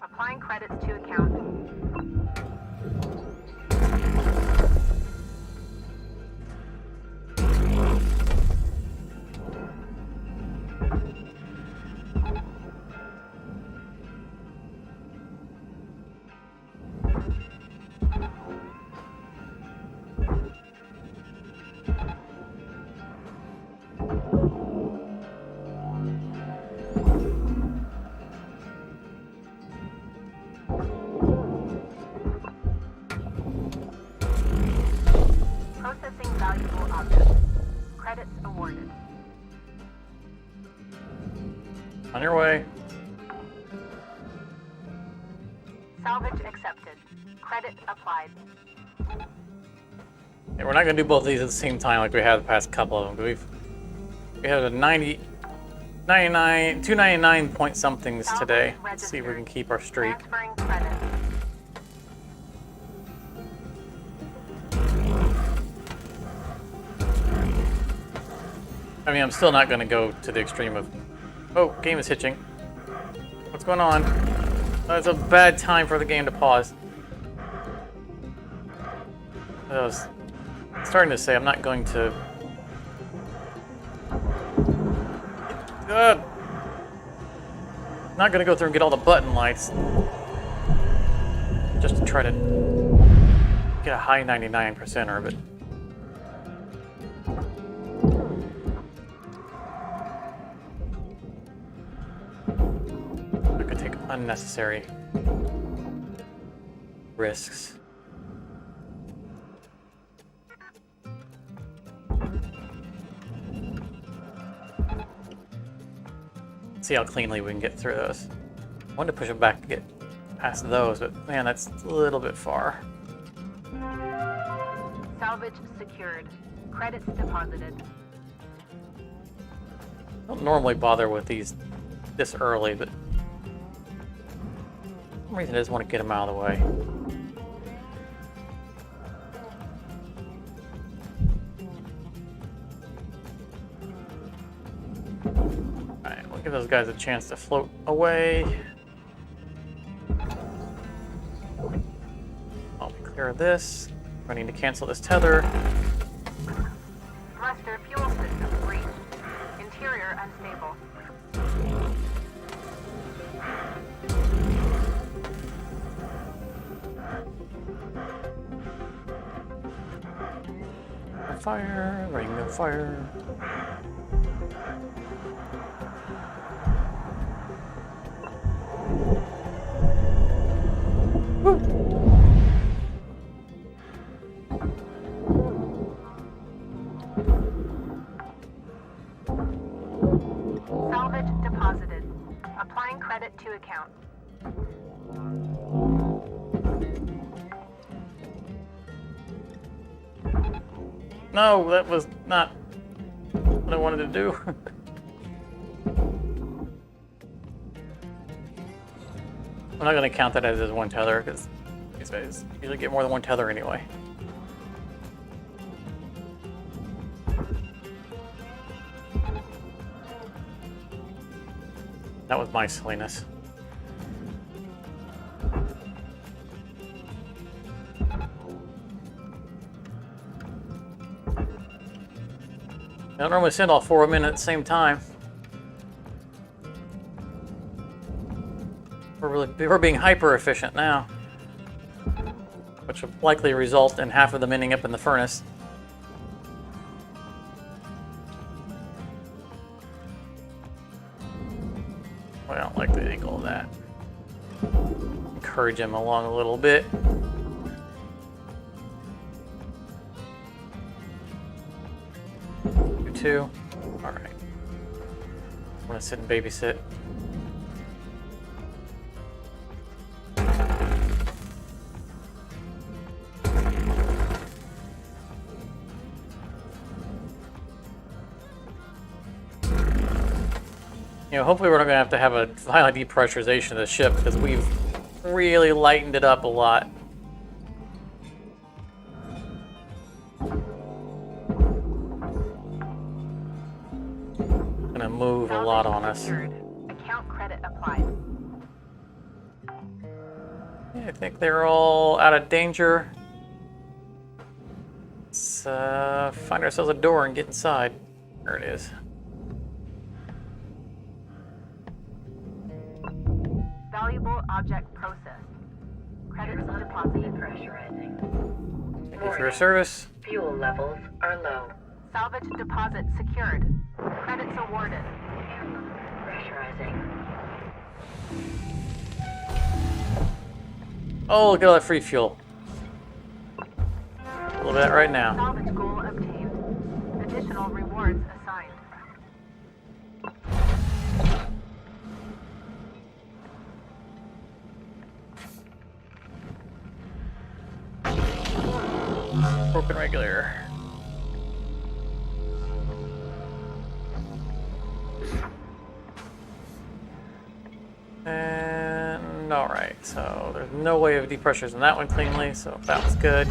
Applying credits to account. Processing valuable object. Credits awarded. On your way. Salvage accepted. Credit applied. Yeah, we're not going to do both of these at the same time like we had the past couple of them. We had a 299 point somethings today. Let's see if we can keep our streak. Transferring credit. I mean, I'm still not going to go to the extreme of... Oh, game is hitching. What's going on? It's a bad time for the game to pause. I was starting to say I'm not going to... Not going to go through and get all the button lights. Just to try to get a high 99% of it. Unnecessary risks. See how cleanly we can get through those. I wanted to push it back to get past those, but man, that's a little bit far. Salvage secured. Credits deposited. I don't normally bother with these this early, but for some reason I just want to get them out of the way. Alright, we'll give those guys a chance to float away. care of this. I need to cancel this tether. Thruster fuel system breached. Interior unstable. Fire, ring of fire. Salvage deposited. Applying credit to account. No, that was not what I wanted to do. I'm not going to count that as one tether because these guys usually get more than one tether anyway. That was my silliness. I don't normally send all 4 of them in at the same time. We're being hyper efficient now, which will likely result in half of them ending up in the furnace. I don't like the angle of that. Encourage him along a little bit. You two. All right. I'm gonna sit and babysit. You know, hopefully we're not going to have a violent depressurization of the ship because we've really lightened it up a lot. Gonna move a lot on us. Account credit applied. Yeah, I think they're all out of danger. Let's find ourselves a door and get inside. There it is. Valuable object processed. Credits deposited. Pressurizing. Thank you for your service. Fuel levels are low. Salvage deposit secured. Credits awarded. Pressurizing. Oh, look at all that free fuel. A little bit right now. Salvage goal obtained. Additional rewards assigned. Broken regulator. And alright, so there's no way of depressurizing that one cleanly, so that was good.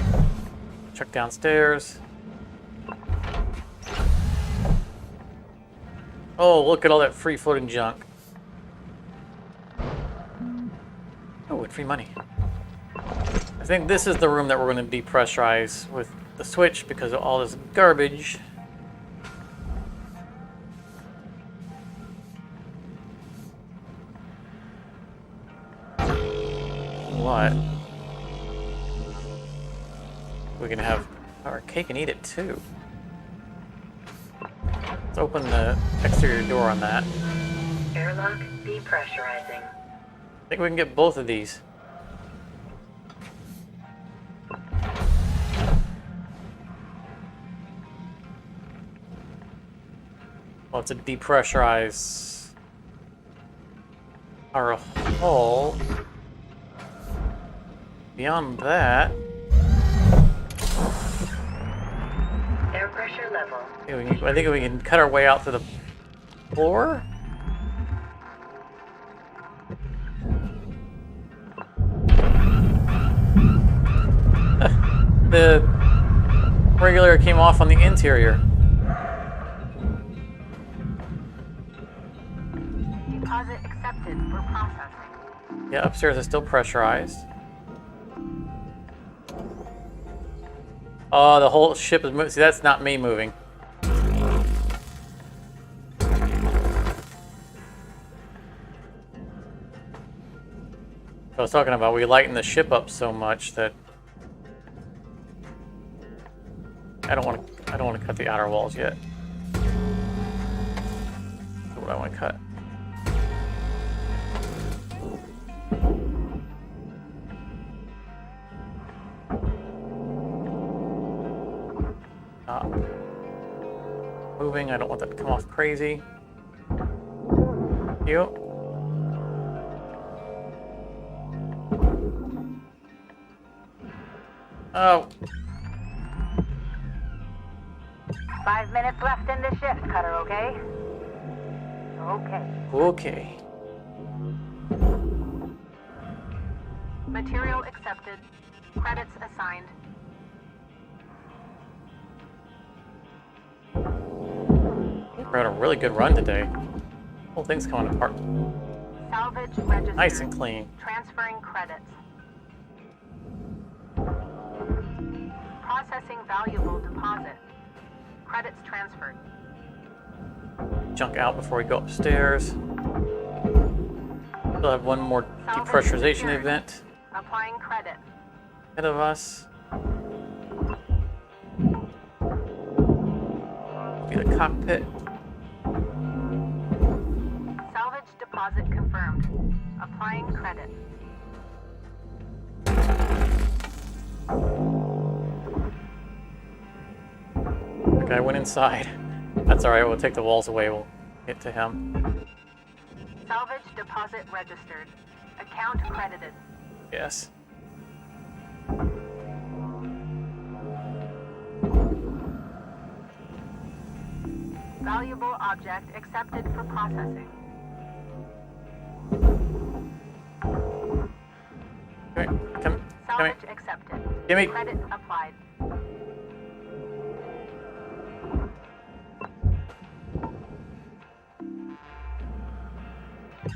Check downstairs. Oh, look at all that free floating junk. Oh, and free money. I think this is the room that we're going to depressurize with the switch because of all this garbage. What? We can have our cake and eat it too. Let's open the exterior door on that. Airlock depressurizing. I think we can get both of these. Well, to depressurize our hull. Beyond that, Air pressure level. I think we can cut our way out to the floor. The regulator came off on the interior. Deposit accepted for processing. Yeah, upstairs is still pressurized. Oh, the whole ship is moving. See, that's not me moving. I was talking about we lighten the ship up so much that I don't want to cut the outer walls yet. That's what I want to cut. Moving, I don't want that to come off crazy. You. Oh. 5 minutes left in the shift, Cutter, okay? Okay. Okay. Material accepted. Credits assigned. We're on a really good run today. The whole thing's coming apart. Salvage registered. Nice and clean. Transferring credits. Processing valuable deposit. Credits transferred. Junk out before we go upstairs. Still have one more Salvage depressurization secured. event Applying credit. ahead of us. Be the cockpit. Salvage deposit confirmed. Applying credit. The guy went inside. That's alright, we'll take the walls away, we'll get to him. Salvage deposit registered. Account credited. Yes. Valuable object accepted for processing. Come here. Salvage accepted. Gimme. Credit applied.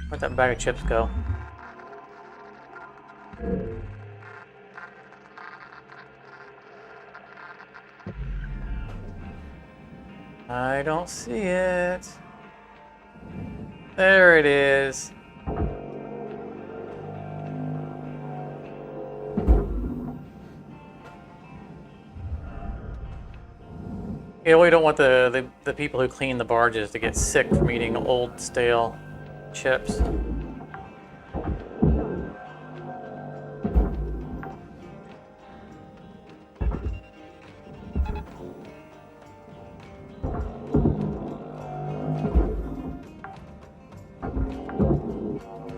Where'd that bag of chips go? I don't see it. There it is. Yeah, we don't want the people who clean the barges to get sick from eating old, stale chips.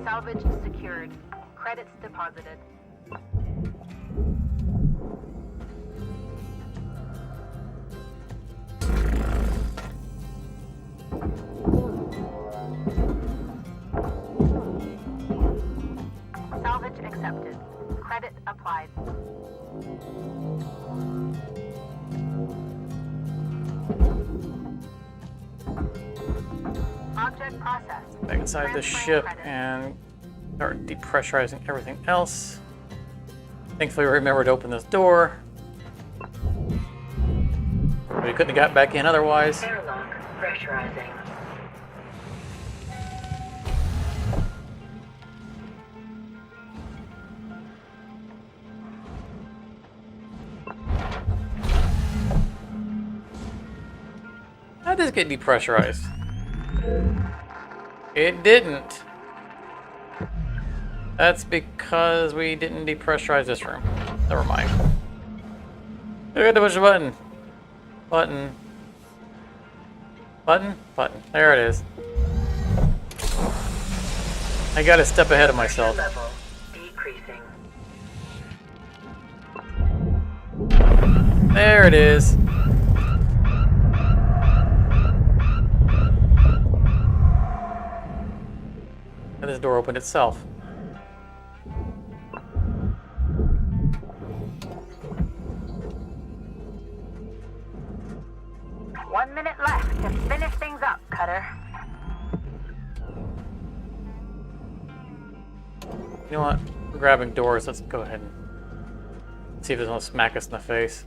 Salvage secured. Credits deposited. Salvage accepted. Credit applied. Object processed. Back inside the Transferring ship credit. and start depressurizing everything else. Thankfully, we remembered to open this door. We couldn't have got back in otherwise. Airlock pressurizing. How did this get depressurized? It didn't. That's because we didn't depressurize this room. Never mind. I had to push the button. Button. Button? Button. There it is. I got a step ahead of myself. Level decreasing. There it is. And this door opened itself. One minute left to finish things up, Cutter. You know what? We're grabbing doors. Let's go ahead and see if this will smack us in the face.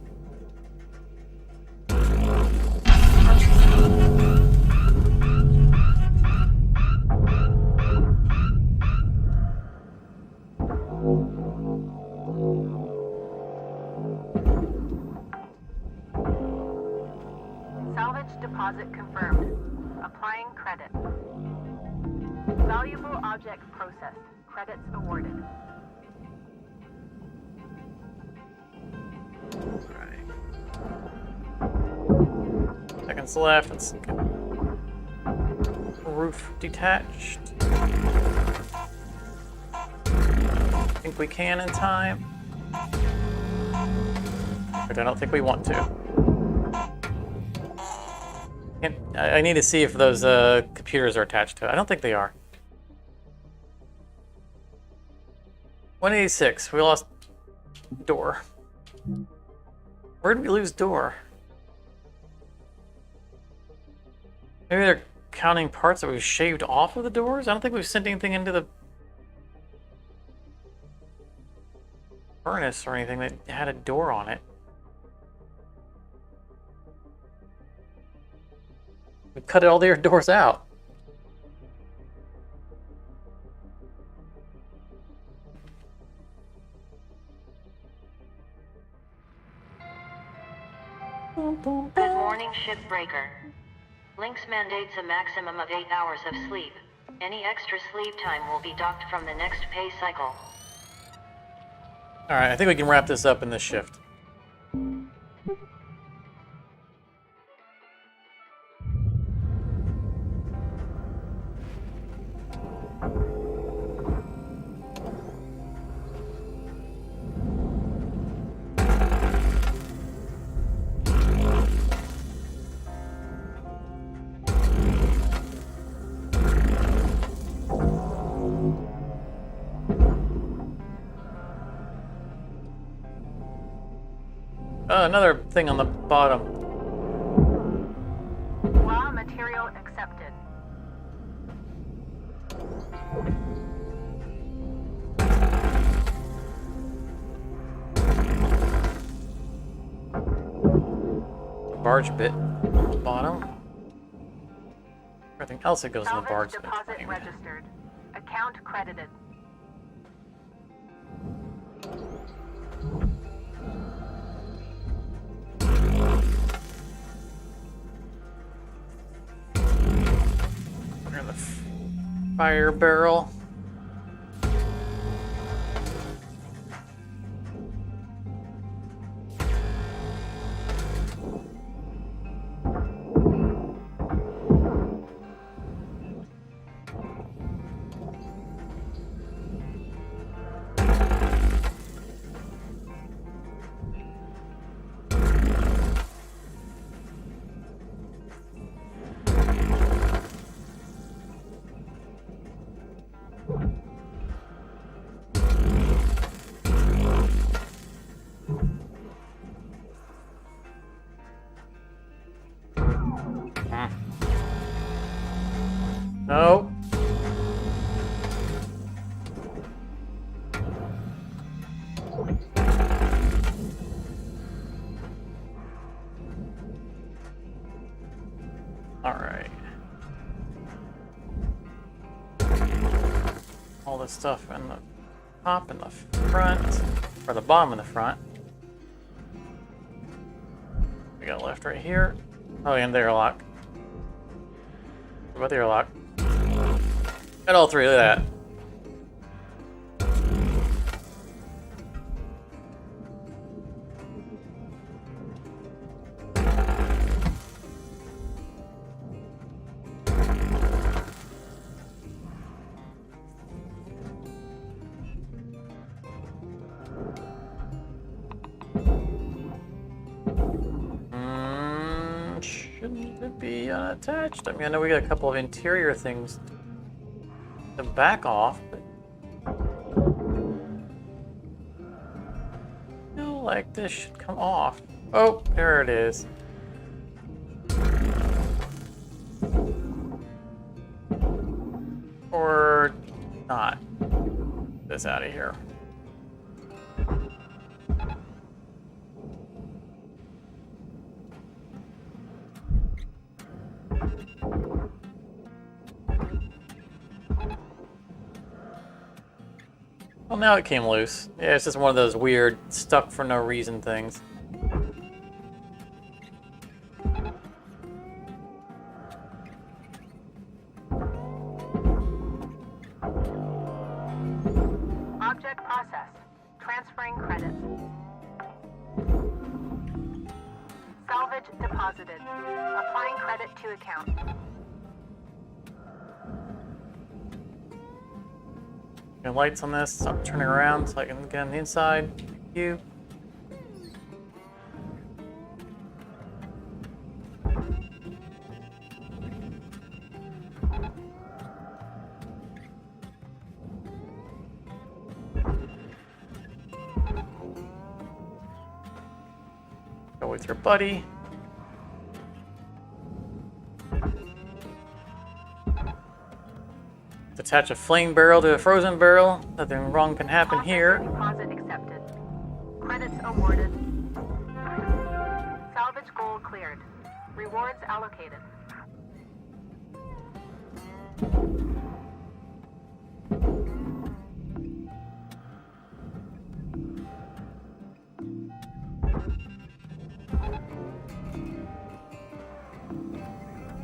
deposit confirmed. Applying credit. Valuable object processed. Credits awarded. Alright. Seconds left. Let's get roof detached. Think we can in time. But I don't think we want to. I need to see if those computers are attached to it. I don't think they are. 186. We lost door. Where did we lose door? Maybe they're counting parts that we've shaved off of the doors? I don't think we've sent anything into the furnace or anything that had a door on it. We cut all the doors out. Good morning, Shipbreaker. Lynx mandates a maximum of 8 hours of sleep. Any extra sleep time will be docked from the next pay cycle. Alright, I think we can wrap this up in this shift. Another thing on the bottom. Raw material accepted. Barge bit on the bottom. Everything else that goes in the barge. Salvage deposit registered. Account credited. Under the fire barrel. No. All right. All this stuff in the top and the front, or the bottom and the front. We got left right here. Oh, and the airlock. What about the airlock? Got all three, look at that. Shouldn't it be unattached? I mean, I know we got a couple of interior things to back off, but I feel like this should come off. Oh, there it is. Or not. Get this out of here. Well, now it came loose. Yeah, it's just one of those weird stuck for no reason things. Object processed. Transferring credits. Salvage deposited. Applying credit to account. Any lights on this? Stop turning around so I can get on the inside. Thank you. Go with your buddy. Attach a flame barrel to a frozen barrel. Nothing wrong can happen here. Deposit accepted. Credits awarded. Salvage goal cleared. Rewards allocated.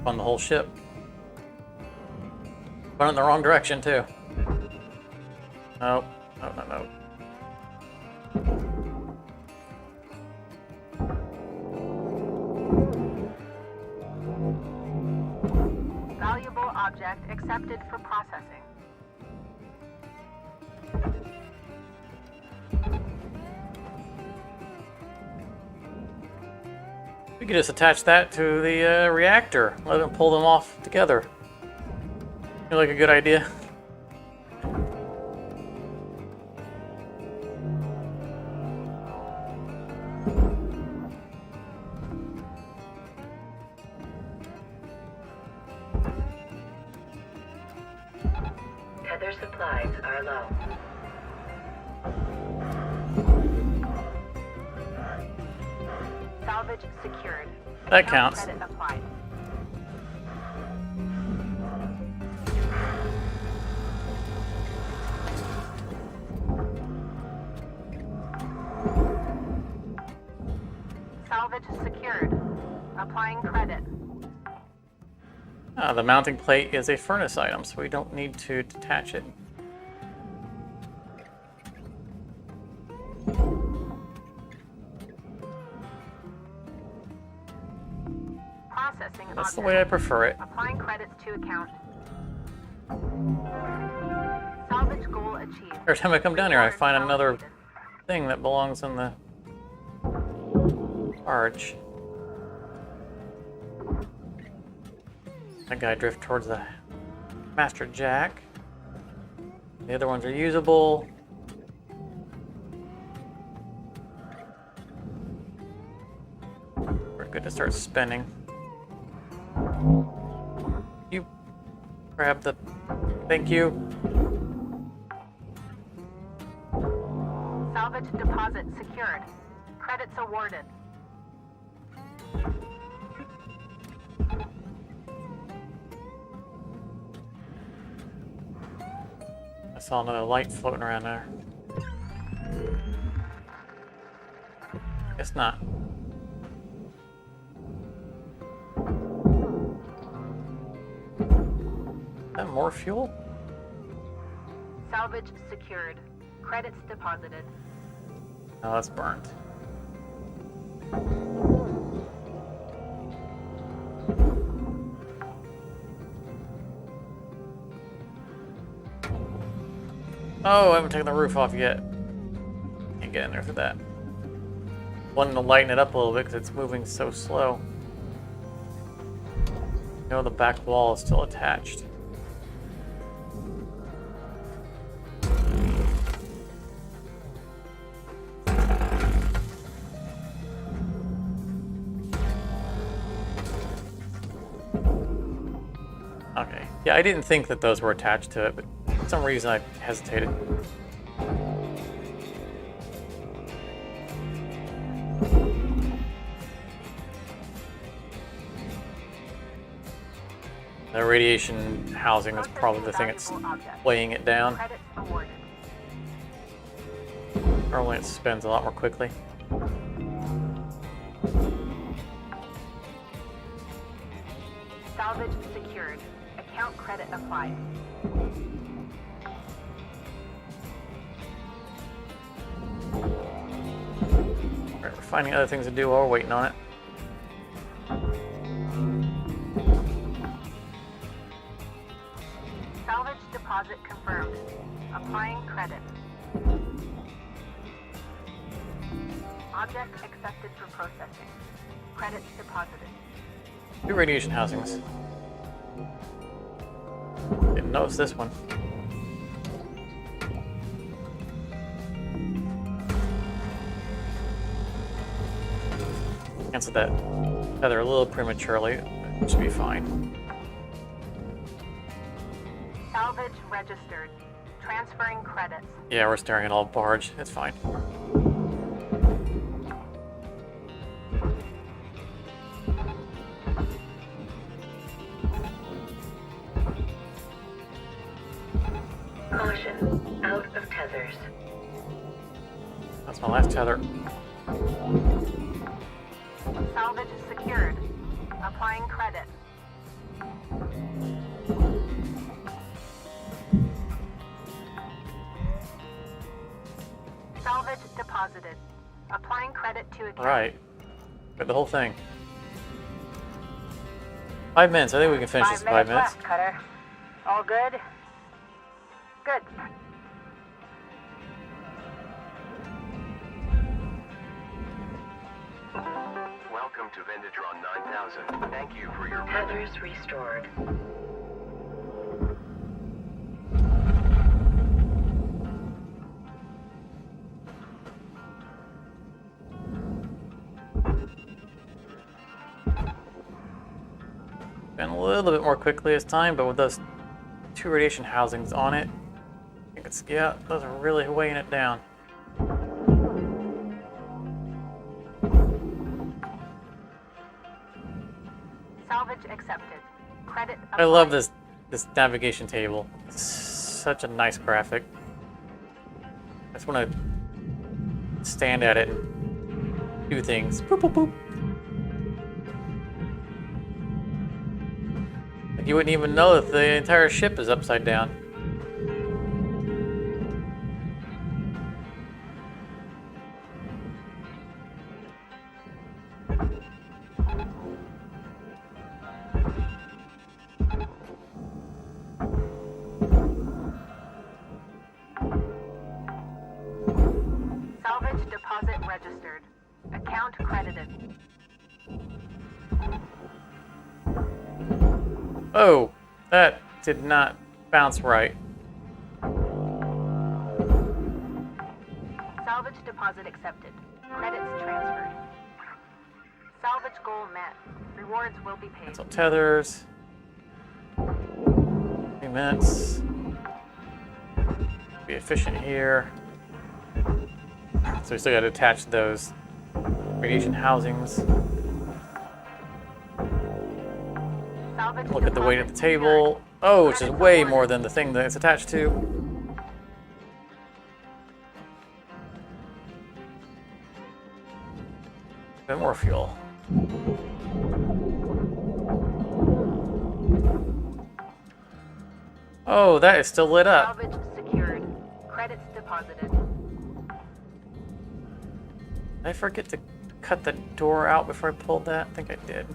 On the whole ship. Went in the wrong direction too. No, no. Valuable object accepted for processing. We could just attach that to the reactor. Let them pull them off together. Feel like a good idea. Tether supplies are low. Salvage secured. That Account counts. Credit applied. Salvage secured. Applying credit. The mounting plate is a furnace item, so we don't need to detach it. Processing That's the object. way I prefer it. Applying credits to account. Salvage goal achieved. Every time I come down here, I find another Allocated. thing that belongs in the barge. That guy drift towards the master jack. The other ones are usable. We're good to start spinning. You grab the... Thank you. Salvage deposit secured. Credits awarded. I saw another light floating around there. Guess not. Is that more fuel? Salvage secured. Credits deposited. No, that's burnt. Oh, I haven't taken the roof off yet. Can't get in there for that. Wanting to lighten it up a little bit because it's moving so slow. You know, the back wall is still attached. Okay. Yeah, I didn't think that those were attached to it, but for some reason I hesitated. The radiation housing is probably the thing that's weighing it down. Credits awarded. Normally it spins a lot more quickly. Salvage secured. Account credit applied. finding other things to do while we're waiting on it. Salvage deposit confirmed. Applying credit. Object accepted for processing. Credits deposited. 2 radiation housings. Didn't notice this one. Cancel that feather a little prematurely. It should be fine. Salvage registered. Transferring credits. Yeah, we're staring at all barge. It's fine. Caution, out of tethers. That's my last tether. Salvage secured. Applying credit. Salvage deposited. Applying credit to account. Alright. Got the whole thing. 5 minutes. I think we can finish this in 5 minutes. Left, Cutter. All good? Good. Welcome to Venditron 9000. Thank you for your Tethers restored. Been a little bit more quickly this time, but with those 2 radiation housings on it, I think it's, yeah, those are really weighing it down. Salvage accepted. Credit I love applied. this navigation table. It's such a nice graphic. I just want to stand at it and do things. Boop, boop, boop. Like you wouldn't even know that the entire ship is upside down. Salvage deposit registered. Account credited. Oh, that did not bounce right. Salvage deposit accepted. Credits transferred. Salvage goal met. Rewards will be paid. So tethers. 3 minutes. Be efficient here. So we still got to attach those radiation housings. Salvage Look at the weight at the deposit table. secured. Oh, which is Credits way awarded. more than the thing that it's attached to. Bit more fuel. Oh, that is still lit up. Salvage secured. Credits deposited. Did I forget to cut the door out before I pulled that? I think I did.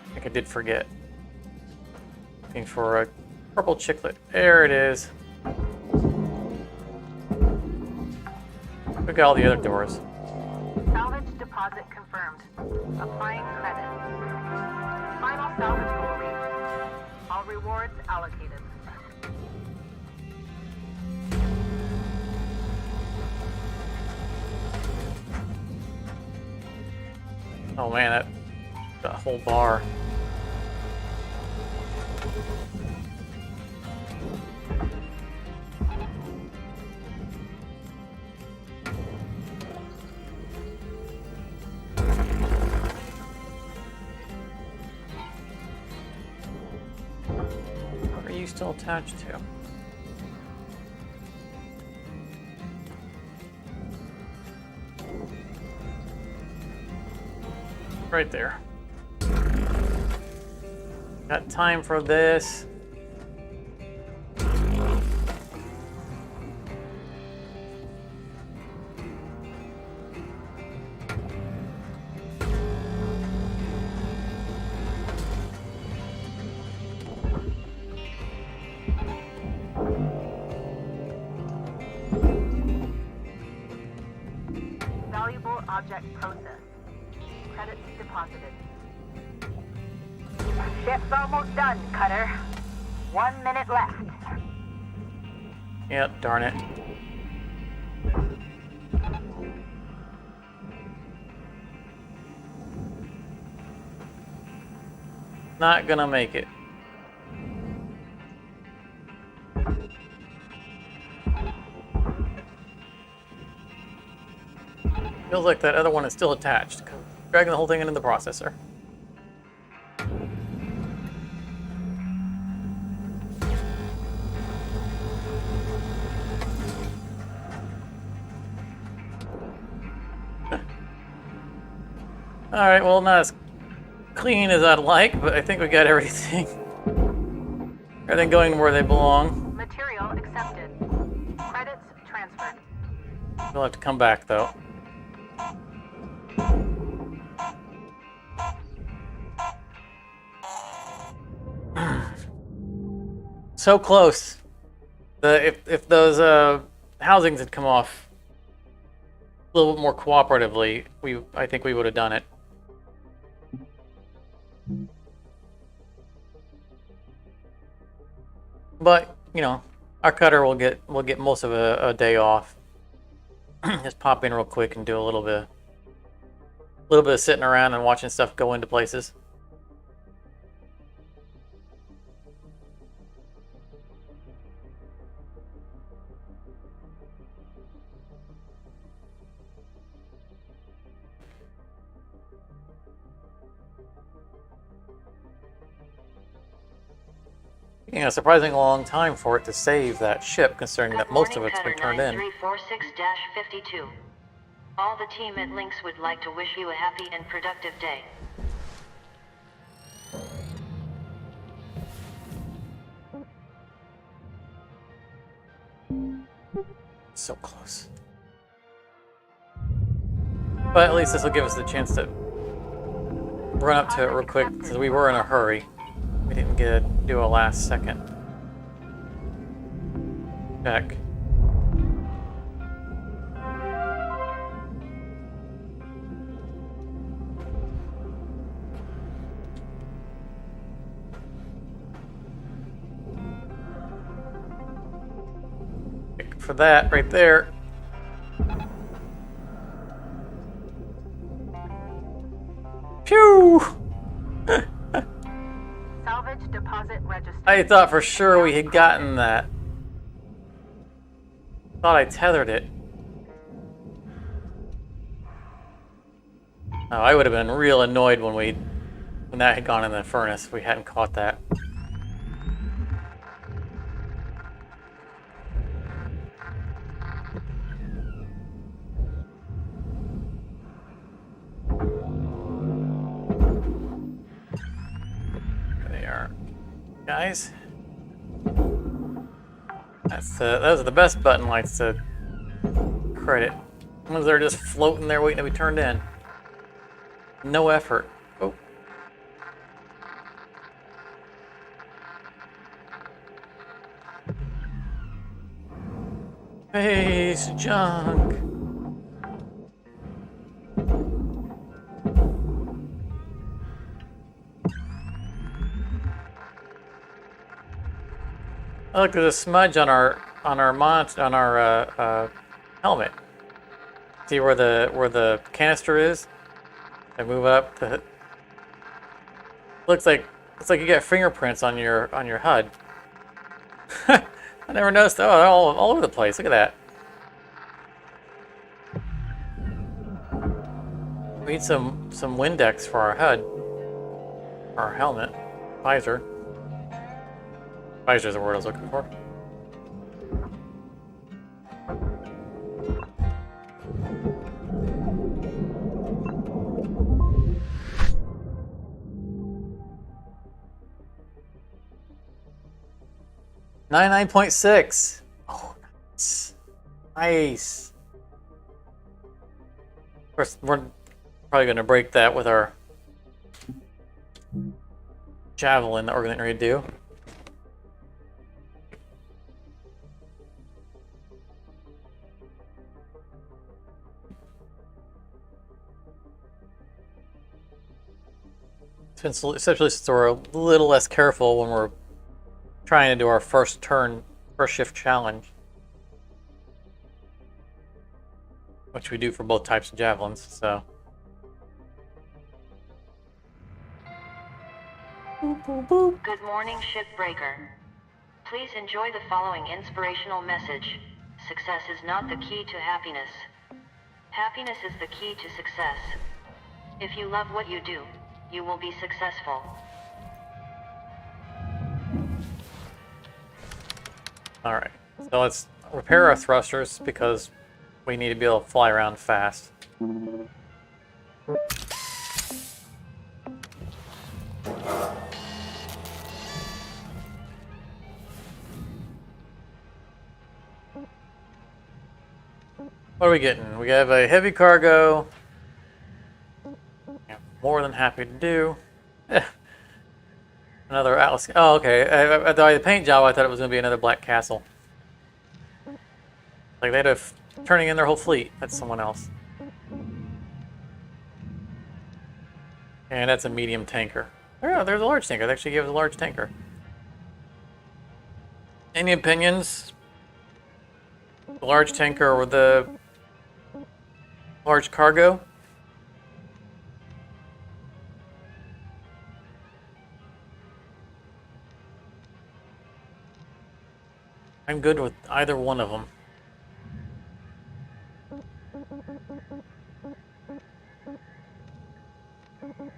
I think I did forget. Looking for a purple chiclet. There it is. Look at all the other doors. Salvage deposit confirmed. Applying credit. Final salvage goal reached. All rewards allocated. Oh man, that whole bar. What are you still attached to? Right there. Got time for this. Object processed. Credits deposited. Ship's almost done, Cutter. 1 minute left. Yep, darn it. Not gonna make it. Feels like that other one is still attached. Dragging the whole thing into the processor. Alright, well, not as clean as I'd like, but I think we got everything. Everything going where they belong. Material accepted. Credits transferred. We'll have to come back, though. So close. If those housings had come off a little bit more cooperatively, I think we would have done it. But you know, our cutter will get most of a day off. Just pop in real quick and do a little bit of sitting around and watching stuff go into places. You know, a surprisingly long time for it to save that ship, considering that most of it's been turned in. 9346-52. All the team at Lynx would like to wish you a happy and productive day. So close. But at least this will give us the chance to run up to it real quick, because we were in a hurry. We didn't get to do a last second check. For that right there. Phew! Salvage deposit registered. I thought for sure we had gotten that. Thought I tethered it. Oh, I would have been real annoyed when that had gone in the furnace if we hadn't caught that. Guys, those are the best button lights to credit. Ones that are just floating there waiting to be turned in. No effort. Oh. Space junk. Oh, look, there's a smudge on our helmet. See where the canister is? I move up to. Looks like you got fingerprints on your HUD. I never noticed. Oh, they're all over the place. Look at that. We need some Windex for our HUD, our helmet, visor. Visor is the word I was looking for. $99.6. Oh, nice. Nice. Of course, we're probably going to break that with our javelin that we're going to redo. especially since we're a little less careful when we're trying to do our first shift challenge. Which we do for both types of javelins, so. Boop, boop, boop. Good morning, Shipbreaker. Please enjoy the following inspirational message. Success is not the key to happiness. Happiness is the key to success. If you love what you do, you will be successful. Alright, so let's repair our thrusters because we need to be able to fly around fast. What are we getting? We have a heavy cargo. Yeah, more than happy to do. Another Atlas. Oh, okay. The paint job, I thought it was going to be another Black Castle. Like they'd have turning in their whole fleet. That's someone else. And that's a medium tanker. Oh, there's a large tanker. They actually gave us a large tanker. Any opinions? The large tanker or the large cargo? I'm good with either one of them.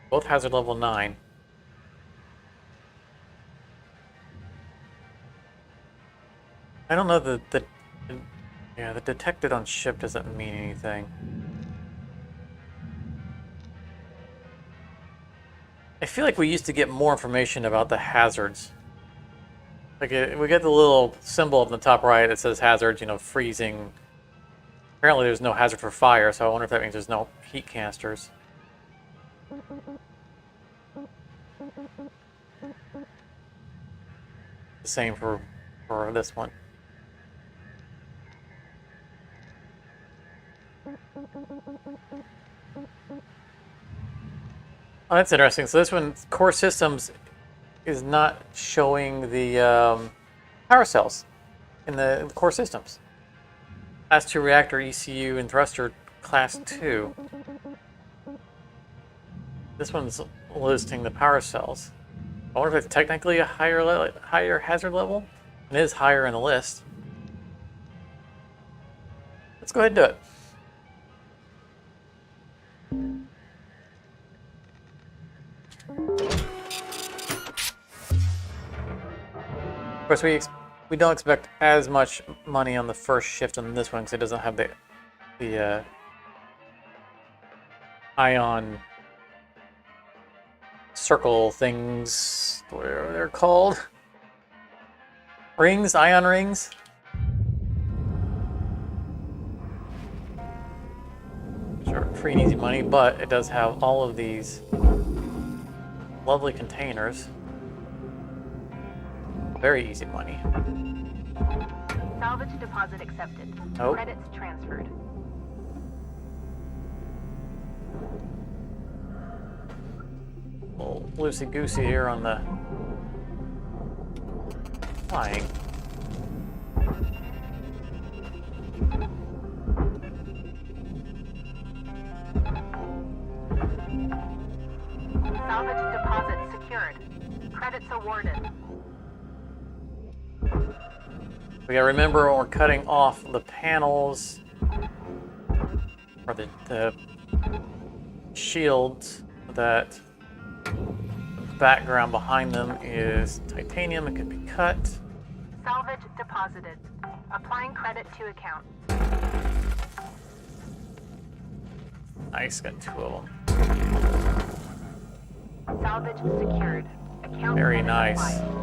Both hazard level 9. I don't know the detected on ship doesn't mean anything. I feel like we used to get more information about the hazards. Like we get the little symbol up in the top right that says hazards, you know, freezing. Apparently there's no hazard for fire, so I wonder if that means there's no heat canisters. The same for this one. Oh, that's interesting. So this one, core systems, is not showing the power cells in the core systems. Class 2 reactor, ECU, and thruster class 2. This one's listing the power cells. I wonder if it's technically a higher hazard level. It is higher in the list. Let's go ahead and do it. Of course, we don't expect as much money on the first shift on this one because it doesn't have the ion circle things. Whatever they're called. Rings, ion rings. Sure, free and easy money, but it does have all of these lovely containers. Very easy money. Salvage deposit accepted. Nope. Credits transferred. A little loosey-goosey here on the flying. Salvage deposit secured. Credits awarded. We gotta remember when we're cutting off the panels or the shields that the background behind them is titanium. It could be cut. Salvage deposited. Applying credit to account. Nice, got 2 of them. Salvage secured. Account Very credit nice. applied.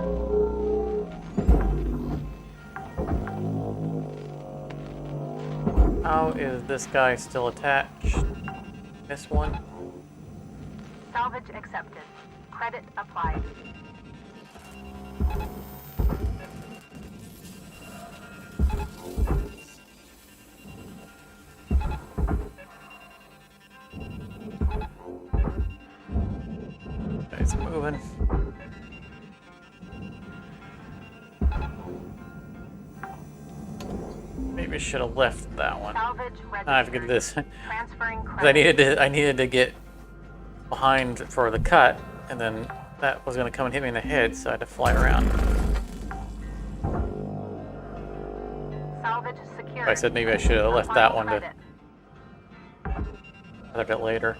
How is this guy still attached? This one? Salvage accepted. Credit applied. It's moving. Maybe I should have left that one. Salvage I forget this. Transferring 'Cause credits. I needed to get behind for the cut, and then that was gonna come and hit me in the head, so I had to fly around. Salvage secured. I said maybe I should have left Applying that one to credit. a bit later.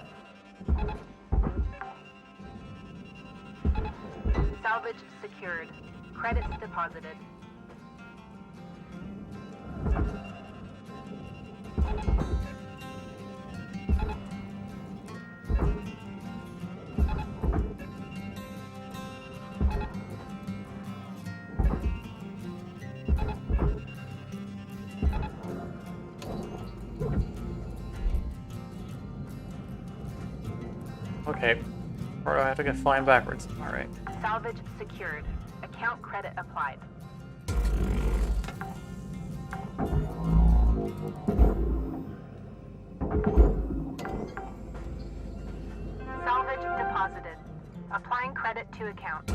Salvage secured. Credits deposited. Okay. Or do I have to go flying backwards? Alright. Salvage secured. Account credit applied. Salvage deposited. Applying credit to account.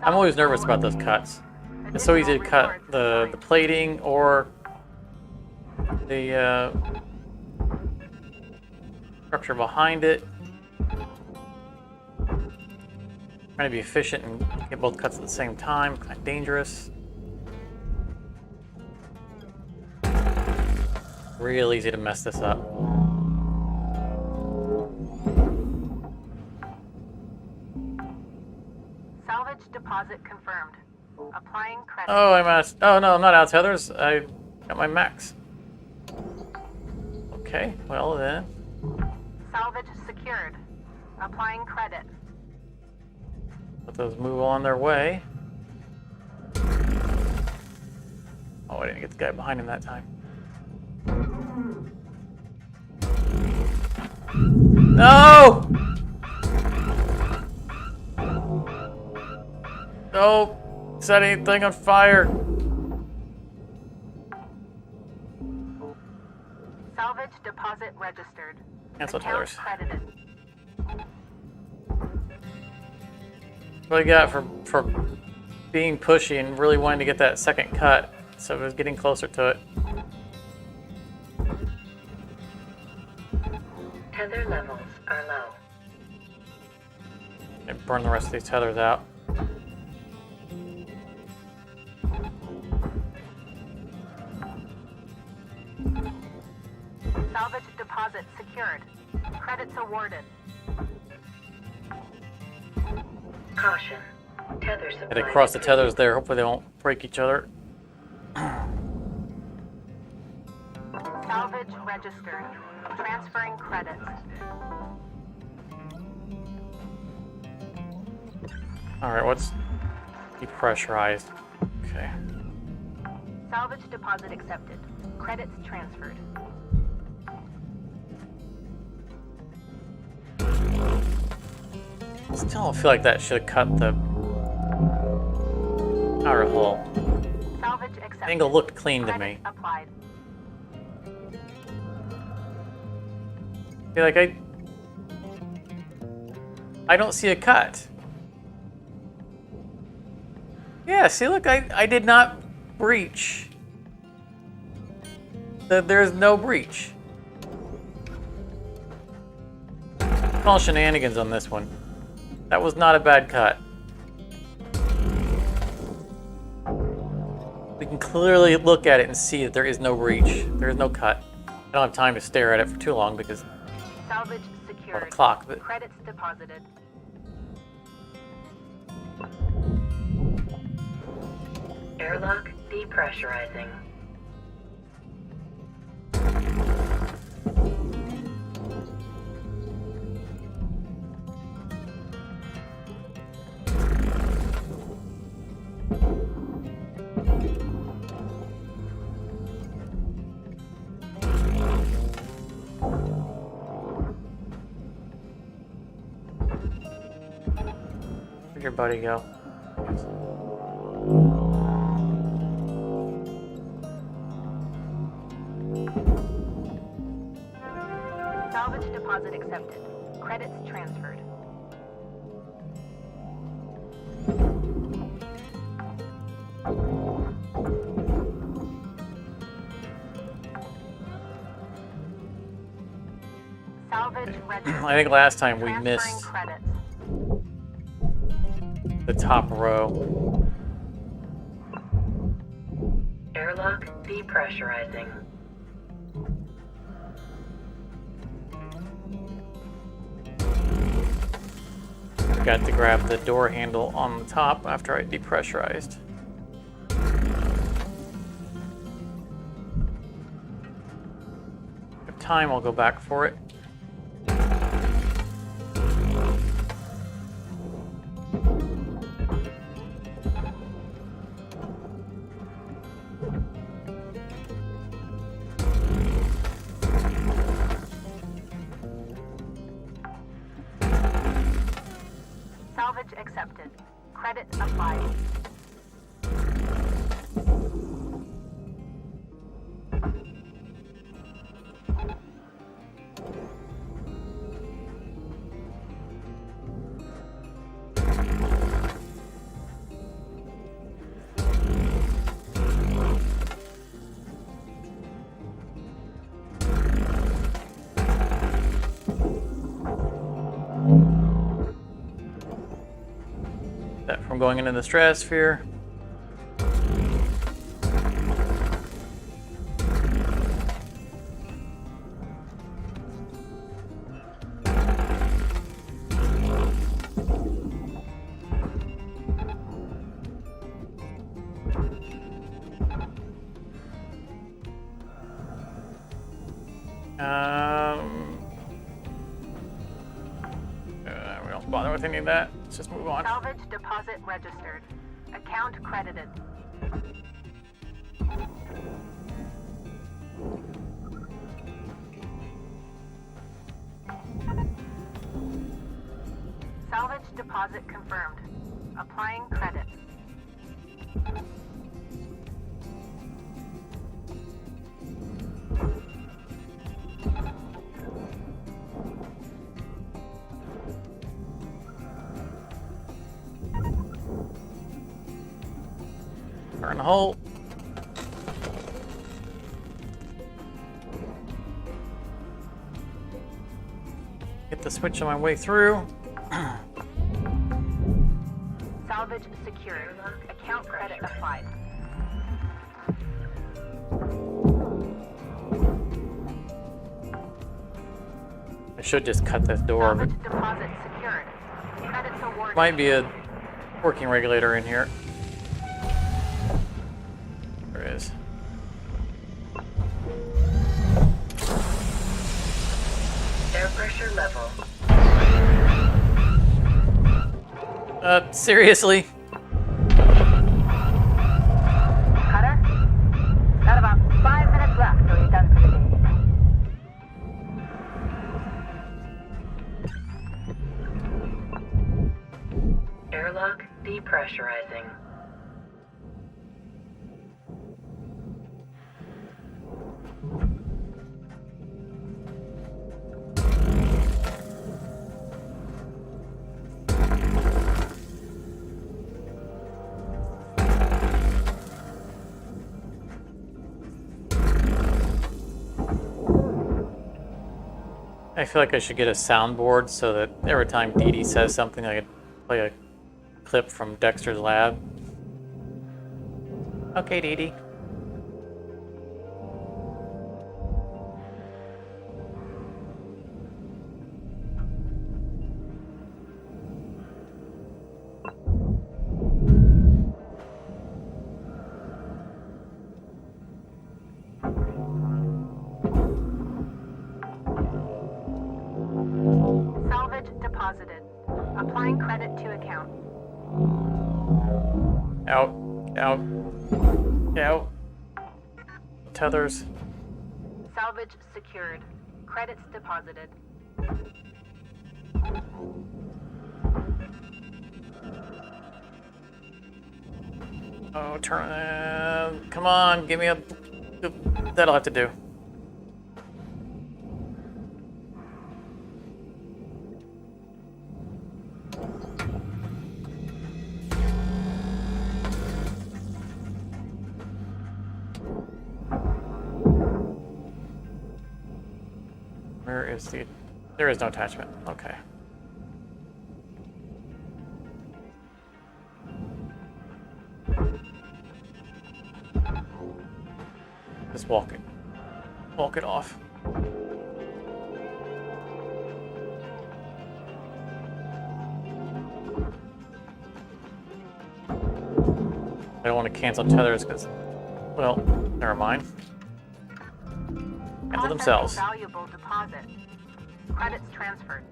I'm always nervous about those cuts. It's so easy to cut the plating or the structure behind it. Trying to be efficient and get both cuts at the same time, kind of dangerous. Real easy to mess this up. Salvage deposit confirmed. Applying credit. Oh, I'm out. Oh no, I'm not out of tethers. I got my max. Okay, well then. Salvage secured. Applying credit. Let those move on their way. Oh, I didn't get the guy behind him that time. No! No! Set anything on fire! Salvage deposit registered. Cancel Account tethers. credited. What I got for being pushy and really wanting to get that second cut, so I was getting closer to it. Tether levels are low. And burn the rest of these tethers out. Salvage deposit secured. Credits awarded. Caution. Tether supply. Gotta cross the tethers there. Hopefully they won't break each other. Salvage registered. Transferring credits. Alright, what's depressurized? Okay. Salvage deposit accepted. Credits transferred. Still don't feel like that should have cut the outer hull. Salvage accepted. The angle looked clean to Credits me. applied. Feel like I don't see a cut. Yeah, see, look, I did not breach. There's no breach. All shenanigans on this one. That was not a bad cut. We can clearly look at it and see that there is no breach. There is no cut. I don't have time to stare at it for too long because Salvage of the secured. clock. But Credits deposited. Airlock depressurizing. where'd your buddy go? Salvage deposit accepted. Credits transferred. Salvage registered. I think last time we Transferring missed credits. the top row. Airlock depressurizing. Got to grab the door handle on the top after I depressurized. If time, I'll go back for it. Salvage accepted. Credit applied. That from going into the stratosphere. We don't bother with any of that. Let's just move on. Salvage deposit registered. Account credited. Salvage deposit confirmed. Applying credit. Turn the hole. Hit the switch on my way through. Salvage secured. Account credit applied. I should just cut this door. Salvage deposit secured. Credits awarded. Might be a working regulator in here. There is. Air pressure level. Seriously? Cutter? Got about 5 minutes left till you're done for the day. Airlock depressurizing. I feel like I should get a soundboard so that every time Dee Dee says something, I could play a clip from Dexter's lab. Okay, Dee Dee. Salvage deposited. Applying credit to account. Out. Out. Out. Tethers. Salvage secured. Credits deposited. Oh, turn. Come on, give me a. That'll have to do. Where is the There is no attachment. Okay. Just walk it. Walk it off. I don't want to cancel tethers because, well, never mind. Cancel themselves. Valuable deposit. Credits transferred.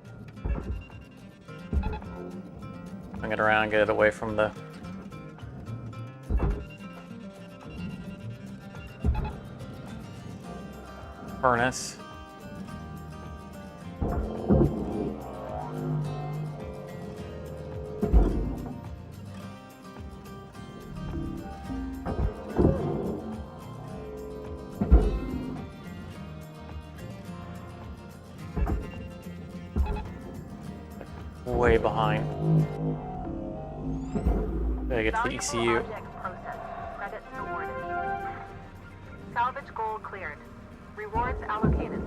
Bring it around, get it away from the furnace. Way behind. Gotta get to the ECU. Object processed. Credits awarded. Salvage goal cleared. Rewards allocated.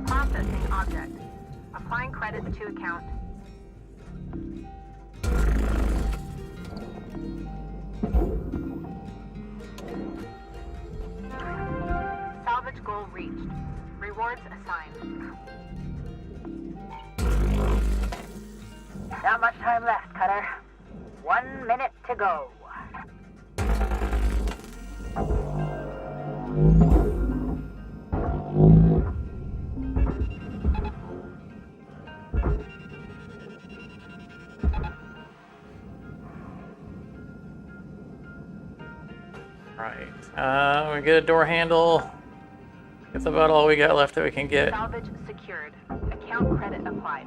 Processing object. Applying credits to account. Salvage goal reached. Rewards assigned. Not much time left, Cutter. 1 minute to go. Right. We get a door handle. That's about all we got left that we can get. Salvage secured. Account credit applied.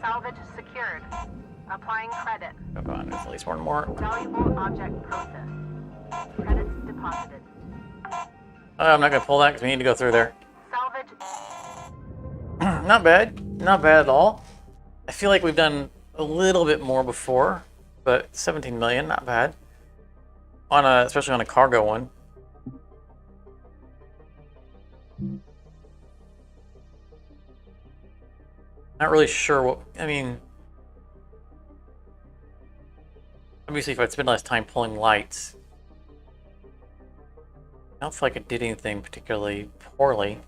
Salvage secured. Applying credit. Come on, there's at least one more. Valuable object processed. Credits deposited. I'm not gonna pull that because we need to go through there. Salvage. Not bad. Not bad at all. I feel like we've done a little bit more before, but 17 million, not bad. Especially on a cargo one. Not really sure what, I mean, obviously if I'd spend less time pulling lights, I don't feel like it did anything particularly poorly.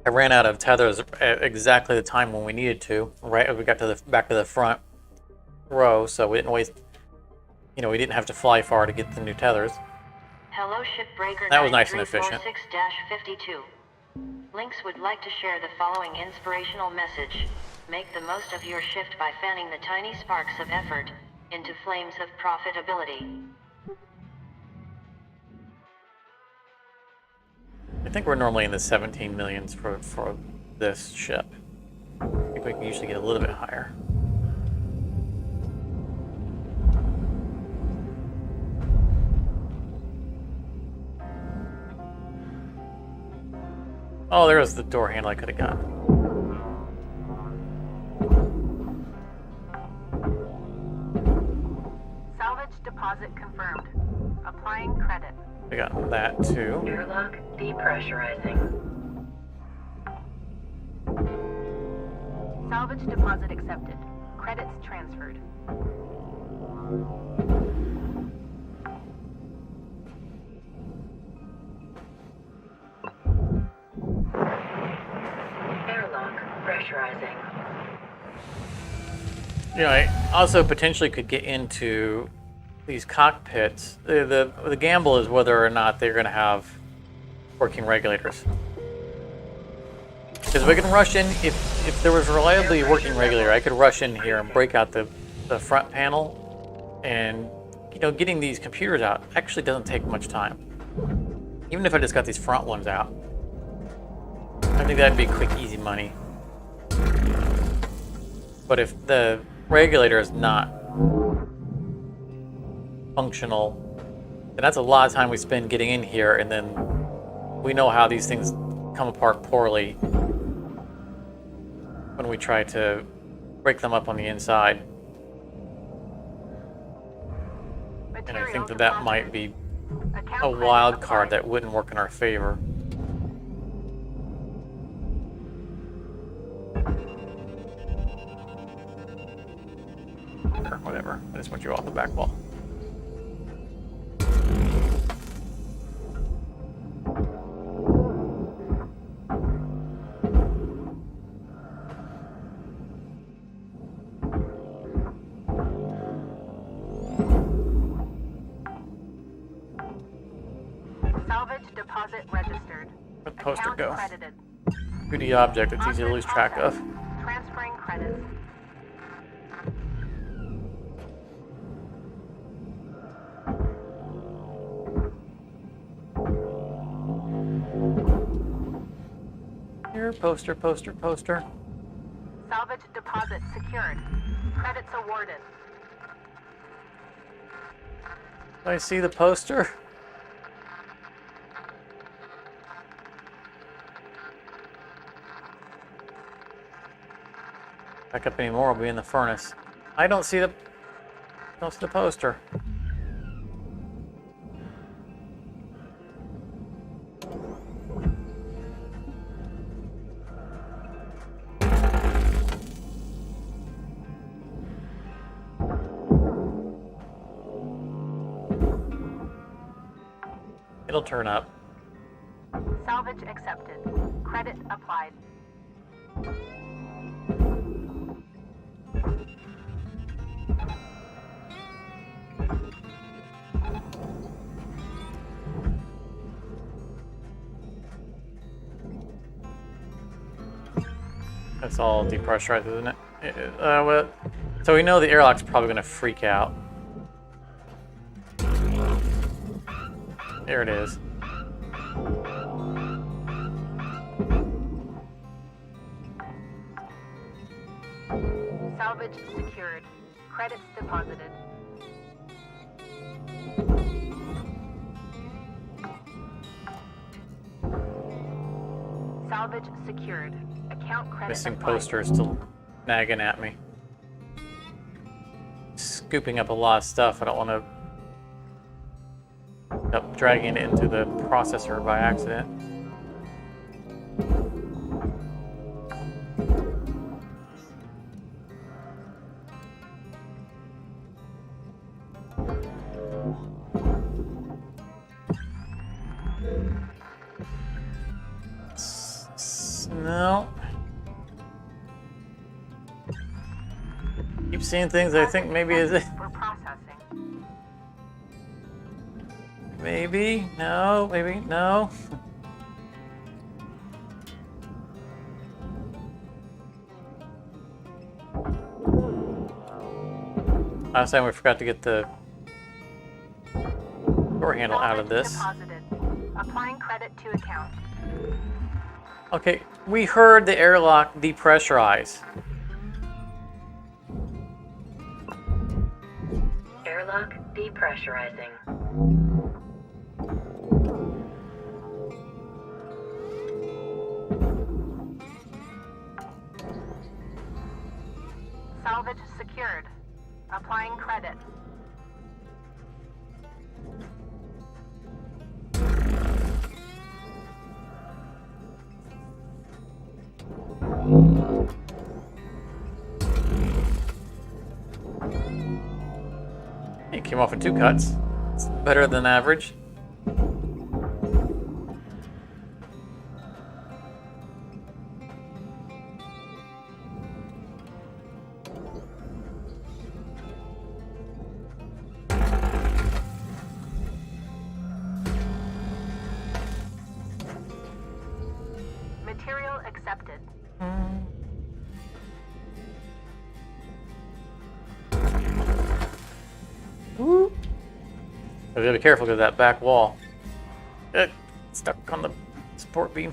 I ran out of tethers at exactly the time when we needed to, right as we got to the back of the front row, so we didn't waste, we didn't have to fly far to get the new tethers. Hello, Shipbreaker. That was nice and efficient. 9346-52. Lynx would like to share the following inspirational message. Make the most of your shift by fanning the tiny sparks of effort into flames of profitability. I think we're normally in the 17 millions for this ship. I think we can usually get a little bit higher. Oh, there's the door handle I could have got. Salvage deposit confirmed. Applying credit. We got that too. Airlock depressurizing. Salvage deposit accepted. Credits transferred. You know, I also potentially could get into these cockpits. The gamble is whether or not they're going to have working regulators. Because we can rush in, if there was reliably a working regulator, I could rush in here and break out the front panel, and you know, getting these computers out actually doesn't take much time. Even if I just got these front ones out, I think that'd be quick, easy money. But if the regulator is not functional, then that's a lot of time we spend getting in here, and then we know how these things come apart poorly when we try to break them up on the inside. And I think that that might be a wild card that wouldn't work in our favor. Or whatever. I just want you off the back wall. Salvage deposit registered. Where'd the poster Account go? credited. 2D object, it's easy to lose track of. Transferring credits. Here, poster, poster, poster. Salvage deposit secured. Credits awarded. Do I see the poster? Back up anymore, I'll be in the furnace. I don't see the poster. It'll turn up. Salvage accepted. Credit applied. That's all depressurized, isn't it? Well, so we know the airlock's probably going to freak out. There it is. Salvage secured. Credits deposited. Salvage secured. Account credit Missing applied. poster is still nagging at me. Scooping up a lot of stuff. I don't want to end up dragging it into the processor by accident. No. Keep seeing things I think maybe is it. For processing. Maybe, no, maybe, no. Last time we forgot to get the door handle out of this. Deposited. Applying credit to account. Okay, we heard the airlock depressurize. Airlock depressurizing. Salvage secured. Applying credit. It came off in 2 cuts. It's better than average. Material accepted. Woo. We gotta be careful because that back wall. Stuck on the support beam.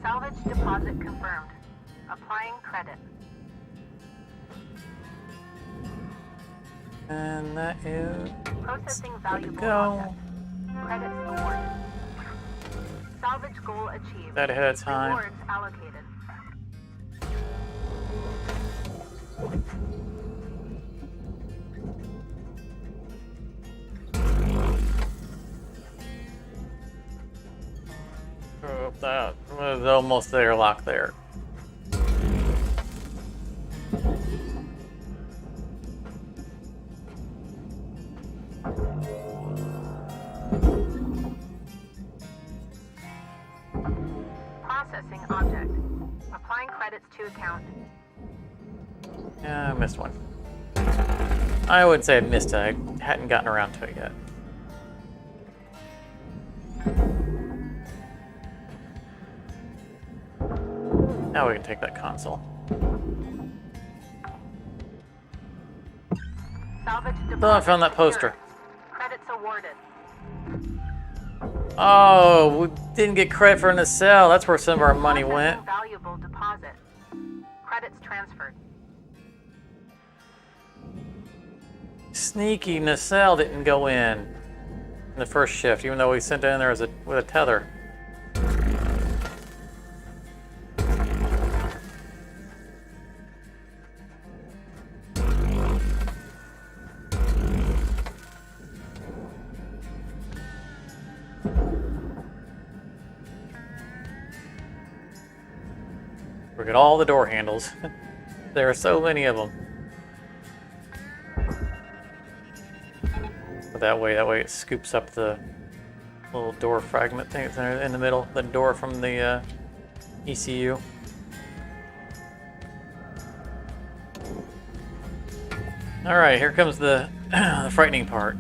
Salvage deposit confirmed. Applying credit. And that is Processing good to valuable go. object. Credits awarded. Salvage goal achieved. That ahead of time. Rewards allocated. Oh, that was almost the airlock there. Processing object. Applying credits to account. Yeah, I missed one. I wouldn't say I missed it. I hadn't gotten around to it yet. Now we can take that console. Salvage deposit. Oh, I found that poster. secured. Credits awarded. Oh, we didn't get credit for nacelle. That's where some of our money went. Processing valuable deposit. Credits transferred. Sneaky nacelle didn't go in the first shift, even though we sent it in there as with a tether. Look at all the door handles. There are so many of them. But that way it scoops up the little door fragment thing that's in the middle, the door from the ECU. All right, here comes the, the frightening part.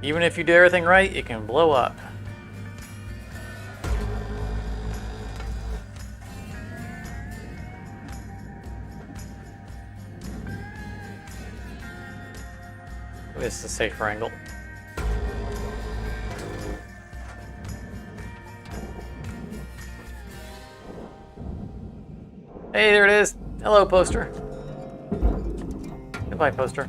Even if you do everything right, it can blow up. This is a safer angle. Hey, there it is. Hello, poster. Goodbye, poster.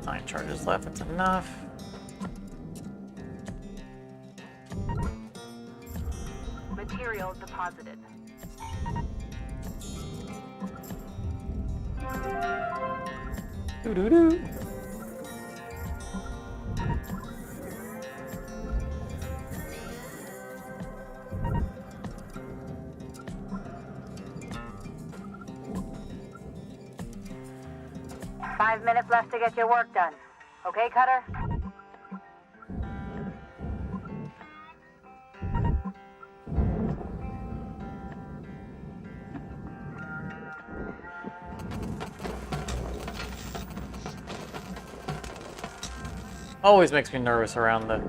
Nine charges left. That's enough. Material deposited. Doo-doo-doo. Five minutes left to get your work done. Okay, Cutter? Always makes me nervous around the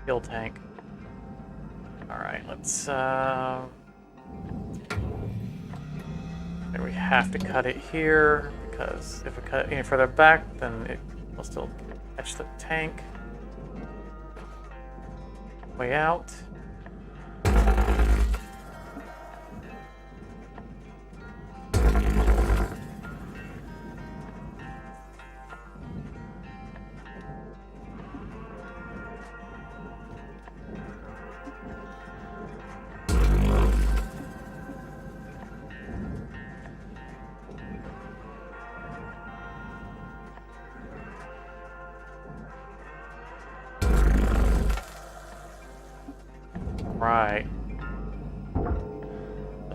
fuel tank. All right, let's. We have to cut it here because if we cut it any further back, then it will still catch the tank. Way out.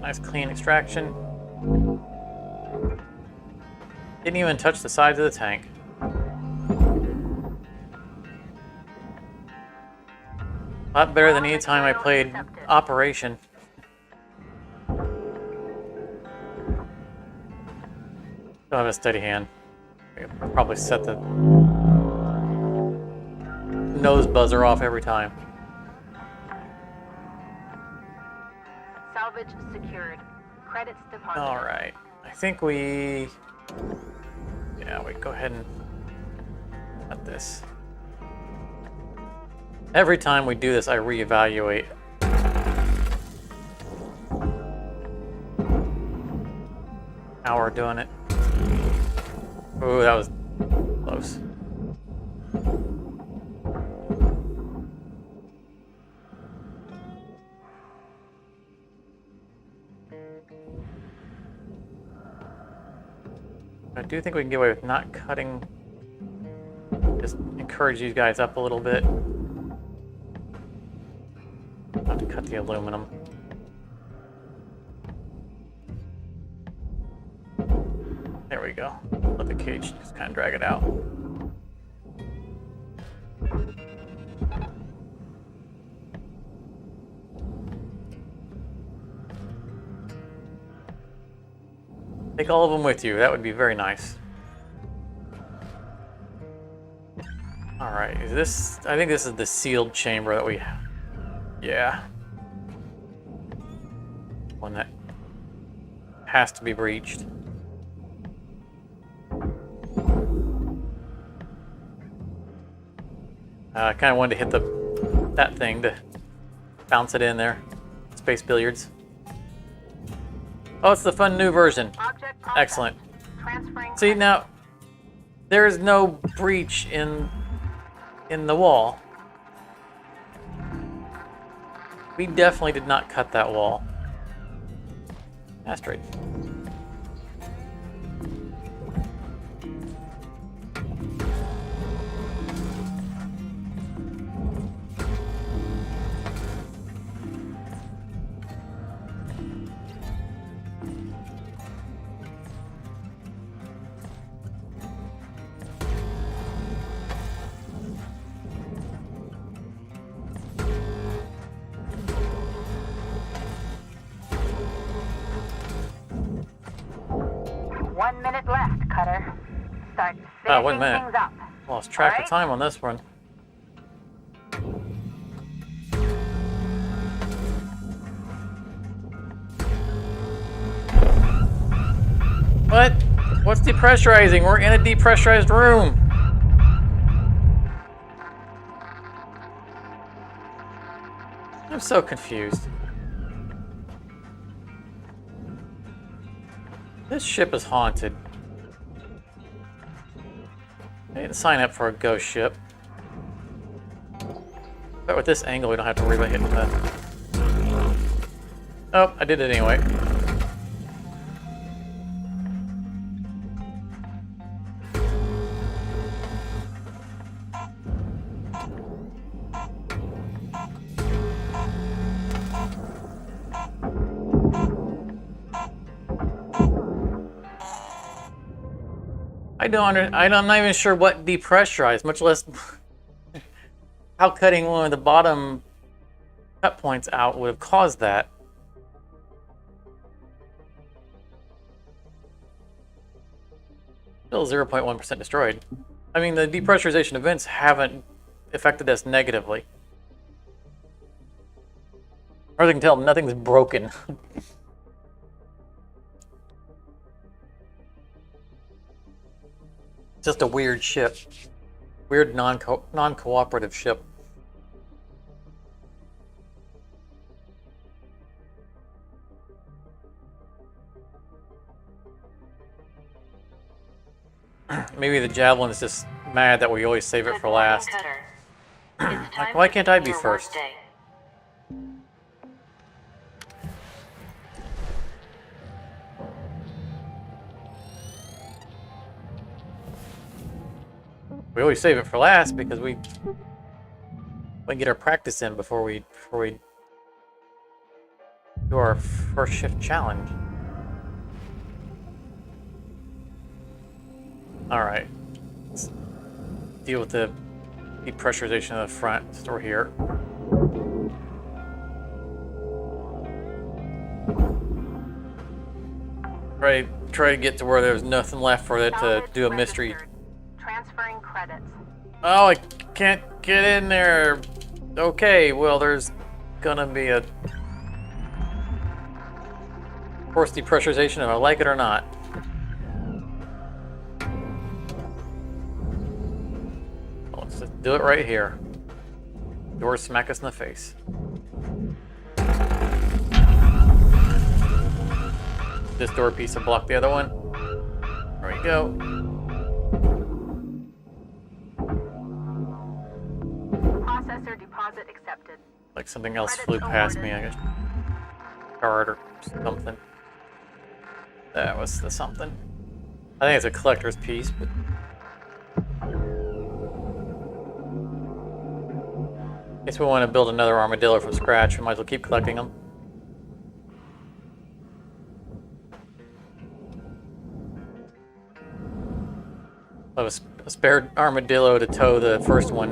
Nice clean extraction. Didn't even touch the sides of the tank. A lot better than any time I played Operation. Don't have a steady hand. I could probably set the nose buzzer off every time. Salvage secured. Credits deposited. Alright. I think we... Yeah, we go ahead and cut this. Every time we do this, I reevaluate. How we're doing it. Ooh, that was close. I do think we can get away with not cutting. Just encourage these guys up a little bit. Not to cut the aluminum. There we go. Let the cage just kind of drag it out. Take all of them with you. That would be very nice. All right, is this... I think this is the sealed chamber that we... Yeah. One that has to be breached. I kind of wanted to hit that thing to bounce it in there. Space billiards. Oh, it's the fun new version. Object processed. Excellent. Transferring. See, now, there is no breach in the wall. We definitely did not cut that wall. Asteroid. One minute left, Cutter. Start Ah, finishing 1 minute. things up. Lost track Alright. of time on this one. What? What's depressurizing? We're in a depressurized room. I'm so confused. This ship is haunted. I didn't sign up for a ghost ship. But with this angle, we don't have to worry about hitting that. Oh, I did it anyway. I'm not even sure what depressurized, much less how cutting one of the bottom cut points out would have caused that. Still 0.1% destroyed. I mean, the depressurization events haven't affected us negatively. As you can tell, nothing's broken. Just a weird ship. Weird non-cooperative ship. Maybe the Javelin is just mad that we always save it for Good morning, last. Cutter. It's time Like, why to can't I be begin your first? workday. We always save it for last because we get our practice in before we do our first shift challenge. Alright. Let's deal with the depressurization of the front store here. Try to get to where there's nothing left for it to do a mystery. Transferring credits. Oh, I can't get in there. Okay, well, there's gonna be a forced depressurization if I like it or not. Well, let's just do it right here. Door smack us in the face. This door piece will block the other one. There we go. Processor deposit accepted. Like something else Credits flew past awarded. me, I guess. Card or something. That was the something. I think it's a collector's piece, but... I guess we want to build another armadillo from scratch. We might as well keep collecting them. I have a spare armadillo to tow the first one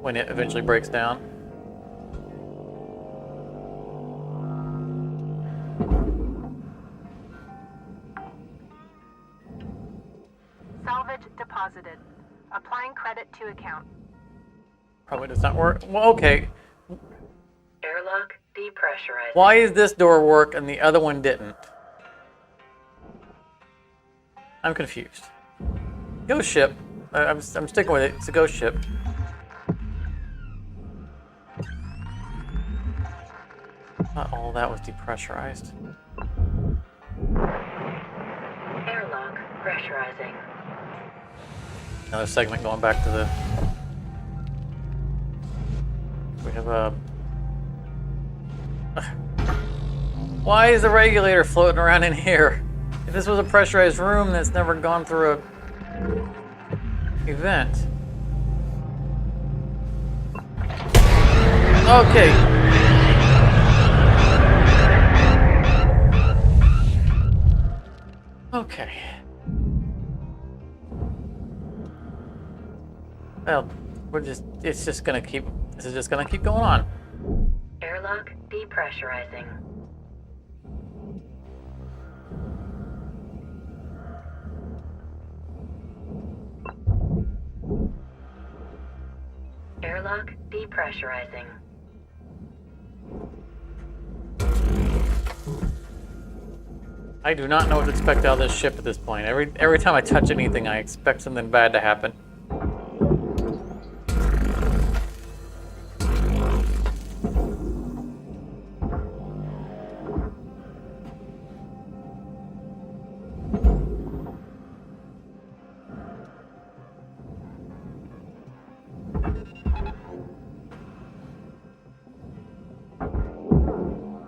when it eventually breaks down. Salvage deposited. Applying credit to account. Probably does not work. Well, okay. Airlock depressurizing. Why is this door work and the other one didn't? I'm confused. Ghost ship. I'm sticking with it. It's a ghost ship. Not all that was depressurized. Airlock pressurizing. Another segment going back to the... We have a... Why is the regulator floating around in here? If this was a pressurized room that's never gone through a... event. Okay. Okay. Well, it's just gonna keep, this is just gonna keep going on. Airlock depressurizing. Airlock depressurizing. I do not know what to expect out of this ship at this point. Every time I touch anything, I expect something bad to happen.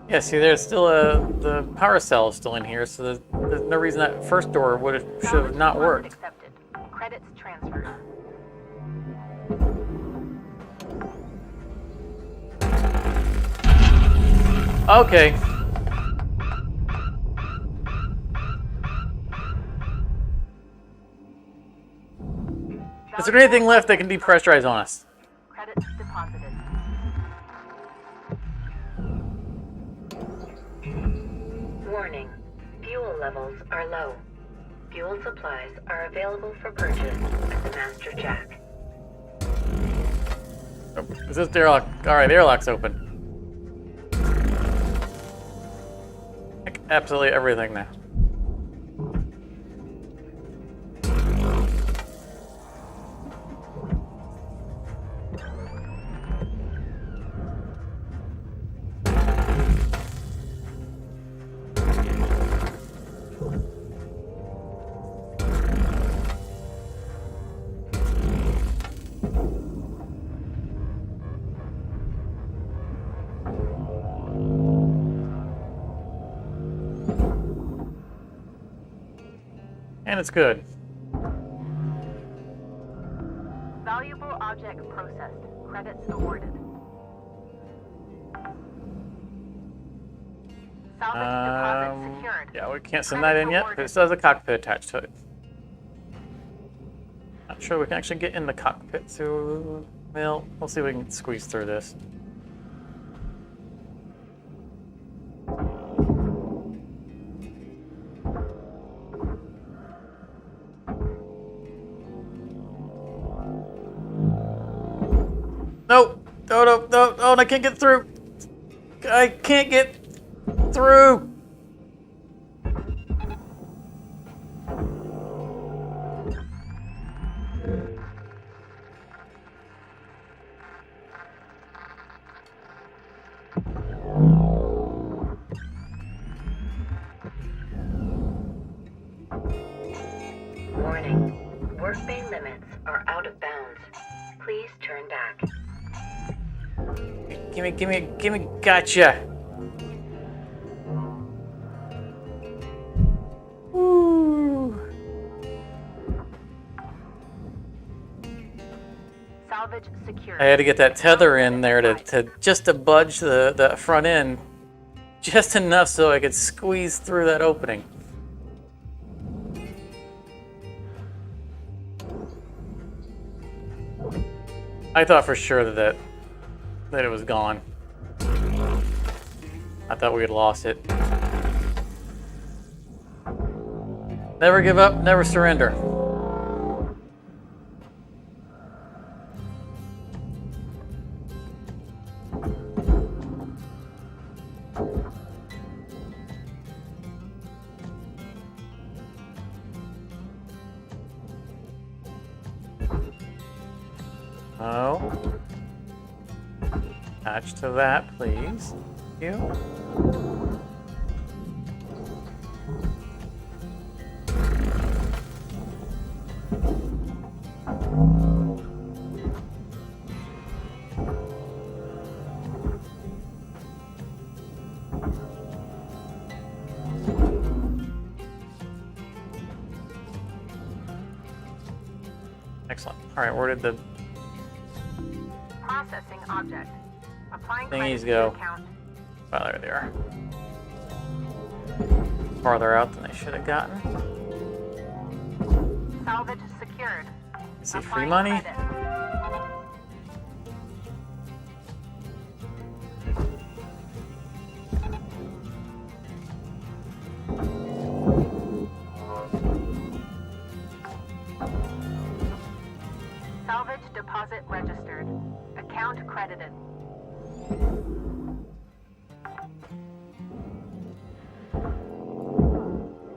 Yeah, see, there's still the power cell is still in here, so there's no reason that first door should have not worked. Accepted. Credits transferred. Okay. Is there anything left that can depressurize on us? Credits deposited. Warning. Fuel levels are low. Fuel supplies are available for purchase at the Master Jack. Oh, is this the airlock? Alright, the airlock's open. Like, absolutely everything now. And it's good. Valuable object processed. Credits awarded. Salvage deposit secured. Yeah, we can't send that in yet, but it still has a cockpit attached to it. Not sure we can actually get in the cockpit, so well, we'll see if we can squeeze through this. Nope! No, no, no, no, I can't get through! I can't get through! Warning. Workbay limits are out of bounds. Please turn back. Gimme, gotcha! Woo! Salvage secured. I had to get that tether in there to just to budge the front end just enough so I could squeeze through that opening. I thought for sure that it was gone. I thought we had lost it. Never give up, never surrender. Oh. Attach to that, please. Thank you. Excellent. All right, where did the Processing object. Applying thingies credits to go? account. Oh, there they are. Farther out than I should have gotten. Salvage secured. See free Applying money? credit. Salvage deposit registered. Account credited.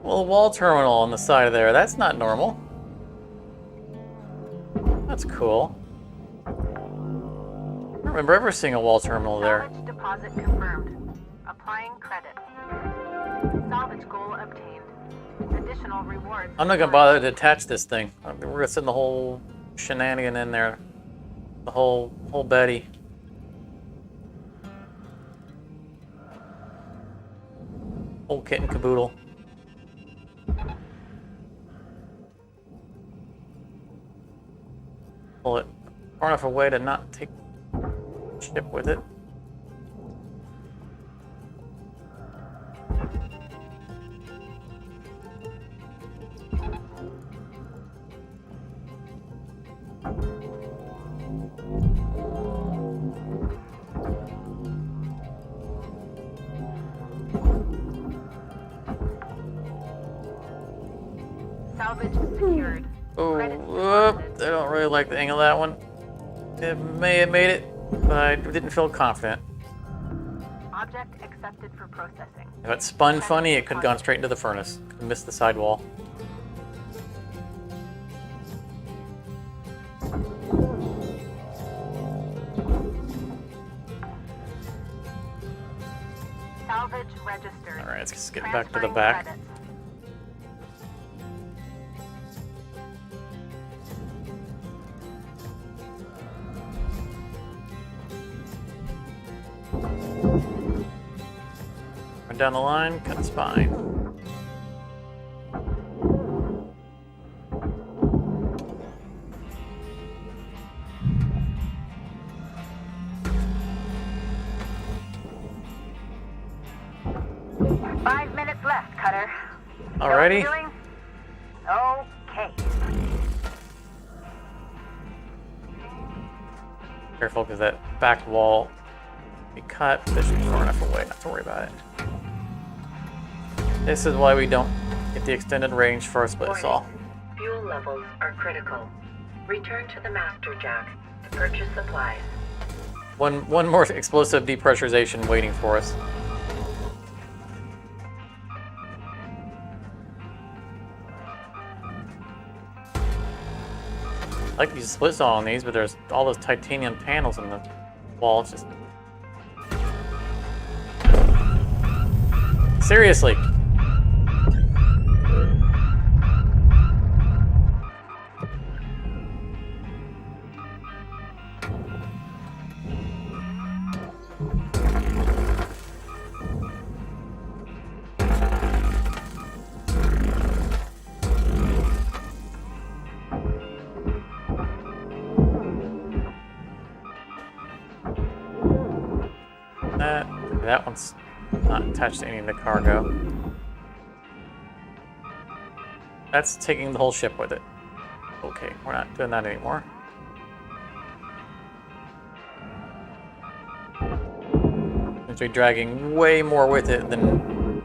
Well, a wall terminal on the side of there, that's not normal. That's cool. I don't remember ever seeing a wall terminal there. Salvage deposit confirmed. Applying credit. Salvage goal obtained. Additional rewards. I'm not gonna bother to attach this thing. We're gonna send the whole shenanigan in there. The whole Betty. Whole kit and caboodle. Pull it far enough away to not take ship with it. Salvage secured. Oh, Credits whoop. deposited. I don't really like the angle of that one. It may have made it, but I didn't feel confident. Object accepted for processing. If it spun funny, it could have gone straight into the furnace. Could have missed the sidewall. Salvage registered. Alright, let's just get back to the Transferring back. credits. Run down the line, cut spine. left, Cutter. Alrighty. Know what you're doing? Okay. Careful, because that back wall be cut. This should be far enough away not to worry about it. This is why we don't get the extended range for a split saw. Fuel levels are critical. Return to the master jack to purchase supplies. One more explosive depressurization waiting for us. I like to use a split saw on these, but there's all those titanium panels in the wall. It's just... Seriously. That one's not attached to any of the cargo. That's taking the whole ship with it. Okay, we're not doing that anymore. Seems to be dragging way more with it than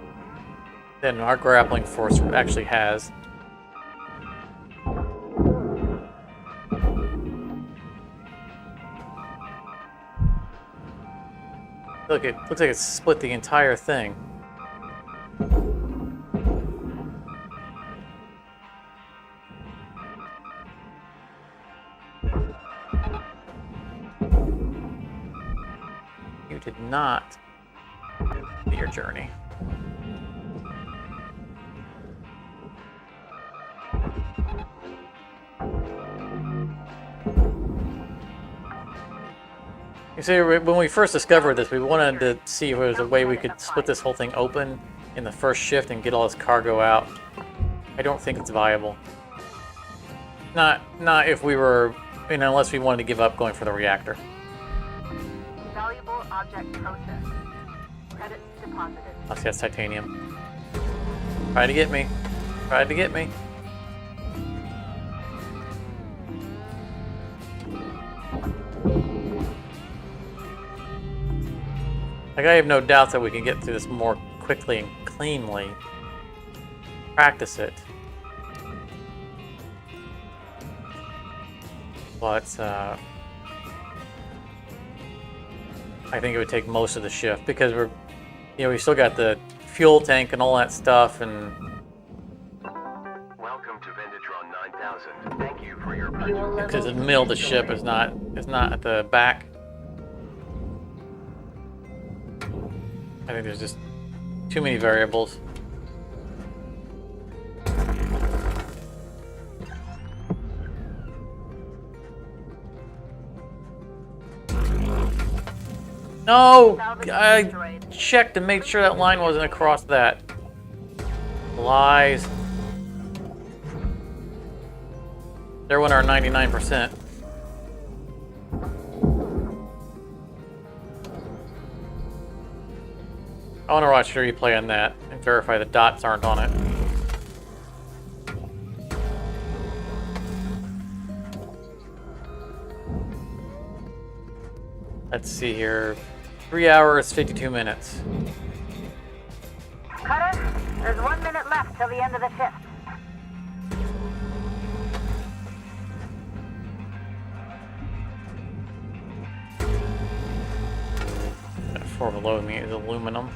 our grappling force actually has. Look, it looks like it's split the entire thing. You did not do your journey. You see, when we first discovered this, we wanted to see if there was a way we could split this whole thing open in the first shift and get all this cargo out. I don't think it's viable. Not if we were, unless we wanted to give up going for the reactor. Valuable object processed. Credits deposited. Oh, see, that's titanium. Tried to get me. Tried to get me. Like, I have no doubt that we can get through this more quickly and cleanly. Practice it. But, I think it would take most of the shift because we still got the fuel tank and all that stuff, and... Welcome to Venditron 9000. Thank you for your purchase. Because the middle of the ship is not at the back. I think there's just too many variables. No! I checked and made sure that line wasn't across that. Lies. There went our 99%. I want to watch a replay on that and verify the dots aren't on it. Let's see here. 3 hours, 52 minutes. Cutter, there's 1 minute left till the end of the shift. That floor below me is aluminum.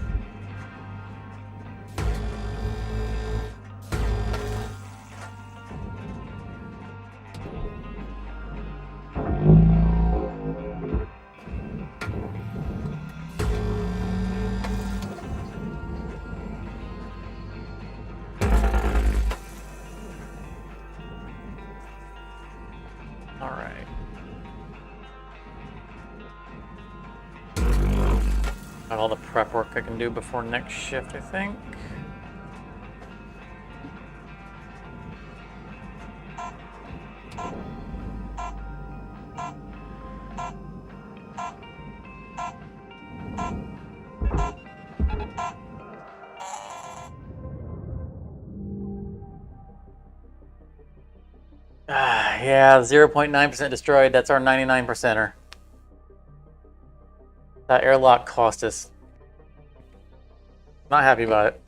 Got all the prep work I can do before next shift, I think. Yeah, 0.9% destroyed. That's our 99%er. That airlock cost us. Not happy about it.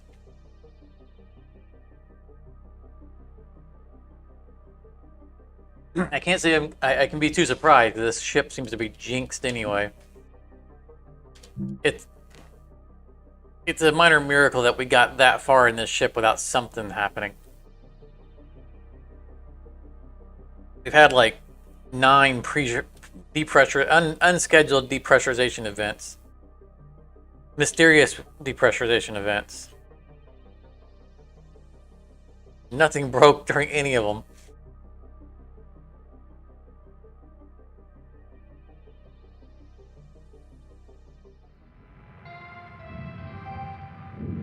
I can't say I can be too surprised. This ship seems to be jinxed anyway. It's a minor miracle that we got that far in this ship without something happening. We've had like 9 unscheduled depressurization events. Mysterious depressurization events. Nothing broke during any of them.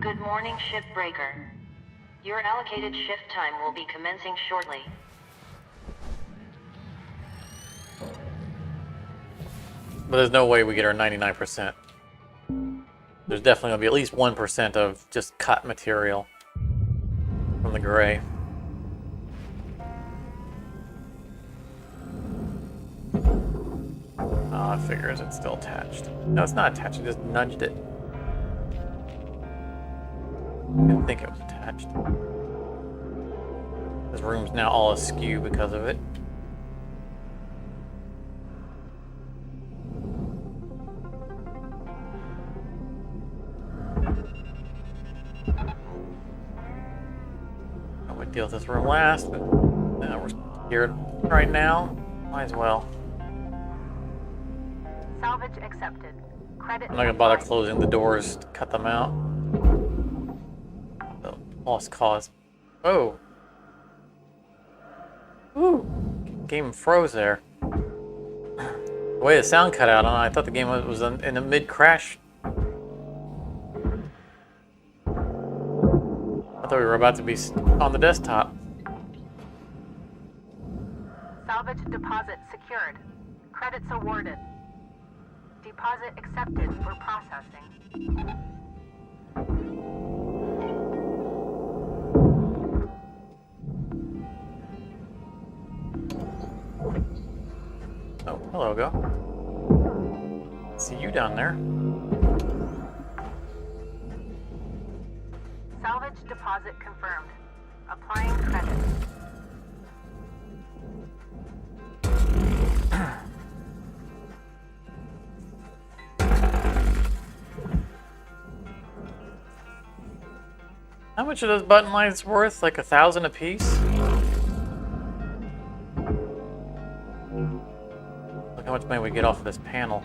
Good morning, Shipbreaker. Your allocated shift time will be commencing shortly. But there's no way we get our 99%. There's definitely going to be at least 1% of just cut material from the gray. Oh, it figures it's still attached. No, it's not attached. I just nudged it. I didn't think it was attached. This room's now all askew because of it. I would deal with this room last, but we're scared right now. Might as well. Salvage accepted. Credit. I'm not gonna bother closing the doors to cut them out. The lost cause. Oh. Ooh. Game froze there. The way the sound cut out on it, I thought the game was in a mid-crash. I thought we were about to be on the desktop. Salvage deposit secured. Credits awarded. Deposit accepted for processing. Oh, hello, Go. See you down there. Salvage deposit confirmed. Applying credits. How much are those button lights worth? Like 1,000 a piece? Look how much money we get off of this panel.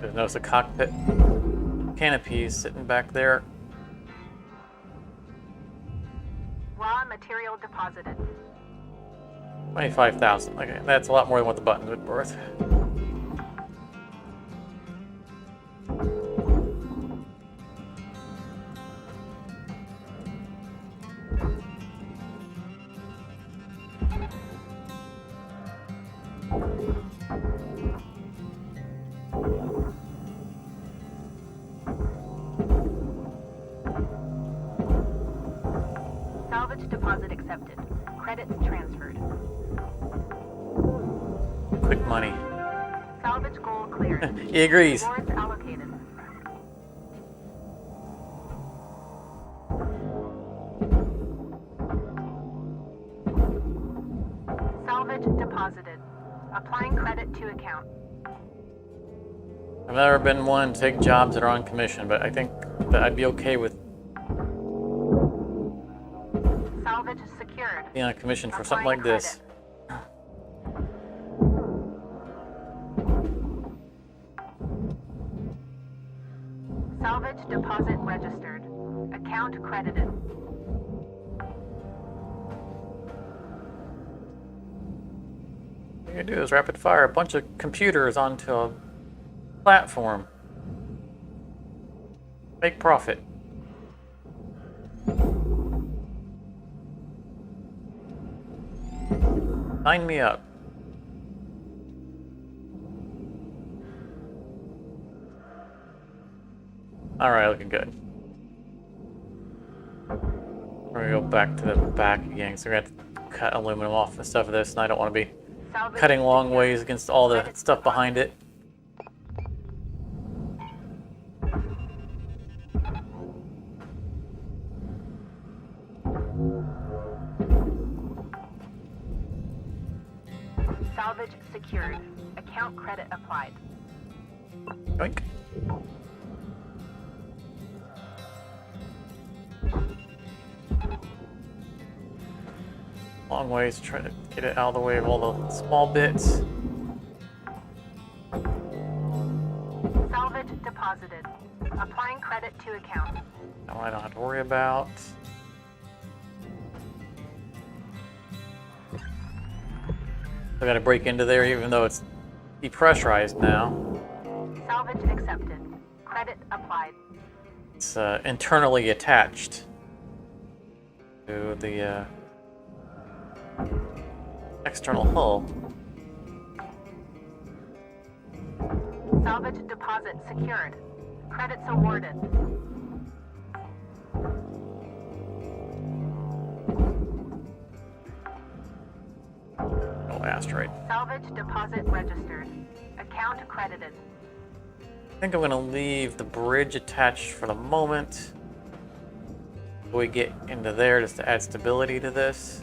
Just notice the cockpit canopies sitting back there. Raw material deposited. 25,000. Okay, that's a lot more than what the buttons would be worth. Salvage deposit accepted. Credits transferred. Quick money. Salvage goal cleared. He agrees. Rewards allocated. Salvage deposited. Applying credit to account. I've never been one to take jobs that are on commission, but I think that I'd be okay with Salvage secured. being on commission for something like this. Salvage deposit registered. Account credited. What you're gonna do is rapid fire a bunch of computers onto a platform. Make profit. Sign me up. Alright, looking good. go back to the back again, so we're gonna have to cut aluminum off and stuff of this, and I don't want to be Salvage cutting long secured. ways against all the Credits stuff behind it. Salvage secured. Account credit applied. Yoink. Long ways to try to get it out of the way of all the small bits. Salvage deposited. Applying credit to account. That one I don't have to worry about. I gotta break into there even though it's depressurized now. Salvage accepted. Credit applied. It's internally attached to the external hull. Salvage deposit secured. Credits awarded. No asteroid. Salvage deposit registered. Account credited. I think I'm gonna leave the bridge attached for the moment. We get into there just to add stability to this.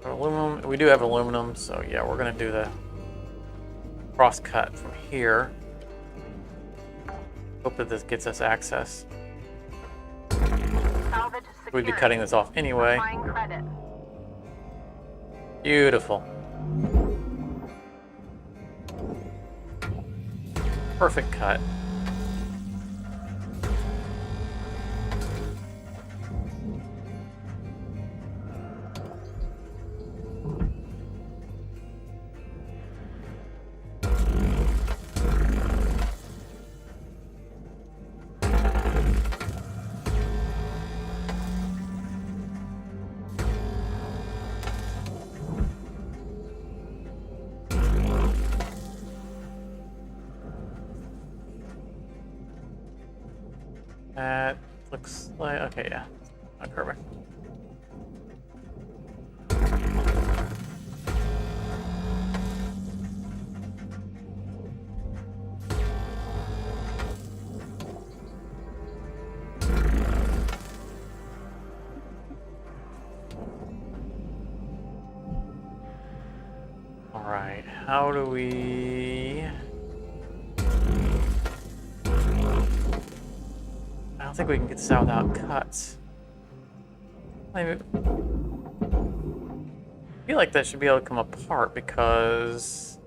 Aluminum, we do have aluminum, so yeah, we're gonna do the cross cut from here. Hope that this gets us access. Salvage secured. We'd be cutting this off anyway. Applying credit. Beautiful. Perfect cut. That looks like, okay, yeah, not curving. All right, how do we... I don't think we can get this out without cuts. I feel like that should be able to come apart because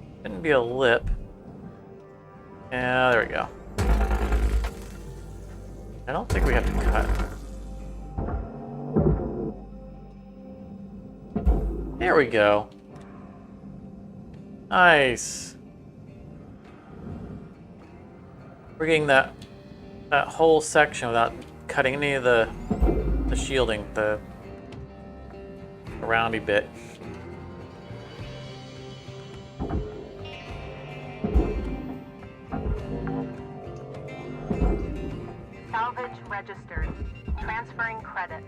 it shouldn't be a lip. Yeah, there we go. I don't think we have to cut. There we go. Nice. We're getting that whole section without cutting any of the shielding, the roundy bit. Salvage registered. Transferring credits.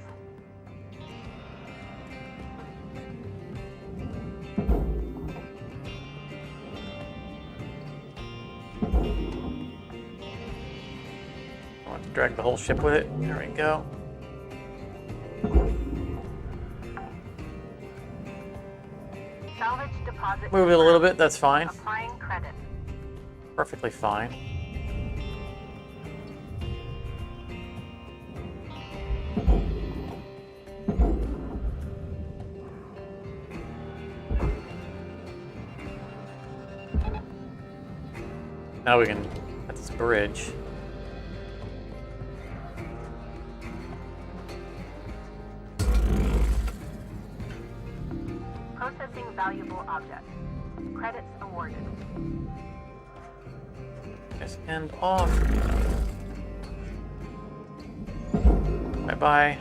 I want to drag the whole ship with it. There we go. Salvage deposit. Move it a little bit, that's fine. Applying credit. Perfectly fine. Now we can cut this bridge. Processing valuable object. Credits awarded. Just end off. Bye-bye.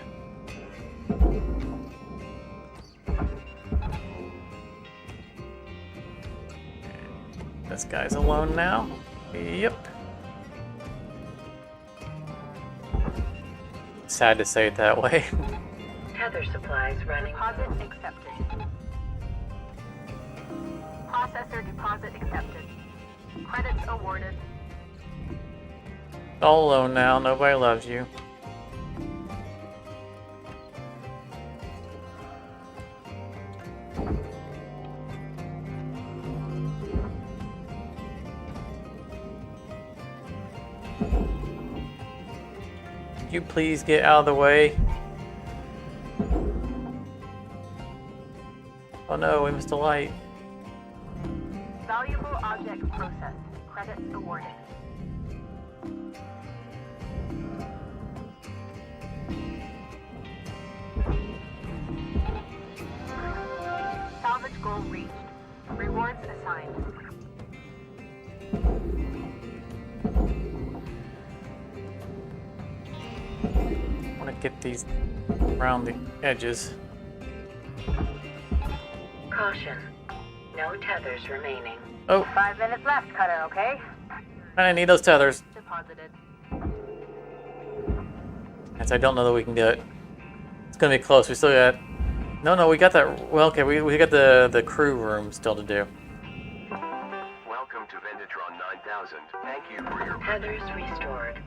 This guy's alone now. Yep. sad to say it that way. Tether supplies running Deposit low. accepted. Processor deposit accepted. Credits awarded. All alone now, nobody loves you. Could you please get out of the way? Oh no, we missed a light. Valuable object processed. Credits awarded. Salvage goal reached. Rewards assigned. I want to get these around the edges. Caution. No tethers remaining. Oh, 5 minutes left, Cutter, okay? I need those tethers. Deposited. As I don't know that we can do it. It's gonna be close. We still got. No, we got that. Well, okay, we got the crew room still to do. Welcome to Venditron 9000. Thank you for your Tethers restored.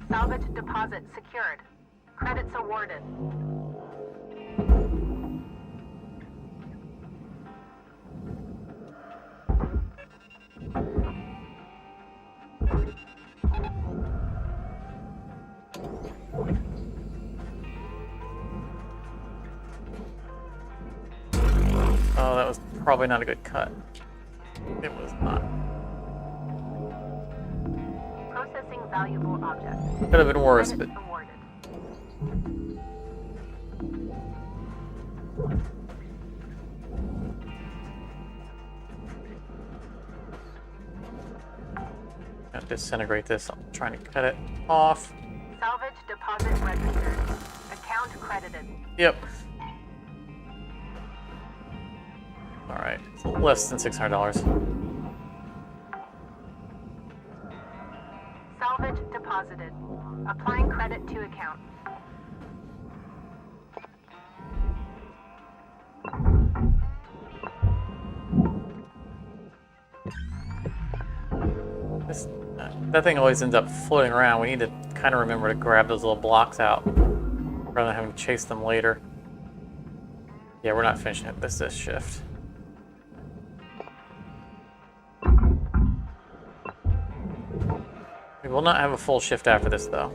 Salvage deposit secured. Credits awarded. Oh, that was probably not a good cut. It was not. Processing valuable object. Could have been worse, but Credits awarded. I'll disintegrate this. I'm trying to cut it off. Salvage deposit registered. Account credited. Yep. All right, it's less than $600. Salvage deposited. Applying credit to account. That thing always ends up floating around. We need to kind of remember to grab those little blocks out rather than having to chase them later. Yeah, we're not finishing it this shift. We will not have a full shift after this, though.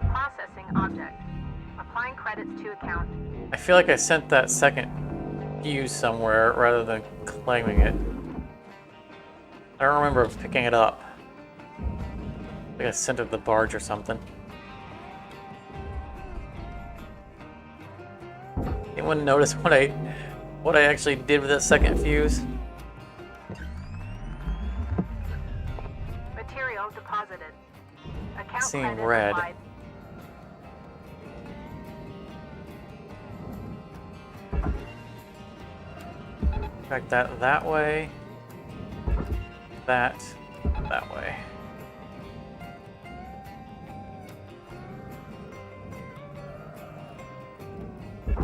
Processing object. Applying credits to account. I feel like I sent that second fuse somewhere rather than claiming it. I don't remember picking it up. I think I sent it to the barge or something. Anyone notice what I actually did with that second fuse? Material deposited. Account Seeing credit red. applied. Track that way. That way.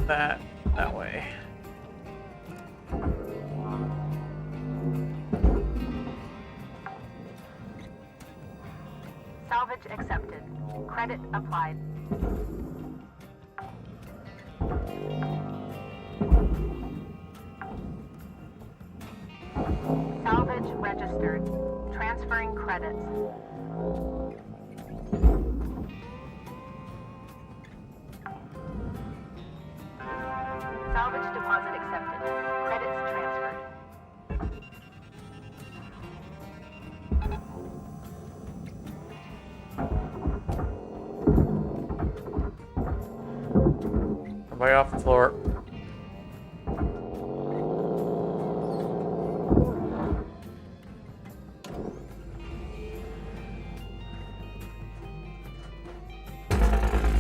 That way. Salvage accepted. Credit applied. Salvage registered. Transferring credits. Salvage deposit accepted. Credits transferred. Everybody off the floor.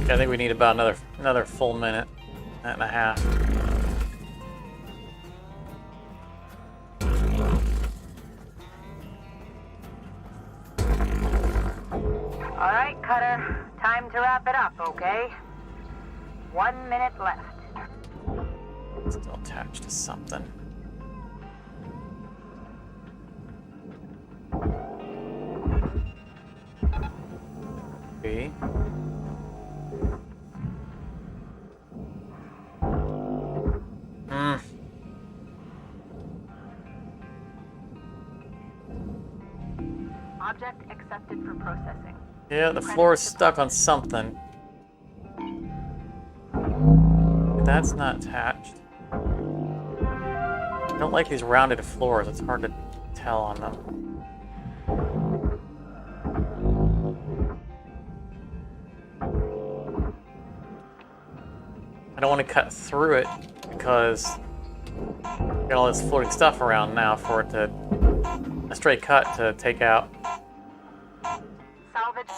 I think we need about another full minute and a half. Cutter. Time to wrap it up, okay? 1 minute left. Still attached to something. Okay. Object accepted for processing. Yeah, the floor is stuck on something. That's not attached. I don't like these rounded floors. It's hard to tell on them. I don't want to cut through it because got all this floating stuff around now for it to a straight cut to take out. Salvage.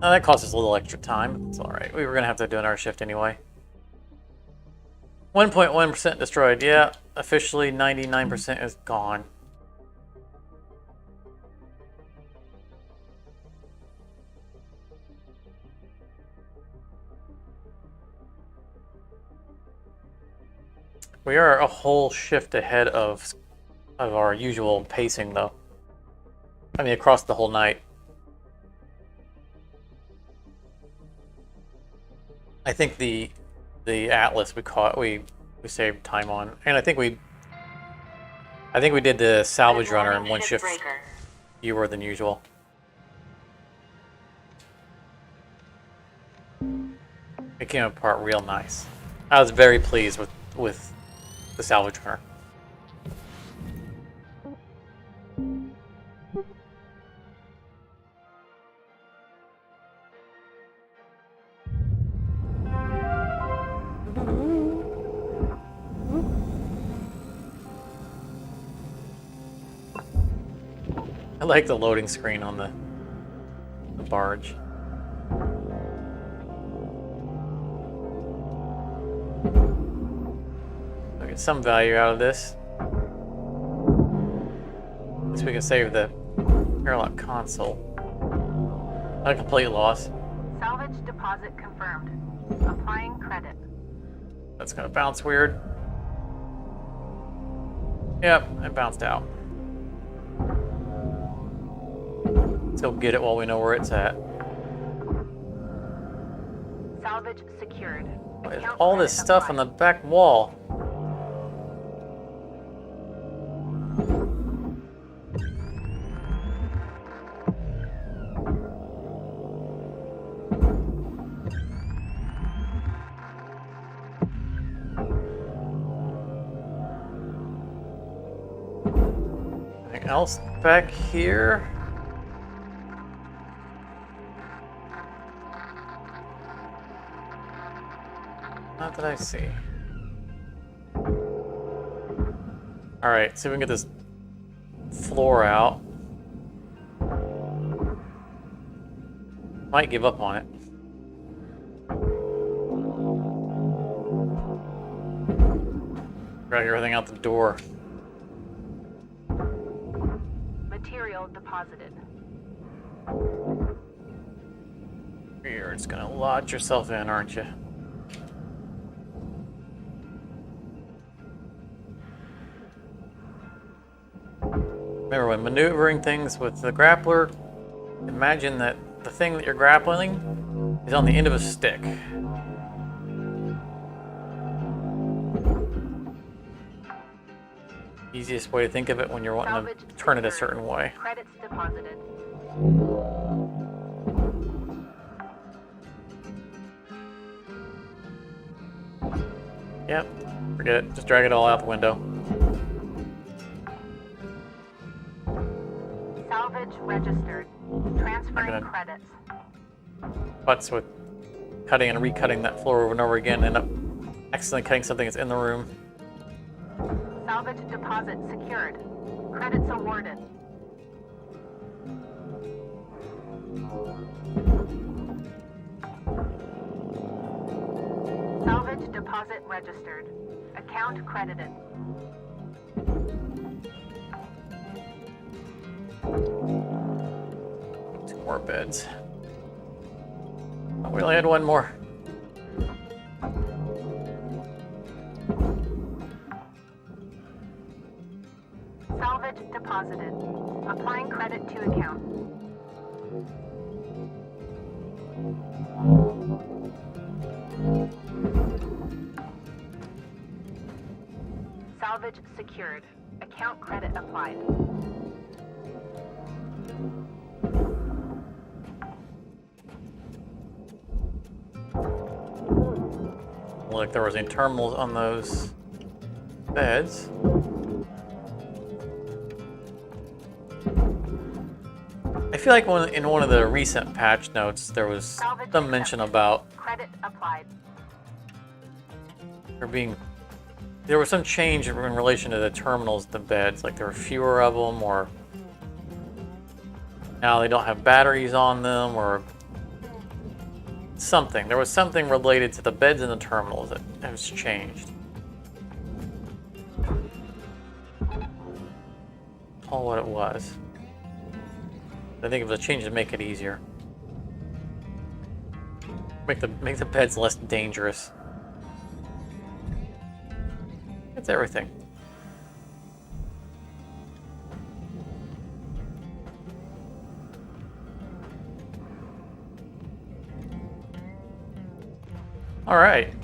Oh, that cost us a little extra time. It's alright. We were going to have to do another shift anyway. 1.1% destroyed. Yeah, officially 99% is gone. We are a whole shift ahead of our usual pacing, though. I mean, across the whole night. I think the Atlas we saved time on, and I think we did the salvage runner in one shift fewer than usual. It came apart real nice. I was very pleased with the salvage runner. I like the loading screen on the barge. I'll get some value out of this. At least we can save the airlock console. Not a complete loss. Salvage deposit confirmed. Applying credit. That's gonna bounce weird. Yep, it bounced out. Let's go get it while we know where it's at. Salvage secured. There's Account all this credit stuff on applied. the back wall. Anything else back here? Not that I see. Alright, see if we can get this floor out. Might give up on it. Drag everything out the door. Material deposited. You're just gonna lodge yourself in, aren't you? Remember, when maneuvering things with the grappler, imagine that the thing that you're grappling is on the end of a stick. Easiest way to think of it when you're wanting Salvage to turn it a secured. certain way. Credits deposited. Yep, forget it. Just drag it all out the window. Salvage registered. Transferring gonna- credits. Butts with cutting and recutting that floor over and over again, end up accidentally cutting something that's in the room. Salvage deposit secured. Credits awarded. Salvage deposit registered. Account credited. Two more beds. we only had one more. Salvage deposited. Applying credit to account. Salvage secured. Account credit applied. Like there was any terminals on those beds. I feel like in one of the recent patch notes there was Salvage some mention about credit applied. there was some change in relation to the terminals in the beds, like there were fewer of them, or now they don't have batteries on them, or something. There was something related to the beds and the terminals that has changed. All what it was. I think it was a change to make it easier. Make the beds less dangerous. That's everything. All right.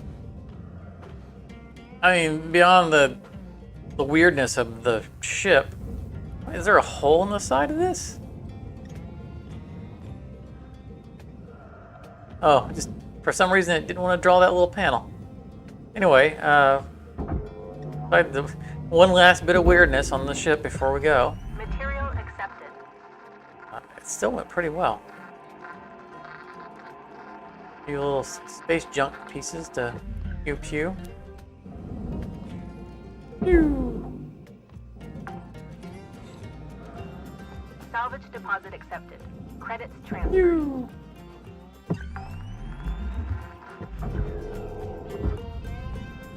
I mean, beyond the weirdness of the ship, is there a hole in the side of this? Oh, just for some reason it didn't want to draw that little panel. Anyway, one last bit of weirdness on the ship before we go. Material accepted. It still went pretty well. A few little space junk pieces to pew pew. Pew. Salvage deposit accepted. Credits transferred. Pew.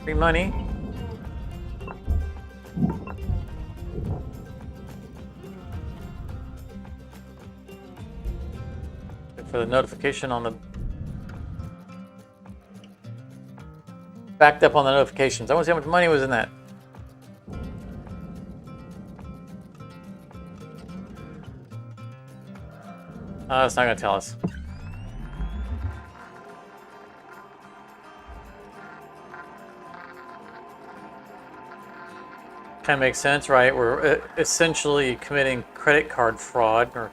Free money. Look for the notification on the backed up on the notifications. I want to see how much money was in that. It's not going to tell us. Kind of makes sense, right? We're essentially committing credit card fraud or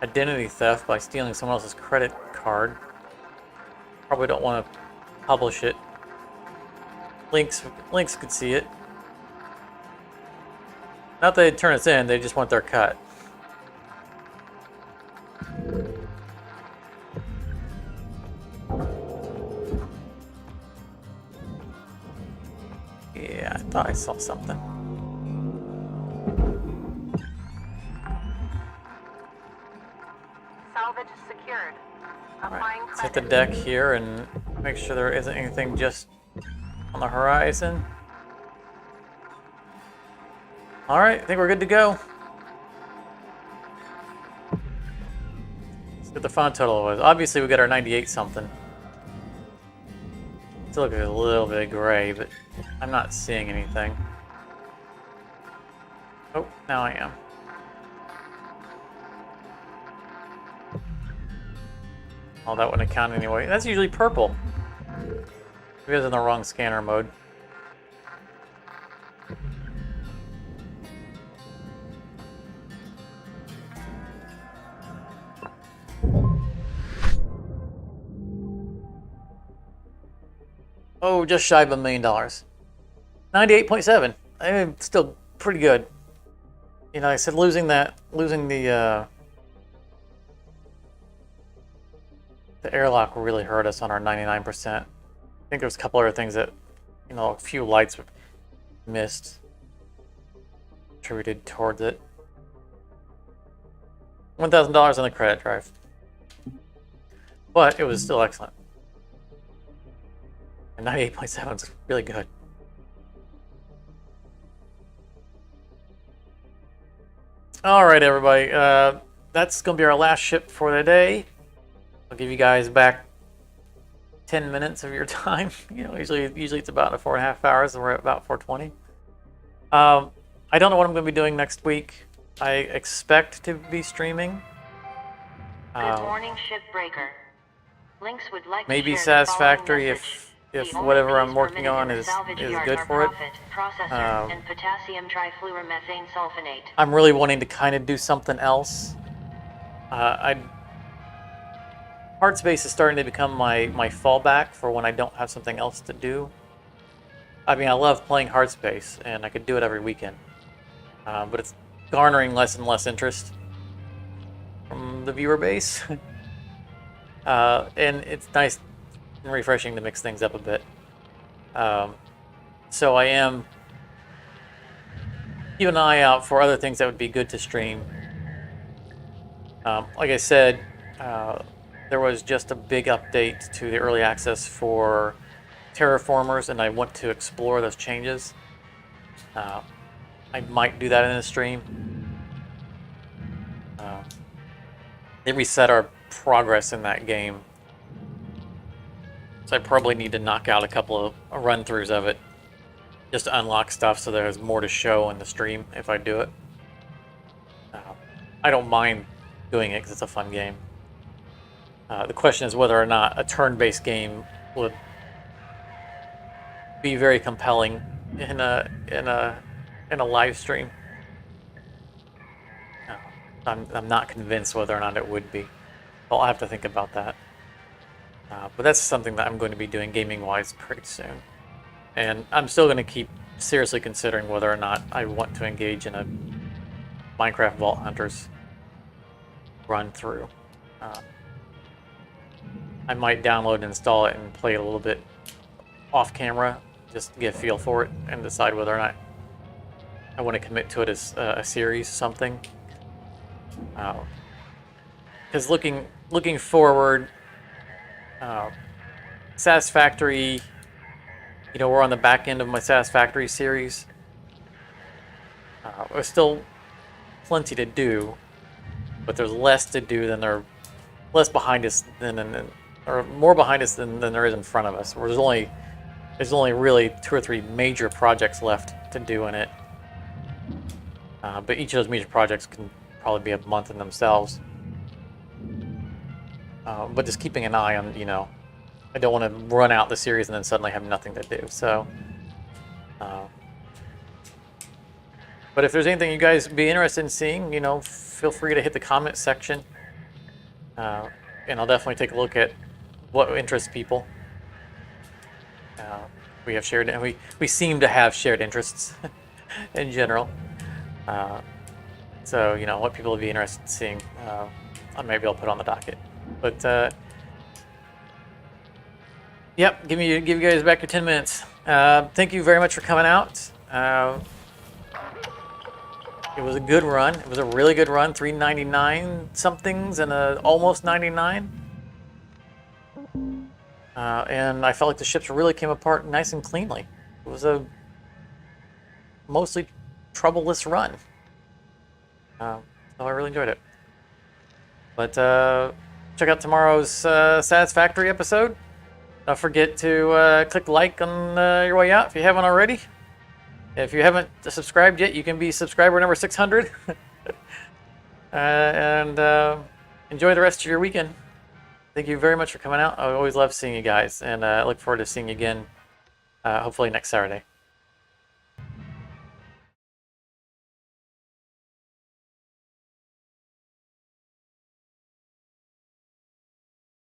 identity theft by stealing someone else's credit card. Probably don't want to publish it. Links could see it. Not that they'd turn us in, they just want their cut. Yeah, I thought I saw something. Salvage secured. Applying Let's hit the credit. deck here and make sure there isn't anything just on the horizon. All right, I think we're good to go. Let's see what the font total was. Obviously, we got our 98 something. Still looks a little bit gray, but I'm not seeing anything. Oh, now I am. Oh, that wouldn't count anyway. That's usually purple. Maybe I was in the wrong scanner mode. Oh, just shy of $1 million. 98.7. I mean, still pretty good. You know, like I said, losing the airlock really hurt us on our 99%. I think there's a couple other things that, you know, a few lights missed, contributed towards it. $1,000 on the credit drive, but it was still excellent. And 98.7 is really good. All right, everybody. That's going to be our last ship for the day. I'll give you guys back 10 minutes of your time. You know, usually it's about 4.5 hours, and we're at about 4:20. I don't know what I'm going to be doing next week. I expect to be streaming. Good morning, Shipbreaker. Links would like Maybe to share the following satisfactory message. if The only whatever I'm piece working permitted on in is salvage yard good are for it. profit, processor, and potassium trifluoromethane sulfonate. I'm really wanting to kind of do something else. Hardspace is starting to become my fallback for when I don't have something else to do. I mean, I love playing Hardspace, and I could do it every weekend. But it's garnering less and less interest from the viewer base. And it's nice and refreshing to mix things up a bit. So I am keeping an eye out for other things that would be good to stream. Like I said, there was just a big update to the early access for terraformers, and I want to explore those changes. I might do that in a stream. They reset our progress in that game, so I probably need to knock out a couple of run-throughs of it just to unlock stuff so there's more to show in the stream if I do it. I don't mind doing it because it's a fun game. The question is whether or not a turn-based game would be very compelling in a live stream. I'm not convinced whether or not it would be. I'll have to think about that. But that's something that I'm going to be doing gaming-wise pretty soon. And I'm still going to keep seriously considering whether or not I want to engage in a Minecraft Vault Hunters run-through. I might download and install it and play it a little bit off-camera, just to get a feel for it and decide whether or not I want to commit to it as a series something. Because looking forward, Satisfactory, you know, we're on the back end of my Satisfactory series. There's still plenty to do, but there's less to do than less behind us or more behind us than there is in front of us. There's only really 2 or 3 major projects left to do in it. But each of those major projects can probably be a month in themselves. But just keeping an eye on, you know, I don't want to run out the series and then suddenly have nothing to do. So, but if there's anything you guys would be interested in seeing, you know, feel free to hit the comment section. And I'll definitely take a look at what interests people. We have shared, and we seem to have shared interests in general. So, you know, what people would be interested in seeing, maybe I'll put on the docket. But, yep, give you guys back your 10 minutes. Thank you very much for coming out. It was a good run. It was a really good run. 399 somethings and almost 99. And I felt like the ships really came apart nice and cleanly. It was a mostly troubleless run. So I really enjoyed it. But check out tomorrow's Satisfactory episode. Don't forget to click like on your way out if you haven't already. If you haven't subscribed yet, you can be subscriber number 600. And enjoy the rest of your weekend. Thank you very much for coming out. I always love seeing you guys, and I look forward to seeing you again, hopefully next Saturday.